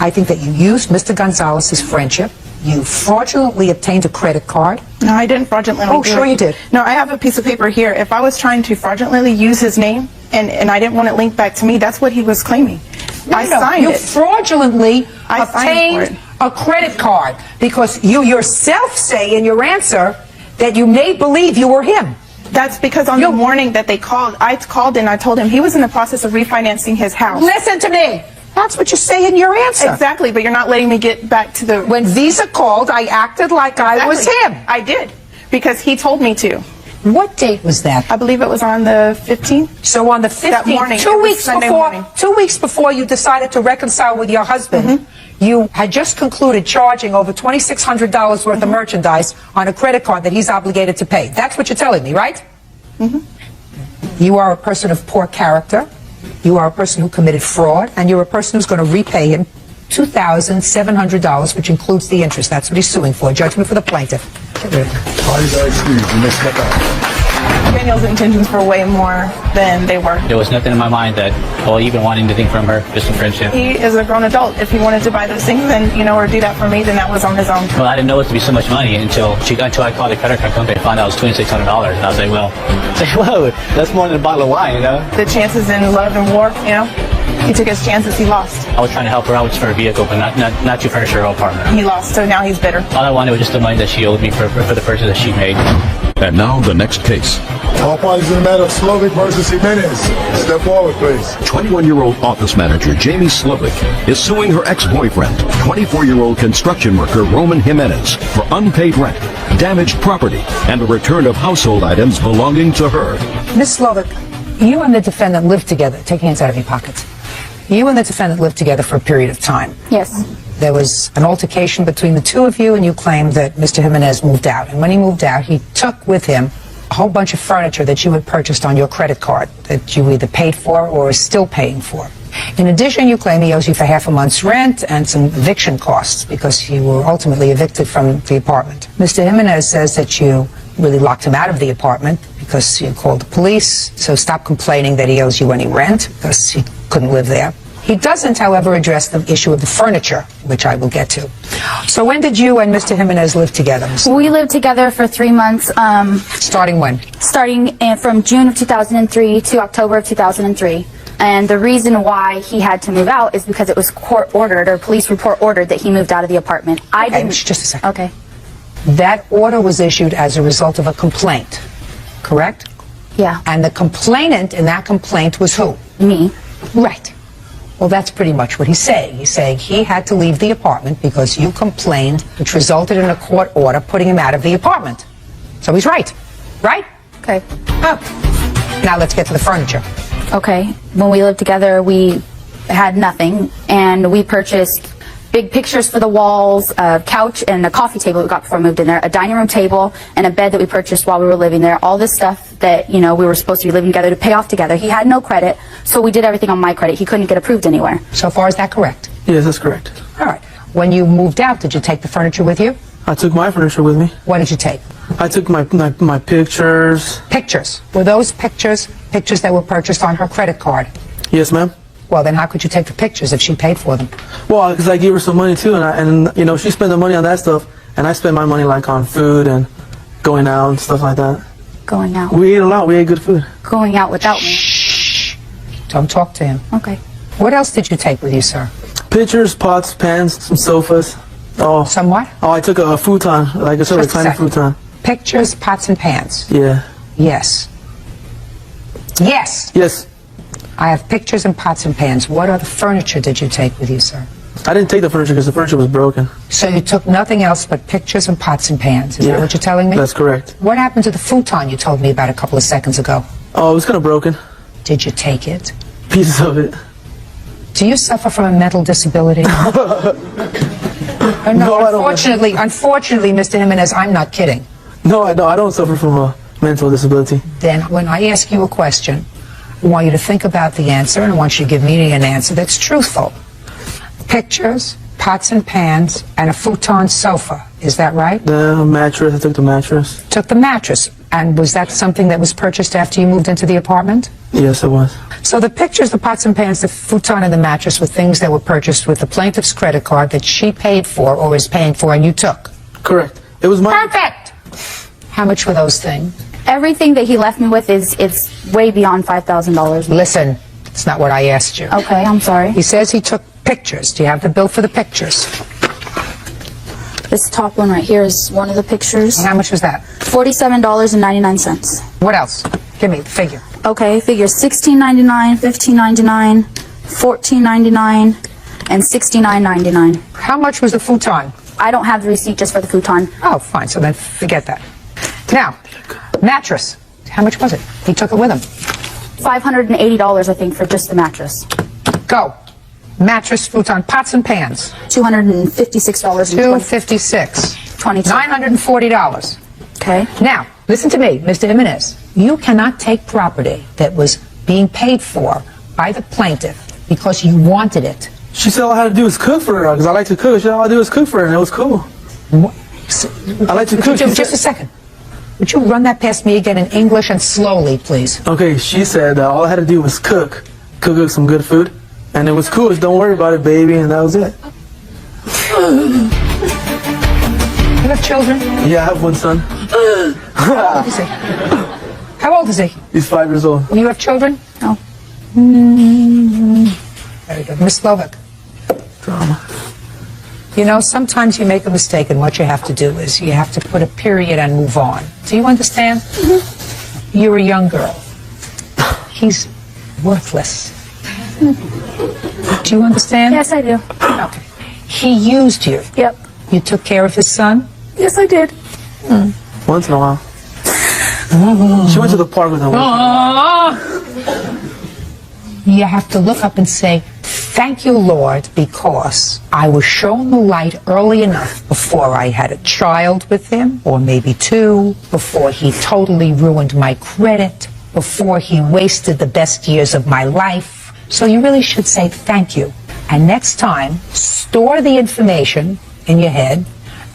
[SPEAKER 3] I think that you used Mr. Gonzalez's friendship. You fraudulently obtained a credit card.
[SPEAKER 8] No, I didn't fraudulently
[SPEAKER 3] Oh,
[SPEAKER 8] do
[SPEAKER 3] sure
[SPEAKER 8] it.
[SPEAKER 3] you did.
[SPEAKER 8] No, I have a piece of paper here. If I was trying to fraudulently use his name and I didn't want it linked back to me, that's what he was claiming. I signed
[SPEAKER 3] you
[SPEAKER 8] it.
[SPEAKER 3] fraudulently
[SPEAKER 8] I signed
[SPEAKER 3] obtained a credit card because you yourself say in your answer that you made believe you were him.
[SPEAKER 8] That's because on the morning that they called, I called and I told him he was in the process of refinancing his house.
[SPEAKER 3] Listen to me. That's what you say in your answer.
[SPEAKER 8] Exactly, but you're not letting me get back to the...
[SPEAKER 3] When Visa called, I acted like I was him.
[SPEAKER 8] I did, because he told me to.
[SPEAKER 3] What date was that?
[SPEAKER 8] I believe it was on the 15th.
[SPEAKER 3] So on the 15th,
[SPEAKER 8] That morning.
[SPEAKER 3] 2
[SPEAKER 8] It was
[SPEAKER 3] weeks
[SPEAKER 8] Sunday
[SPEAKER 3] before,
[SPEAKER 8] morning.
[SPEAKER 3] 2 weeks before you decided to reconcile with your husband, you had just concluded charging over $2,600 worth of merchandise on a credit card that he's obligated to pay. That's what you're telling me, right? You are a person of poor character. You are a person who committed fraud, and you're a person who's going to repay him $2,700, which includes the interest. That's what he's suing for. Judgment for the plaintiff.
[SPEAKER 16] Parties are excused. You may step out.
[SPEAKER 8] Daniel's intentions were way more than they were.
[SPEAKER 13] There was nothing in my mind that, well, even wanting anything from her, just a friendship.
[SPEAKER 8] He is a grown adult. If he wanted to buy those things, then, or do that for me, then that was on his own.
[SPEAKER 13] Well, I didn't know it to be so much money until I called the credit card company and found out it was $2,600. And I was like, whoa, that's more than a bottle of wine,
[SPEAKER 8] The chances in love and war, he took his chances, he lost.
[SPEAKER 13] I was trying to help her out for a vehicle, but not to furnish her apartment.
[SPEAKER 8] He lost, so now he's bitter.
[SPEAKER 13] All I wanted was just the money that she owed me for the purchase that she made.
[SPEAKER 1] And now the next case.
[SPEAKER 16] All parties in the matter of Slovic versus Jimenez. Step forward, please.
[SPEAKER 1] 21-year-old office manager Jamie Slovic is suing her ex-boyfriend, 24-year-old construction worker Roman Jimenez, for unpaid rent, damaged property, and the return of household items belonging to her.
[SPEAKER 3] Miss Slovic, you and the defendant lived together. Take your hands out of your pockets. You and the defendant lived together for a period of time.
[SPEAKER 20] Yes.
[SPEAKER 3] There was an altercation between the two of you, and you claimed that Mr. Jimenez moved out. And when he moved out, he took with him a whole bunch of furniture that you had purchased on your credit card that you either paid for or are still paying for. In addition, you claim he owes you for half a month's rent and some eviction costs because you were ultimately evicted from the apartment. Mr. Jimenez says that you really locked him out of the apartment because you called the police, so stop complaining that he owes you any rent because he couldn't live there. He doesn't, however, address the issue of the furniture, which I will get to. So when did you and Mr. Jimenez live together?
[SPEAKER 20] We lived together for 3 months.
[SPEAKER 3] Starting when?
[SPEAKER 20] Starting from June of 2003 to October of 2003. And the reason why he had to move out is because it was court ordered, or police report ordered, that he moved out of the apartment. I didn't.
[SPEAKER 3] Just a second.
[SPEAKER 20] Okay.
[SPEAKER 3] That order was issued as a result of a complaint, correct?
[SPEAKER 20] Yeah.
[SPEAKER 3] And the complainant in that complaint was who?
[SPEAKER 20] Me.
[SPEAKER 3] Right. Well, that's pretty much what he's saying. He's saying he had to leave the apartment because you complained, which resulted in a court order putting him out of the apartment. So he's right. Right?
[SPEAKER 20] Okay.
[SPEAKER 3] Oh. Now let's get to the furniture.
[SPEAKER 20] Okay. When we lived together, we had nothing, and we purchased big pictures for the walls, a couch and a coffee table we got before I moved in there, a dining room table, and a bed that we purchased while we were living there. All this stuff that, we were supposed to be living together to pay off together. He had no credit, so we did everything on my credit. He couldn't get approved anywhere.
[SPEAKER 3] So far, is that correct?
[SPEAKER 11] Yes, that's correct.
[SPEAKER 3] All right. When you moved out, did you take the furniture with you?
[SPEAKER 11] I took my furniture with me.
[SPEAKER 3] What did you take?
[SPEAKER 11] I took my pictures.
[SPEAKER 3] Pictures. Were those pictures that were purchased on her credit card?
[SPEAKER 11] Yes, ma'am.
[SPEAKER 3] Well, then how could you take the pictures if she paid for them?
[SPEAKER 11] Well, because I gave her some money too, and she spent the money on that stuff, and I spent my money like on food and going out and stuff like that.
[SPEAKER 20] Going out?
[SPEAKER 11] We ate a lot. We ate good food.
[SPEAKER 20] Going out without me.
[SPEAKER 3] Shh. Don't talk to him.
[SPEAKER 20] Okay.
[SPEAKER 3] What else did you take with you, sir?
[SPEAKER 11] Pictures, pots, pans, some sofas. Oh.
[SPEAKER 3] Some what?
[SPEAKER 11] Oh, I took a futon, like a sort of tiny futon.
[SPEAKER 3] Pictures, pots, and pans.
[SPEAKER 11] Yeah.
[SPEAKER 3] Yes. Yes.
[SPEAKER 11] Yes.
[SPEAKER 3] I have pictures and pots and pans. What other furniture did you take with you, sir?
[SPEAKER 11] I didn't take the furniture because the furniture was broken.
[SPEAKER 3] So you took nothing else but pictures and pots and pans. Is that what you're telling me?
[SPEAKER 11] That's correct.
[SPEAKER 3] What happened to the futon you told me about a couple of seconds ago?
[SPEAKER 11] Oh, it was kind of broken.
[SPEAKER 3] Did you take it?
[SPEAKER 11] Pieces of it.
[SPEAKER 3] Do you suffer from a mental disability? No, unfortunately, Mr. Jimenez, I'm not kidding.
[SPEAKER 11] No, I don't suffer from a mental disability.
[SPEAKER 3] Then when I ask you a question, I want you to think about the answer, and I want you to give me an answer that's truthful. Pictures, pots and pans, and a futon sofa. Is that right?
[SPEAKER 11] The mattress. I took the mattress.
[SPEAKER 3] Took the mattress. And was that something that was purchased after you moved into the apartment?
[SPEAKER 11] Yes, it was.
[SPEAKER 3] So the pictures, the pots and pans, the futon, and the mattress were things that were purchased with the plaintiff's credit card that she paid for or is paying for, and you took?
[SPEAKER 11] Correct. It was my...
[SPEAKER 3] Perfect! How much were those things?
[SPEAKER 20] Everything that he left me with it's way beyond $5,000.
[SPEAKER 3] Listen, it's not what I asked you.
[SPEAKER 20] Okay, I'm sorry.
[SPEAKER 3] He says he took pictures. Do you have the bill for the pictures?
[SPEAKER 20] This top one right here is one of the pictures.
[SPEAKER 3] And how much was that?
[SPEAKER 20] $47.99.
[SPEAKER 3] What else? Give me the figure.
[SPEAKER 20] Okay, figures $16.99, $15.99, $14.99 and $69.99.
[SPEAKER 3] How much was the futon?
[SPEAKER 20] I don't have the receipt just for the futon.
[SPEAKER 3] Oh, fine. So then forget that. Now, mattress. How much was it? He took it with him.
[SPEAKER 20] $580, I think, for just the mattress.
[SPEAKER 3] Go. Mattress, futon, pots and pans.
[SPEAKER 20] $256.
[SPEAKER 3] $256. $940.
[SPEAKER 20] Okay.
[SPEAKER 3] Now, listen to me, Mr. Jimenez. You cannot take property that was being paid for by the plaintiff because you wanted it.
[SPEAKER 6] She said all I had to do was cook for her because I like to cook. She said all I do is cook for her, and it was cool. I like to cook.
[SPEAKER 3] Just a second. Would you run that past me again in English and slowly, please?
[SPEAKER 6] Okay, she said all I had to do was cook some good food, and it was cool. Just don't worry about it, baby, and that was it.
[SPEAKER 3] You have children?
[SPEAKER 6] Yeah, I have one son.
[SPEAKER 3] How old is he? How old is he?
[SPEAKER 6] He's 5 years old.
[SPEAKER 3] You have children?
[SPEAKER 20] No.
[SPEAKER 3] Very good. Miss Slovak.
[SPEAKER 6] Drama.
[SPEAKER 3] You know, sometimes you make a mistake, and what you have to do is you have to put a period and move on. Do you understand? Mm-hmm. You're a young girl. He's worthless. Do you understand?
[SPEAKER 18] Yes, I do.
[SPEAKER 3] Okay. He used you.
[SPEAKER 18] Yep.
[SPEAKER 3] You took care of his son?
[SPEAKER 18] Yes, I did.
[SPEAKER 6] Once in a while. She went to the park with her.
[SPEAKER 3] You have to look up and say, thank you, Lord, because I was shown the light early enough before I had a child with him, or maybe two, before he totally ruined my credit, before he wasted the best years of my life. So you really should say thank you. And next time, store the information in your head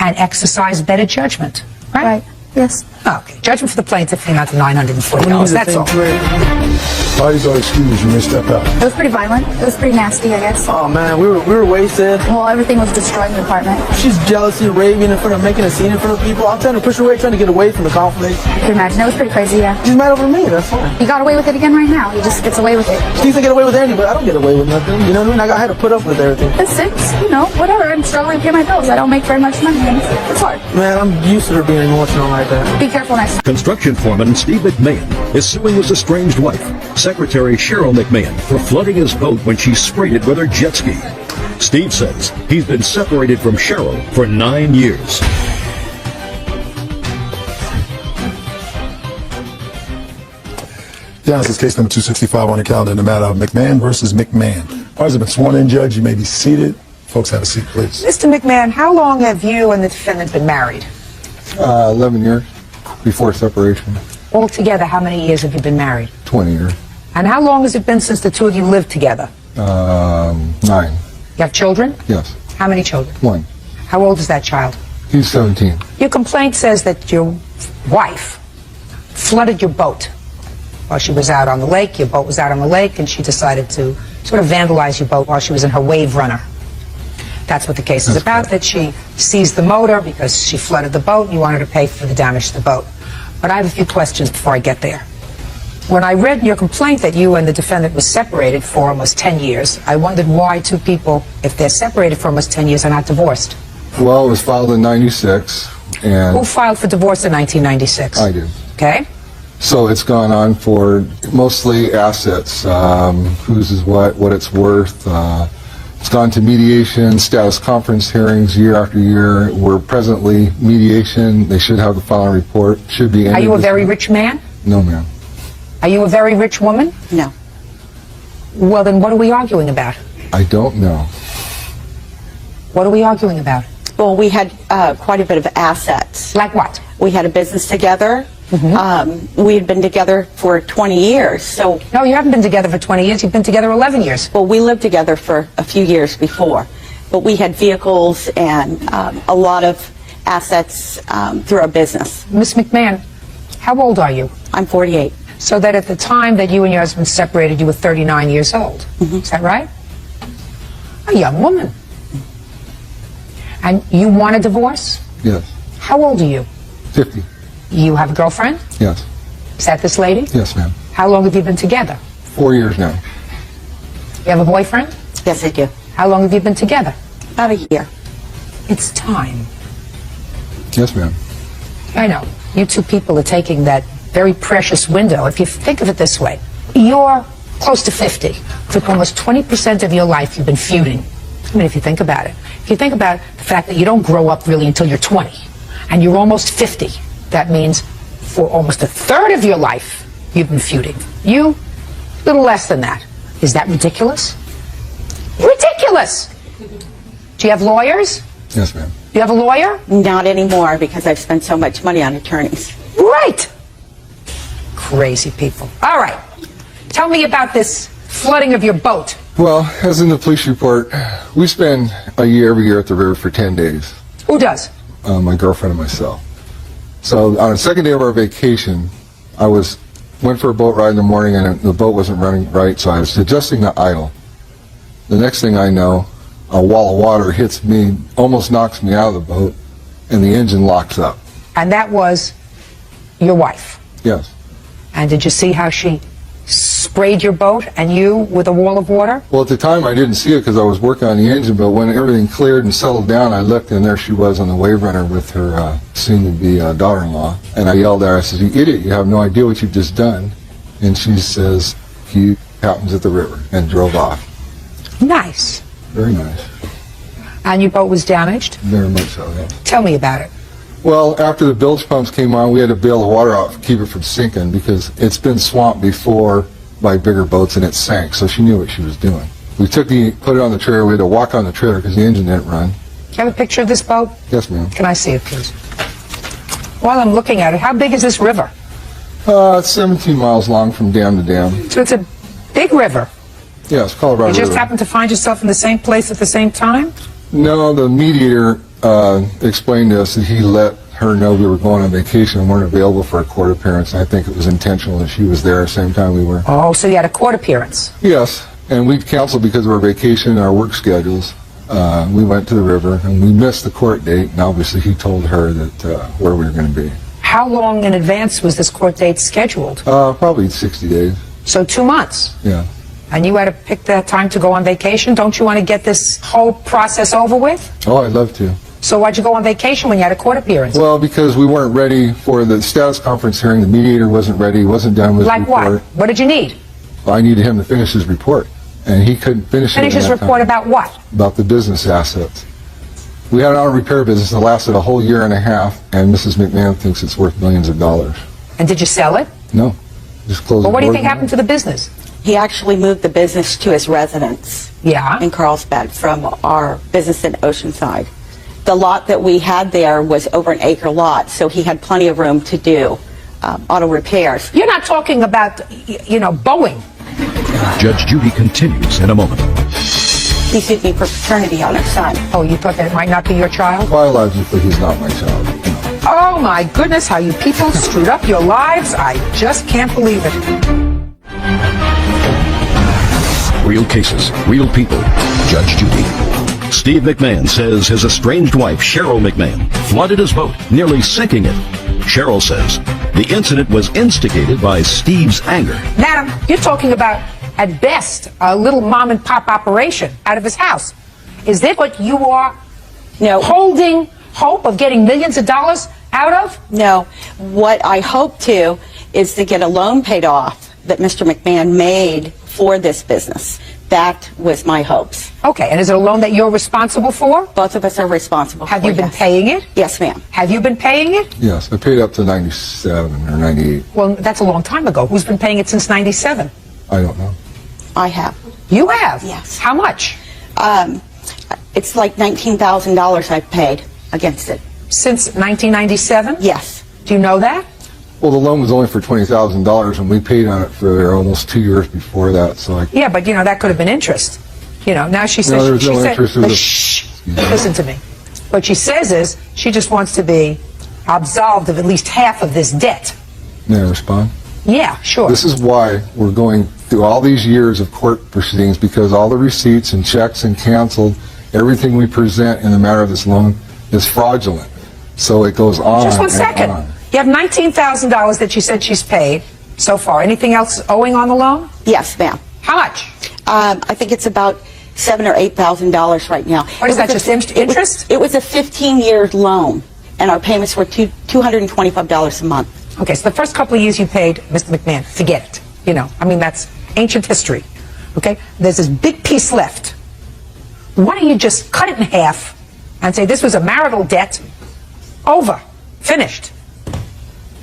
[SPEAKER 3] and exercise better judgment. Right?
[SPEAKER 18] Yes.
[SPEAKER 3] Okay. Judgment for the plaintiff came out to $940. That's all.
[SPEAKER 16] Parties are excused. You may step out.
[SPEAKER 20] It was pretty violent. It was pretty nasty, I guess.
[SPEAKER 6] Oh man, we were wasted.
[SPEAKER 20] Well, everything was destroyed in the apartment.
[SPEAKER 6] She's jealousy, raving in front of, making a scene in front of people. I'm trying to push her away, trying to get away from the conflict.
[SPEAKER 20] I can imagine. It was pretty crazy, yeah.
[SPEAKER 6] She's mad over me, that's fine.
[SPEAKER 20] He got away with it again right now. He just gets away with it.
[SPEAKER 6] She needs to get away with anything, but I don't get away with nothing. You know what I mean? I had to put up with everything.
[SPEAKER 20] It's whatever. I'm struggling to pay my bills. I don't make very much money. It's hard.
[SPEAKER 6] Man, I'm used to her being emotional like that.
[SPEAKER 20] Be careful next time.
[SPEAKER 1] Construction foreman Steve McMahon is suing his estranged wife, Secretary Cheryl McMahon, for flooding his boat when she sprayed it with her jet ski. Steve says he's been separated from Cheryl for 9 years.
[SPEAKER 16] Yeah, this is case number 265 on the calendar in the matter of McMahon versus McMahon. Parties have been sworn in, Judge. You may be seated. Folks, have a seat, please.
[SPEAKER 3] Mr. McMahon, how long have you and the defendant been married?
[SPEAKER 2] 11 years before separation.
[SPEAKER 3] Altogether, how many years have you been married?
[SPEAKER 2] 20 years.
[SPEAKER 3] And how long has it been since the two of you lived together?
[SPEAKER 2] 9.
[SPEAKER 3] You have children?
[SPEAKER 2] Yes.
[SPEAKER 3] How many children?
[SPEAKER 2] 1.
[SPEAKER 3] How old is that child?
[SPEAKER 2] He's 17.
[SPEAKER 3] Your complaint says that your wife flooded your boat while she was out on the lake. Your boat was out on the lake, and she decided to sort of vandalize your boat while she was in her wave runner. That's what the case is about, that she seized the motor because she flooded the boat and you wanted to pay for the damage to the boat. But I have a few questions before I get there. When I read in your complaint that you and the defendant were separated for almost 10 years, I wondered why two people, if they're separated for almost 10 years, are not divorced.
[SPEAKER 2] Well, it was filed in 96, and...
[SPEAKER 3] Who filed for divorce in 1996?
[SPEAKER 2] I did.
[SPEAKER 3] Okay.
[SPEAKER 2] So it's gone on for mostly assets, whose is what it's worth. It's gone to mediation, status conference hearings year after year. We're presently mediation. They should have the final report. Should be.
[SPEAKER 3] Are you a very rich man?
[SPEAKER 2] No, ma'am.
[SPEAKER 3] Are you a very rich woman?
[SPEAKER 4] No.
[SPEAKER 3] Well, then what are we arguing about?
[SPEAKER 2] I don't know.
[SPEAKER 3] What are we arguing about?
[SPEAKER 4] Well, we had quite a bit of assets.
[SPEAKER 3] Like what?
[SPEAKER 4] We had a business together. Mm-hmm. We had been together for 20 years, so...
[SPEAKER 3] No, you haven't been together for 20 years. You've been together 11 years.
[SPEAKER 4] Well, we lived together for a few years before, but we had vehicles and a lot of assets through our business.
[SPEAKER 3] Miss McMahon, how old are you?
[SPEAKER 4] I'm 48.
[SPEAKER 3] So that at the time that you and your husband separated, you were 39 years old. Mm-hmm. Is that right? A young woman. And you want a divorce?
[SPEAKER 2] Yes.
[SPEAKER 3] How old are you?
[SPEAKER 2] 50.
[SPEAKER 3] You have a girlfriend?
[SPEAKER 2] Yes.
[SPEAKER 3] Is that this lady?
[SPEAKER 2] Yes, ma'am.
[SPEAKER 3] How long have you been together?
[SPEAKER 2] 4 years now.
[SPEAKER 3] You have a boyfriend?
[SPEAKER 4] Yes, I do.
[SPEAKER 3] How long have you been together?
[SPEAKER 4] About a year.
[SPEAKER 3] It's time.
[SPEAKER 2] Yes, ma'am.
[SPEAKER 3] I know. You two people are taking that very precious window. If you think of it this way, your close to 50. For almost 20% of your life, you've been feuding. I mean, if you think about it. If you think about the fact that you don't grow up really until you're 20, and you're almost 50, that means for almost a third of your life, you've been feuding. You, a little less than that. Is that ridiculous? Ridiculous! Do you have lawyers?
[SPEAKER 2] Yes, ma'am.
[SPEAKER 3] Do you have a lawyer?
[SPEAKER 4] Not anymore because I've spent so much money on attorneys.
[SPEAKER 3] Right! Crazy people. All right. Tell me about this flooding of your boat.
[SPEAKER 2] Well, as in the police report, we spend a year every year at the river for 10 days.
[SPEAKER 3] Who does?
[SPEAKER 2] My girlfriend and myself. So on the second day of our vacation, I went for a boat ride in the morning and the boat wasn't running right, so I was adjusting the idle. The next thing I know, a wall of water hits me, almost knocks me out of the boat, and the engine locks up.
[SPEAKER 3] And that was your wife.
[SPEAKER 2] Yes.
[SPEAKER 3] And did you see how she sprayed your boat and you with a wall of water?
[SPEAKER 2] Well, at the time I didn't see it because I was working on the engine, but when everything cleared and settled down, I looked and there she was on the wave runner with her soon-to-be daughter-in-law. And I yelled at her, I said, "You idiot, you have no idea what you've just done." And she says, "He happens at the river," and drove off.
[SPEAKER 3] Nice.
[SPEAKER 2] Very nice.
[SPEAKER 3] And your boat was damaged?
[SPEAKER 2] Very much so, yeah.
[SPEAKER 3] Tell me about it.
[SPEAKER 2] Well, after the bilge pumps came on, we had to bail the water out to keep it from sinking because it's been swamped before by bigger boats and it sank, so she knew what she was doing. We put it on the trailer. We had to walk on the trailer because the engine didn't run.
[SPEAKER 3] Do you have a picture of this boat?
[SPEAKER 2] Yes, ma'am.
[SPEAKER 3] Can I see it, please? While I'm looking at it, how big is this river?
[SPEAKER 2] It's 17 miles long from dam to dam.
[SPEAKER 3] So it's a big river.
[SPEAKER 2] Yeah, it's Colorado
[SPEAKER 3] You just
[SPEAKER 2] River.
[SPEAKER 3] happened to find yourself in the same place at the same time?
[SPEAKER 2] No, the mediator explained to us that he let her know we were going on vacation and weren't available for a court appearance. And I think it was intentional that she was there at the same time we were.
[SPEAKER 3] Oh, so you had a court appearance?
[SPEAKER 2] Yes, and we canceled because of our vacation and our work schedules. We went to the river and we missed the court date, and obviously he told her that where we were going to be.
[SPEAKER 3] How long in advance was this court date scheduled?
[SPEAKER 2] Probably 60 days.
[SPEAKER 3] So 2 months.
[SPEAKER 2] Yeah.
[SPEAKER 3] And you had to pick that time to go on vacation? Don't you want to get this whole process over with?
[SPEAKER 2] Oh, I'd love to.
[SPEAKER 3] So why'd you go on vacation when you had a court appearance?
[SPEAKER 2] Well, because we weren't ready for the status conference hearing. The mediator wasn't ready. He wasn't done with his
[SPEAKER 3] Like
[SPEAKER 2] report.
[SPEAKER 3] what? What did you need?
[SPEAKER 2] Well, I needed him to finish his report, and he couldn't finish it.
[SPEAKER 3] Finish
[SPEAKER 2] in
[SPEAKER 3] his
[SPEAKER 2] that
[SPEAKER 3] report
[SPEAKER 2] time.
[SPEAKER 3] about what?
[SPEAKER 2] About the business assets. We had an auto repair business that lasted a whole year and a half, and Mrs. McMahon thinks it's worth millions of dollars.
[SPEAKER 3] And did you sell it?
[SPEAKER 2] No. Just closed
[SPEAKER 3] Well,
[SPEAKER 2] the
[SPEAKER 3] what do you
[SPEAKER 2] doors
[SPEAKER 3] think
[SPEAKER 2] on
[SPEAKER 3] happened to the business?
[SPEAKER 4] He actually moved the business to his residence in Carlsbad from our business in Oceanside. The lot that we had there was over an acre lot, so he had plenty of room to do auto repairs.
[SPEAKER 3] You're not talking about, you know, Boeing.
[SPEAKER 1] Judge Judy continues in a moment.
[SPEAKER 4] He sued me for paternity on his son.
[SPEAKER 3] Oh, you thought that it might not be your child?
[SPEAKER 2] Biologically, he's not my child.
[SPEAKER 3] Oh my goodness, how you people screwed up your lives. I just can't believe it.
[SPEAKER 1] Real cases, real people. Judge Judy. Steve McMahon says his estranged wife, Cheryl McMahon, flooded his boat, nearly sinking it. Cheryl says the incident was instigated by Steve's anger.
[SPEAKER 3] Madam, you're talking about, at best, a little mom-and-pop operation out of his house. Is that what you are holding hope of getting millions of dollars out of?
[SPEAKER 4] No. What I hope to is to get a loan paid off that Mr. McMahon made for this business. That was my hopes.
[SPEAKER 3] Okay, and is it a loan that you're responsible for?
[SPEAKER 4] Both of us are responsible
[SPEAKER 3] Have
[SPEAKER 4] for
[SPEAKER 3] you been
[SPEAKER 4] yes.
[SPEAKER 3] paying it?
[SPEAKER 4] Yes, ma'am.
[SPEAKER 3] Have you been paying it?
[SPEAKER 2] Yes, I paid up to 97 or 98.
[SPEAKER 3] Well, that's a long time ago. Who's been paying it since 97?
[SPEAKER 2] I don't know.
[SPEAKER 4] I have.
[SPEAKER 3] You have?
[SPEAKER 4] Yes.
[SPEAKER 3] How much?
[SPEAKER 4] It's like $19,000 I've paid against it.
[SPEAKER 3] Since 1997?
[SPEAKER 4] Yes.
[SPEAKER 3] Do you know that?
[SPEAKER 2] Well, the loan was only for $20,000, and we paid on it for almost 2 years before that. So
[SPEAKER 3] Yeah, but you know, that could have been interest. You know, now she says...
[SPEAKER 2] No, there was
[SPEAKER 3] she
[SPEAKER 2] no
[SPEAKER 3] said,
[SPEAKER 2] interest. It was a-
[SPEAKER 3] shh, listen to me. What she says is, she just wants to be absolved of at least half of this debt.
[SPEAKER 2] May I respond?
[SPEAKER 3] Yeah, sure.
[SPEAKER 2] This is why we're going through all these years of court proceedings, because all the receipts and checks and canceled, everything we present in the matter of this loan is fraudulent. So it goes on
[SPEAKER 3] Just one
[SPEAKER 2] and
[SPEAKER 3] second.
[SPEAKER 2] on.
[SPEAKER 3] You have $19,000 that she said she's paid so far. Anything else owing on the loan?
[SPEAKER 4] Yes, ma'am.
[SPEAKER 3] How much?
[SPEAKER 4] I think it's about $7,000 or $8,000 right now.
[SPEAKER 3] What is that, just interest?
[SPEAKER 4] It was a 15-year loan, and our payments were $225 a month.
[SPEAKER 3] Okay, so the first couple of years you paid Mr. McMahon, forget it. You know, I mean, that's ancient history. Okay? There's this big piece left. Why don't you just cut it in half and say this was a marital debt, over, finished.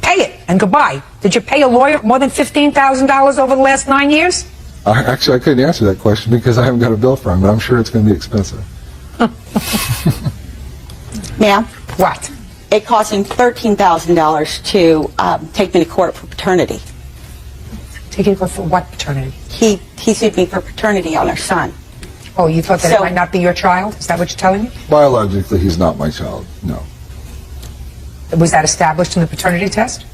[SPEAKER 3] Pay it and goodbye. Did you pay a lawyer more than $15,000 over the last 9 years?
[SPEAKER 2] Actually, I couldn't answer that question because I haven't got a bill for him, but I'm sure it's going to be expensive.
[SPEAKER 4] Ma'am?
[SPEAKER 3] What?
[SPEAKER 4] It cost him $13,000 to take me to court for paternity.
[SPEAKER 3] Take you to court for what paternity?
[SPEAKER 4] He sued me for paternity on our son.
[SPEAKER 3] Oh, you thought that it might not be your child? Is that what you're telling me?
[SPEAKER 2] Biologically, he's not my child, no.
[SPEAKER 3] Was that established in the paternity test?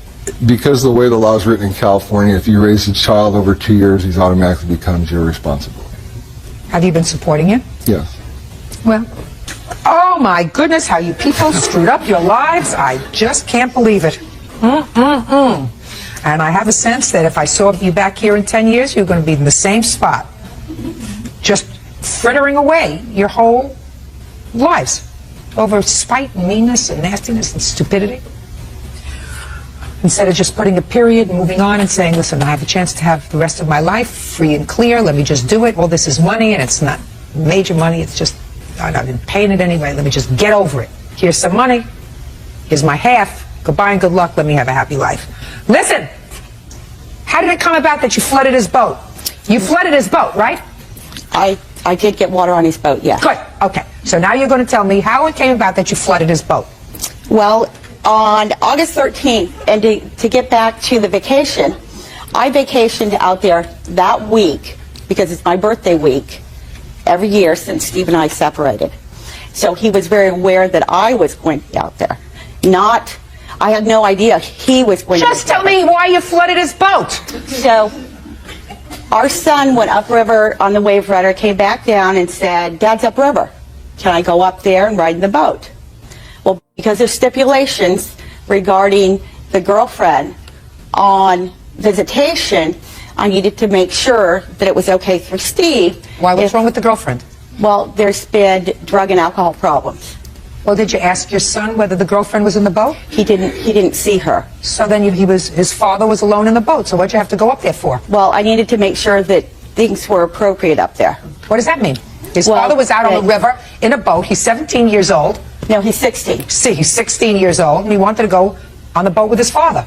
[SPEAKER 2] Because of the way the law is written in California, if you raise a child over 2 years, he automatically becomes your responsibility.
[SPEAKER 3] Have you been supporting it?
[SPEAKER 2] Yes.
[SPEAKER 3] Well, oh my goodness, how you people screwed up your lives. I just can't believe it. And I have a sense that if I saw you back here in 10 years, you're going to be in the same spot. Just frittering away your whole lives over spite and meanness and nastiness and stupidity. Instead of just putting a period and moving on and saying, listen, I have a chance to have the rest of my life free and clear. Let me just do it. Well, this is money, and it's not major money. It's just, I've been paying it anyway. Let me just get over it. Here's some money. Here's my half. Goodbye and good luck. Let me have a happy life. Listen, how did it come about that you flooded his boat? You flooded his boat, right?
[SPEAKER 4] I did get water on his boat, yes.
[SPEAKER 3] Good. Okay. So now you're going to tell me how it came about that you flooded his boat.
[SPEAKER 4] Well, on August 13th, and to get back to the vacation, I vacationed out there that week because it's my birthday week every year since Steve and I separated. So he was very aware that I was going to be out there. I had no idea he was going to be out there.
[SPEAKER 3] Just tell me why you flooded his boat.
[SPEAKER 4] So our son went upriver on the wave runner, came back down and said, Dad's upriver. Can I go up there and ride in the boat? Well, because of stipulations regarding the girlfriend on visitation, I needed to make sure that it was okay for Steve.
[SPEAKER 3] Why? What's wrong with the girlfriend?
[SPEAKER 4] Well, there's been drug and alcohol problems.
[SPEAKER 3] Well, did you ask your son whether the girlfriend was in the boat?
[SPEAKER 4] He didn't see her.
[SPEAKER 3] So then his father was alone in the boat. So what'd you have to go up there for?
[SPEAKER 4] Well, I needed to make sure that things were appropriate up there.
[SPEAKER 3] What does that mean? His father was out on the river in a boat. He's 17 years old.
[SPEAKER 4] No, he's 16.
[SPEAKER 3] See, he's 16 years old, and he wanted to go on the boat with his father.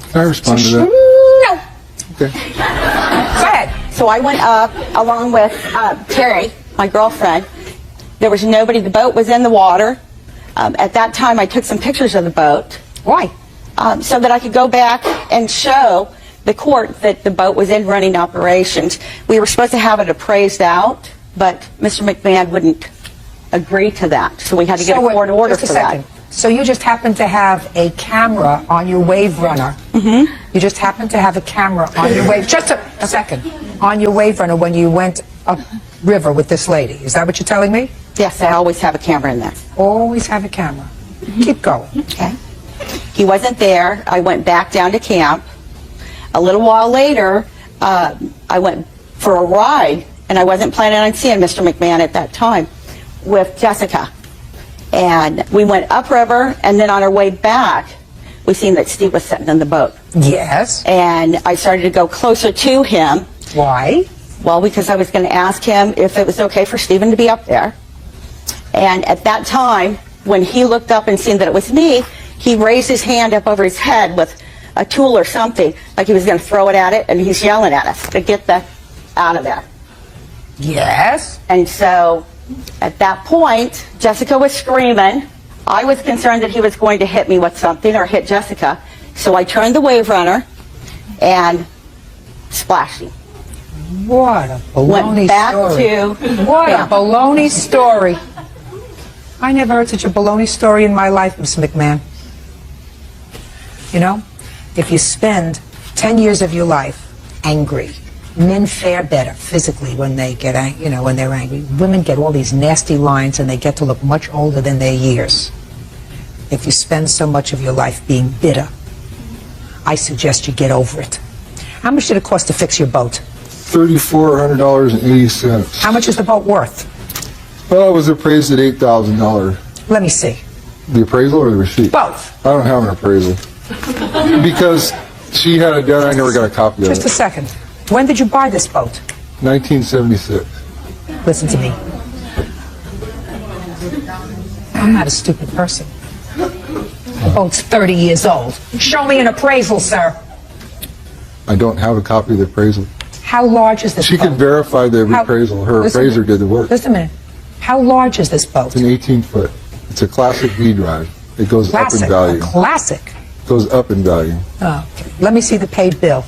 [SPEAKER 2] Can I respond to that?
[SPEAKER 3] No.
[SPEAKER 2] Okay.
[SPEAKER 3] Go ahead.
[SPEAKER 4] So I went up along with Terry, my girlfriend. There was nobody. The boat was in the water. At that time, I took some pictures of the boat.
[SPEAKER 3] Why?
[SPEAKER 4] So that I could go back and show the court that the boat was in running operations. We were supposed to have it appraised out, but Mr. McMahon wouldn't agree to that. So we had to get a court order for that.
[SPEAKER 3] So you just happened to have a camera on your wave runner. Mm-hmm. You just happened to have a camera on your wave, just a second, on your wave runner when you went up river with this lady. Is that what you're telling me?
[SPEAKER 4] Yes, I always have a camera in there.
[SPEAKER 3] Always have a camera. Mm-hmm. Keep going.
[SPEAKER 4] Okay. He wasn't there. I went back down to camp. A little while later, I went for a ride, and I wasn't planning on seeing Mr. McMahon at that time, with Jessica. And we went upriver, and then on our way back, we seen that Steve was sitting in the boat.
[SPEAKER 3] Yes.
[SPEAKER 4] And I started to go closer to him.
[SPEAKER 3] Why?
[SPEAKER 4] Well, because I was going to ask him if it was okay for Stephen to be up there. And at that time, when he looked up and seen that it was me, he raised his hand up over his head with a tool or something, like he was going to throw it at it, and he's yelling at us to get that out of there.
[SPEAKER 3] Yes.
[SPEAKER 4] And so at that point, Jessica was screaming. I was concerned that he was going to hit me with something or hit Jessica. So I turned the wave runner and splashed him.
[SPEAKER 3] What a baloney story. What a baloney story. I never heard such a baloney story in my life, Miss McMahon. You know, if you spend 10 years of your life angry, men fare better physically when they get angry, when they're angry. Women get all these nasty lines and they get to look much older than their years. If you spend so much of your life being bitter, I suggest you get over it. How much did it cost to fix your boat?
[SPEAKER 2] $3,400.80.
[SPEAKER 3] How much is the boat worth?
[SPEAKER 2] Well, it was appraised at $8,000.
[SPEAKER 3] Let me see.
[SPEAKER 2] The appraisal or the receipt?
[SPEAKER 3] Both.
[SPEAKER 2] I don't have an appraisal. Because she had a debt, I never got a copy of it.
[SPEAKER 3] Just a second. When did you buy this boat?
[SPEAKER 2] 1976.
[SPEAKER 3] Listen to me. I'm not a stupid person. The boat's 30 years old. Show me an appraisal, sir.
[SPEAKER 2] I don't have a copy of the appraisal.
[SPEAKER 3] How large is this
[SPEAKER 2] She
[SPEAKER 3] boat?
[SPEAKER 2] can verify the appraisal. Her appraiser did the work.
[SPEAKER 3] Just a minute. How large is this boat?
[SPEAKER 2] It's an 18-foot. It's a classic V drive. It goes
[SPEAKER 3] Classic.
[SPEAKER 2] up in value.
[SPEAKER 3] A classic.
[SPEAKER 2] Goes up in value.
[SPEAKER 3] Oh, okay. Let me see the paid bill.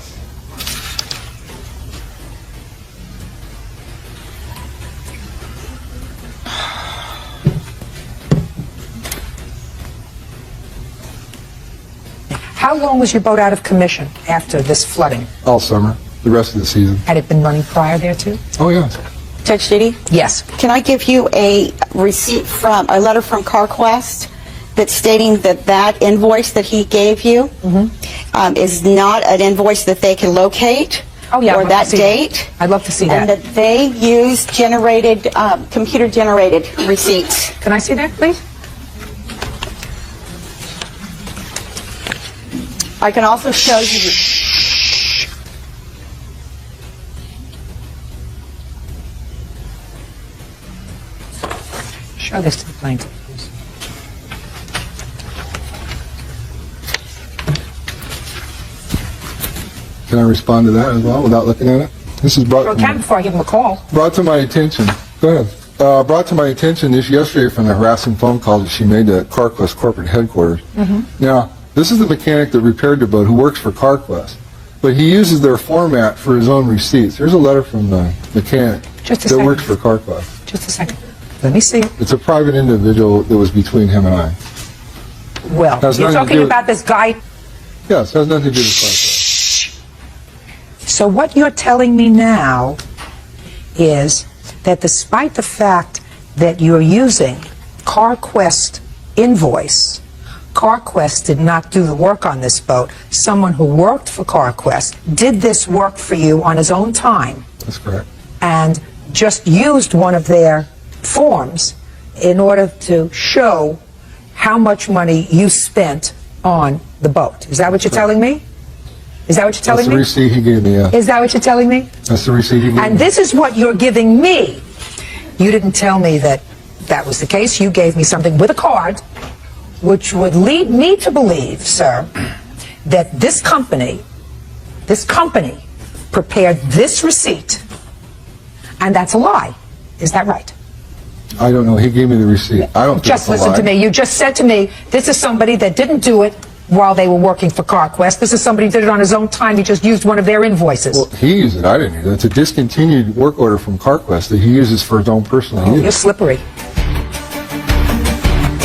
[SPEAKER 3] How long was your boat out of commission after this flooding?
[SPEAKER 2] All summer. The rest of the season.
[SPEAKER 3] Had it been running prior thereto?
[SPEAKER 2] Oh, yeah.
[SPEAKER 4] Judge Judy?
[SPEAKER 3] Yes.
[SPEAKER 4] Can I give you a receipt from, a letter from CarQuest that's stating that that invoice that he gave you is not an invoice that they can locate?
[SPEAKER 3] Oh, yeah,
[SPEAKER 4] or
[SPEAKER 3] I'd love
[SPEAKER 4] that
[SPEAKER 3] to see
[SPEAKER 4] date?
[SPEAKER 3] I'd love to see
[SPEAKER 4] and
[SPEAKER 3] that.
[SPEAKER 4] that they use generated, computer-generated receipts.
[SPEAKER 3] Can I see that, please?
[SPEAKER 4] I can also show you.
[SPEAKER 3] Show this to the plaintiff, please.
[SPEAKER 2] Can I respond to that as well without looking at it? This is brought
[SPEAKER 3] Well, can before I give him a call.
[SPEAKER 2] brought to my attention. Go ahead. Brought to my attention this yesterday from the harassing phone call that she made to CarQuest corporate headquarters. Now, this is the mechanic that repaired the boat who works for CarQuest, but he uses their format for his own receipts. Here's a letter from the mechanic that works for CarQuest.
[SPEAKER 3] Just a second. Let me see.
[SPEAKER 2] It's a private individual that was between him and I.
[SPEAKER 3] Well,
[SPEAKER 2] Has
[SPEAKER 3] you're
[SPEAKER 2] nothing to
[SPEAKER 3] talking
[SPEAKER 2] do-
[SPEAKER 3] about this guy.
[SPEAKER 2] Yes, it has nothing to do with CarQuest.
[SPEAKER 3] So what you're telling me now is that despite the fact that you're using CarQuest invoice, CarQuest did not do the work on this boat. Someone who worked for CarQuest did this work for you on his own time
[SPEAKER 2] That's correct.
[SPEAKER 3] and just used one of their forms in order to show how much money you spent on the boat. Is that what you're telling me? Is that what you're telling
[SPEAKER 2] That's the
[SPEAKER 3] me?
[SPEAKER 2] receipt he gave me, yeah.
[SPEAKER 3] Is that what you're telling me?
[SPEAKER 2] That's the receipt he gave me.
[SPEAKER 3] And this is what you're giving me. You didn't tell me that that was the case. You gave me something with a card, which would lead me to believe, sir, that this company prepared this receipt, and that's a lie. Is that right?
[SPEAKER 2] I don't know. He gave me the receipt. I don't think
[SPEAKER 3] Just
[SPEAKER 2] it's a
[SPEAKER 3] listen
[SPEAKER 2] lie.
[SPEAKER 3] to me. You just said to me, this is somebody that didn't do it while they were working for CarQuest. This is somebody who did it on his own time. He just used one of their invoices.
[SPEAKER 2] Well, he used it. I didn't use it. It's a discontinued work order from CarQuest that he uses for his own personal use.
[SPEAKER 3] You're slippery.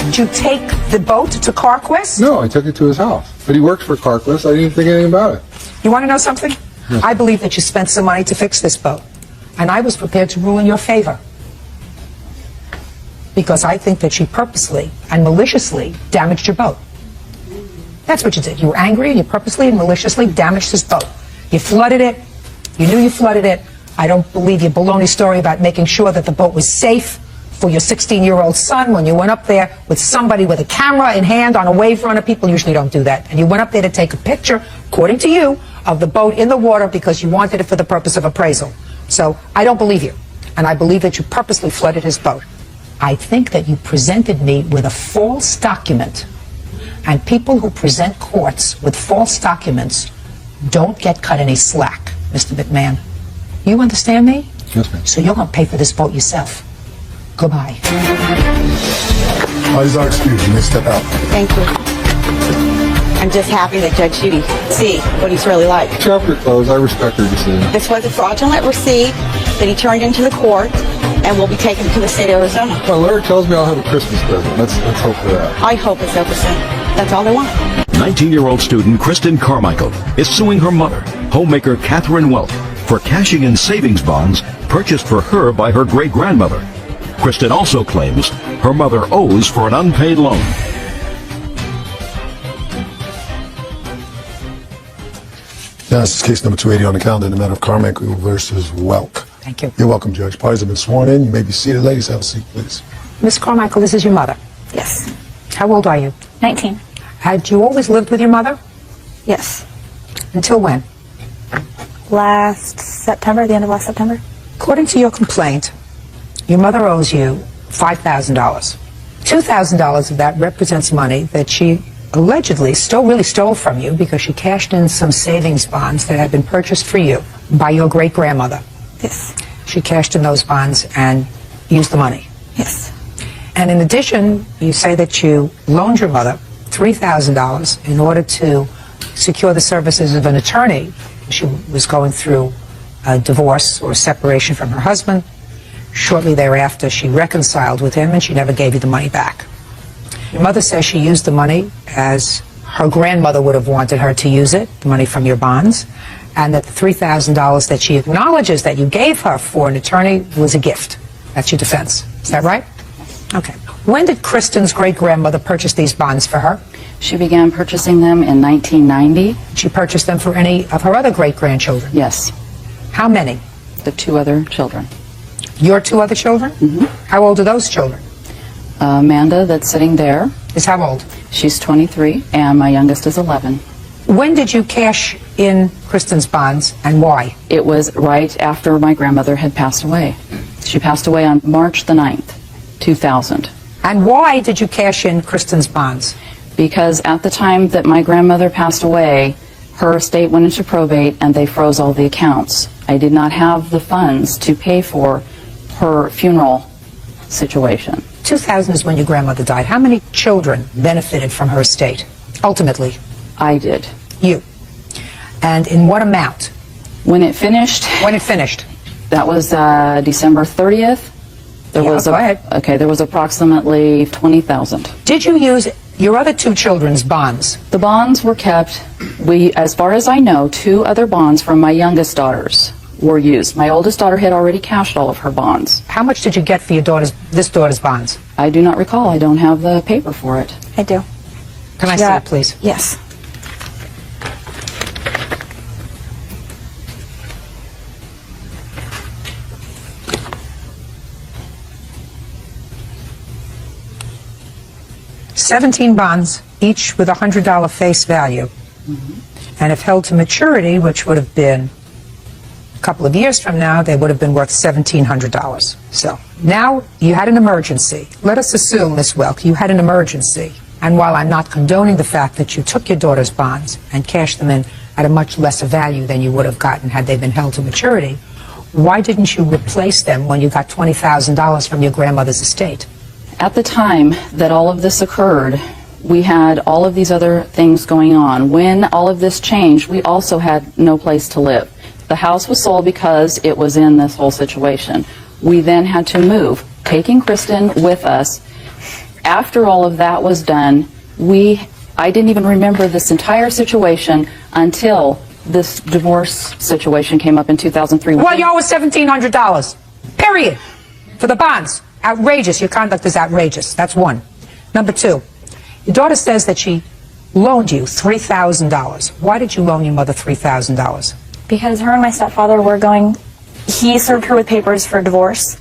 [SPEAKER 3] Did you take the boat to CarQuest?
[SPEAKER 2] No, I took it to his house. But he works for CarQuest. I didn't think anything about it.
[SPEAKER 3] You want to know something?
[SPEAKER 2] Yes.
[SPEAKER 3] I believe that you spent some money to fix this boat. And I was prepared to rule in your favor. Because I think that you purposely and maliciously damaged your boat. That's what you did. You were angry and you purposely and maliciously damaged this boat. You flooded it. You knew you flooded it. I don't believe your baloney story about making sure that the boat was safe for your 16-year-old son when you went up there with somebody with a camera in hand on a wave runner. People usually don't do that. And you went up there to take a picture, according to you, of the boat in the water because you wanted it for the purpose of appraisal. So I don't believe you. And I believe that you purposely flooded his boat. I think that you presented me with a false document. And people who present courts with false documents don't get cut any slack, Mr. McMahon. You understand me?
[SPEAKER 2] Yes, ma'am.
[SPEAKER 3] So you're going to pay for this boat yourself. Goodbye.
[SPEAKER 16] Please excuse you may step out.
[SPEAKER 4] Thank you. I'm just happy that Judge Judy see what he's really like.
[SPEAKER 2] Chapter closed. I respect her decision.
[SPEAKER 4] This was a fraudulent receipt that he turned into the court and will be taken to the state of Arizona.
[SPEAKER 2] My lawyer tells me I'll have a Christmas present. Let's hope for that.
[SPEAKER 4] I hope it's over soon. That's all they want.
[SPEAKER 1] 19-year-old student Kristen Carmichael is suing her mother, homemaker Catherine Welk, for cashing in savings bonds purchased for her by her great-grandmother. Kristen also claims her mother owes for an unpaid loan.
[SPEAKER 16] Now, this is case number 280 on the calendar in the matter of Carmichael versus Welk.
[SPEAKER 3] Thank you.
[SPEAKER 16] You're welcome, Judge. Parties have been sworn in. You may be seated. Ladies, have a seat, please.
[SPEAKER 3] Miss Carmichael, this is your mother.
[SPEAKER 4] Yes.
[SPEAKER 3] How old are you?
[SPEAKER 5] 19.
[SPEAKER 3] Had you always lived with your mother?
[SPEAKER 5] Yes.
[SPEAKER 3] Until when?
[SPEAKER 23] last September, the end of last September.
[SPEAKER 3] According to your complaint, your mother owes you $5,000. $2,000 of that represents money that she allegedly really stole from you because she cashed in some savings bonds that had been purchased for you by your great-grandmother.
[SPEAKER 23] Yes.
[SPEAKER 3] She cashed in those bonds and used the money.
[SPEAKER 23] Yes.
[SPEAKER 3] And in addition, you say that you loaned your mother $3,000 in order to secure the services of an attorney. She was going through a divorce or separation from her husband. Shortly thereafter, she reconciled with him and she never gave you the money back. Your mother says she used the money as her grandmother would have wanted her to use it, the money from your bonds, and that the $3,000 that she acknowledges that you gave her for an attorney was a gift. That's your defense. Is that right? Okay. When did Kristen's great-grandmother purchase these bonds for her?
[SPEAKER 10] She began purchasing them in 1990.
[SPEAKER 3] She purchased them for any of her other great-grandchildren?
[SPEAKER 10] Yes.
[SPEAKER 3] How many?
[SPEAKER 10] The 2 other children.
[SPEAKER 3] Your 2 other children?
[SPEAKER 10] Mm-hmm.
[SPEAKER 3] How old are those children?
[SPEAKER 10] Amanda, that's sitting there.
[SPEAKER 3] Is how old?
[SPEAKER 10] She's 23, and my youngest is 11.
[SPEAKER 3] When did you cash in Kristen's bonds, and why?
[SPEAKER 10] It was right after my grandmother had passed away. She passed away on March the 9th, 2000.
[SPEAKER 3] And why did you cash in Kristen's bonds?
[SPEAKER 10] Because at the time that my grandmother passed away, her estate went into probate and they froze all the accounts. I did not have the funds to pay for her funeral situation.
[SPEAKER 3] 2000 is when your grandmother died. How many children benefited from her estate, ultimately?
[SPEAKER 10] I did.
[SPEAKER 3] You. And in what amount?
[SPEAKER 10] When it finished.
[SPEAKER 3] When it finished?
[SPEAKER 10] That was December 30th. There was
[SPEAKER 3] go ahead.
[SPEAKER 10] Okay, there was approximately $20,000.
[SPEAKER 3] Did you use your other 2 children's bonds?
[SPEAKER 10] The bonds were kept. As far as I know, 2 other bonds from my youngest daughters were used. My oldest daughter had already cashed all of her bonds.
[SPEAKER 3] How much did you get for your this daughter's bonds?
[SPEAKER 10] I do not recall. I don't have the paper for it.
[SPEAKER 23] I do.
[SPEAKER 3] Can I see it, please?
[SPEAKER 23] Yes.
[SPEAKER 3] $17 bonds, each with a $100 face value. Mm-hmm. And if held to maturity, which would have been a couple of years from now, they would have been worth $1,700. So now you had an emergency. Let us assume, Miss Welk, you had an emergency. And while I'm not condoning the fact that you took your daughter's bonds and cashed them in at a much lesser value than you would have gotten had they been held to maturity, why didn't you replace them when you got $20,000 from your grandmother's estate?
[SPEAKER 10] At the time that all of this occurred, we had all of these other things going on. When all of this changed, we also had no place to live. The house was sold because it was in this whole situation. We then had to move, taking Kristen with us. After all of that was done, I didn't even remember this entire situation until this divorce situation came up in 2003.
[SPEAKER 3] Well, you owe us $1,700, period, for the bonds. Outrageous. Your conduct is outrageous. That's one. Number 2, your daughter says that she loaned you $3,000. Why did you loan your mother $3,000?
[SPEAKER 23] Because her and my stepfather were he served her with papers for divorce,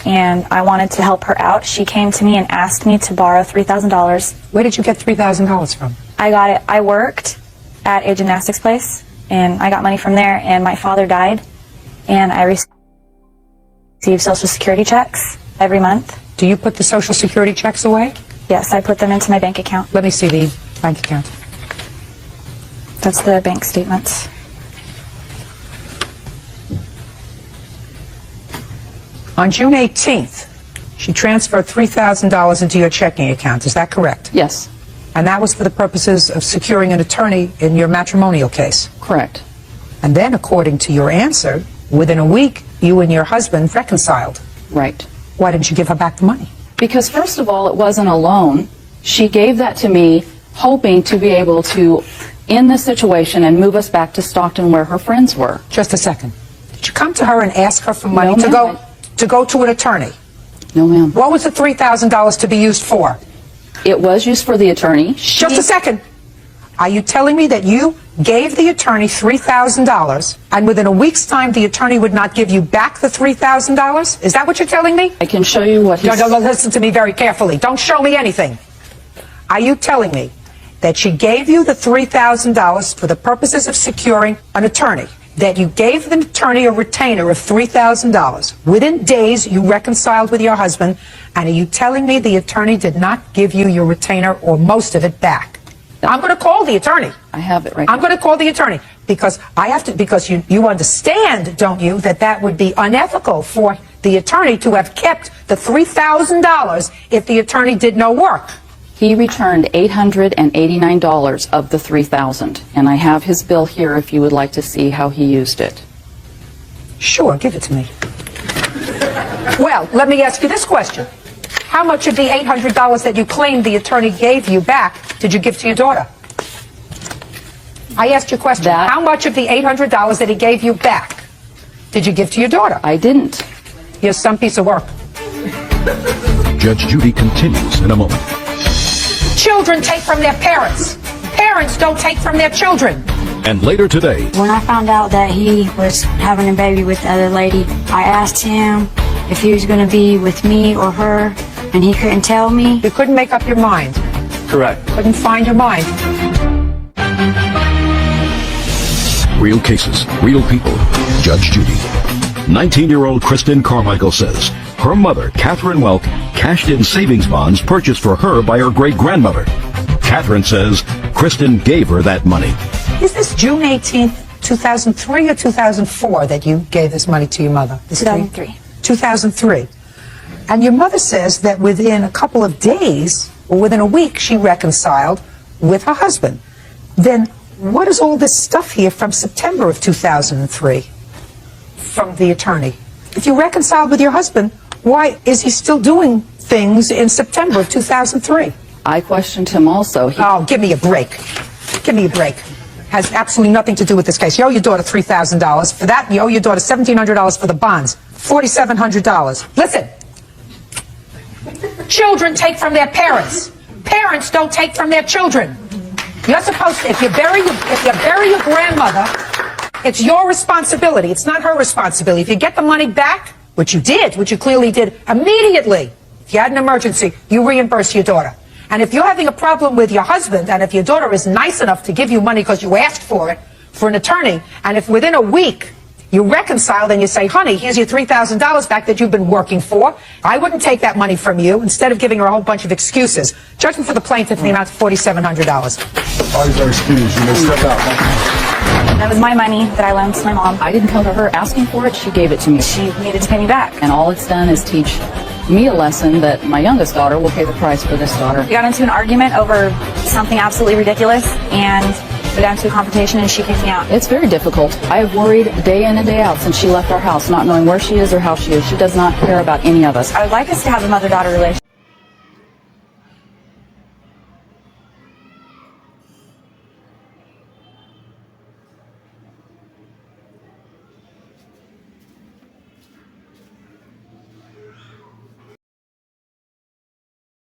[SPEAKER 23] and I wanted to help her out. She came to me and asked me to borrow $3,000.
[SPEAKER 3] Where did you get $3,000 from?
[SPEAKER 23] I got it. I worked at a gymnastics place, and I got money from there, and my father died, and I received Social Security checks every month.
[SPEAKER 3] Do you put the Social Security checks away?
[SPEAKER 23] Yes, I put them into my bank account.
[SPEAKER 3] Let me see the bank account.
[SPEAKER 23] That's the bank statements.
[SPEAKER 3] On June 18th, she transferred $3,000 into your checking account. Is that correct?
[SPEAKER 10] Yes.
[SPEAKER 3] And that was for the purposes of securing an attorney in your matrimonial case?
[SPEAKER 10] Correct.
[SPEAKER 3] And then, according to your answer, within a week, you and your husband reconciled.
[SPEAKER 10] Right.
[SPEAKER 3] Why didn't you give her back the money?
[SPEAKER 10] Because first of all, it wasn't a loan. She gave that to me hoping to be able to end the situation and move us back to Stockton where her friends were.
[SPEAKER 3] Just a second. Did you come to her and ask her for money to go to an attorney?
[SPEAKER 10] No, ma'am.
[SPEAKER 3] What was the $3,000 to be used for?
[SPEAKER 10] It was used for the attorney.
[SPEAKER 3] Just a second. Are you telling me that you gave the attorney $3,000 and within a week's time the attorney would not give you back the $3,000? Is that what you're telling me?
[SPEAKER 10] I can show you what he said.
[SPEAKER 3] Listen to me very carefully. Don't show me anything. Are you telling me that she gave you the $3,000 for the purposes of securing an attorney? that you gave the attorney a retainer of $3,000. Within days, you reconciled with your husband, and are you telling me the attorney did not give you your retainer or most of it back? I'm going to call the attorney.
[SPEAKER 10] I have it right
[SPEAKER 3] I'm going to call the attorney because I have to, because you understand, don't you, that that would be unethical for the attorney to have kept the $3,000 if the attorney did no work.
[SPEAKER 10] He returned $889 of the $3,000, and I have his bill here if you would like to see how he used it.
[SPEAKER 3] Sure, give it to me. Well, let me ask you this question. How much of the $800 that you claimed the attorney gave you back did you give to your daughter? I asked you a question. How much of the $800 that he gave you back did you give to your daughter?
[SPEAKER 10] I didn't.
[SPEAKER 3] You're some piece of work.
[SPEAKER 1] Judge Judy continues in a moment.
[SPEAKER 3] Children take from their parents. Parents don't take from their children.
[SPEAKER 1] And later today,
[SPEAKER 9] when I found out that he was having a baby with the other lady, I asked him if he was going to be with me or her, and he couldn't tell me.
[SPEAKER 3] You couldn't make up your mind.
[SPEAKER 22] Correct.
[SPEAKER 3] Couldn't find your mind.
[SPEAKER 1] real cases, real people. Judge Judy. 19-year-old Kristen Carmichael says her mother, Catherine Welk, cashed in savings bonds purchased for her by her great-grandmother. Catherine says Kristen gave her that money.
[SPEAKER 3] Is this June 18th, 2003 or 2004 that you gave this money to your mother?
[SPEAKER 9] 2003.
[SPEAKER 3] 2003. And your mother says that within a couple of days, or within a week, she reconciled with her husband. Then what is all this stuff here from September of 2003 from the attorney? If you reconciled with your husband, why is he still doing things in September of 2003?
[SPEAKER 10] I questioned him also.
[SPEAKER 3] Oh, give me a break. Give me a break. Has absolutely nothing to do with this case. You owe your daughter $3,000. For that, you owe your daughter $1,700 for the bonds. $4,700. Listen. Children take from their parents. Parents don't take from their children. You're supposed to, if you bury your grandmother, it's your responsibility. It's not her responsibility. If you get the money back, which you did, which you clearly did, immediately, if you had an emergency, you reimburse your daughter. And if you're having a problem with your husband, and if your daughter is nice enough to give you money because you asked for it, for an attorney, and if within a week you reconcile, then you say, honey, here's your $3,000 back that you've been working for. I wouldn't take that money from you, instead of giving her a whole bunch of excuses. Judgment for the plaintiff in the amount of $4,700.
[SPEAKER 2] Parties are excused. You may step out.
[SPEAKER 9] That was my money that I loaned to my mom.
[SPEAKER 10] I didn't come to her asking for it. She gave it to me.
[SPEAKER 9] She needed to pay me back.
[SPEAKER 10] And all it's done is teach me a lesson that my youngest daughter will pay the price for this daughter.
[SPEAKER 9] We got into an argument over something absolutely ridiculous, and we got into a confrontation, and she kicked me out.
[SPEAKER 10] It's very difficult. I have worried day in and day out since she left our house, not knowing where she is or how she is. She does not care about any of us.
[SPEAKER 9] I would like us to have a mother-daughter relationship.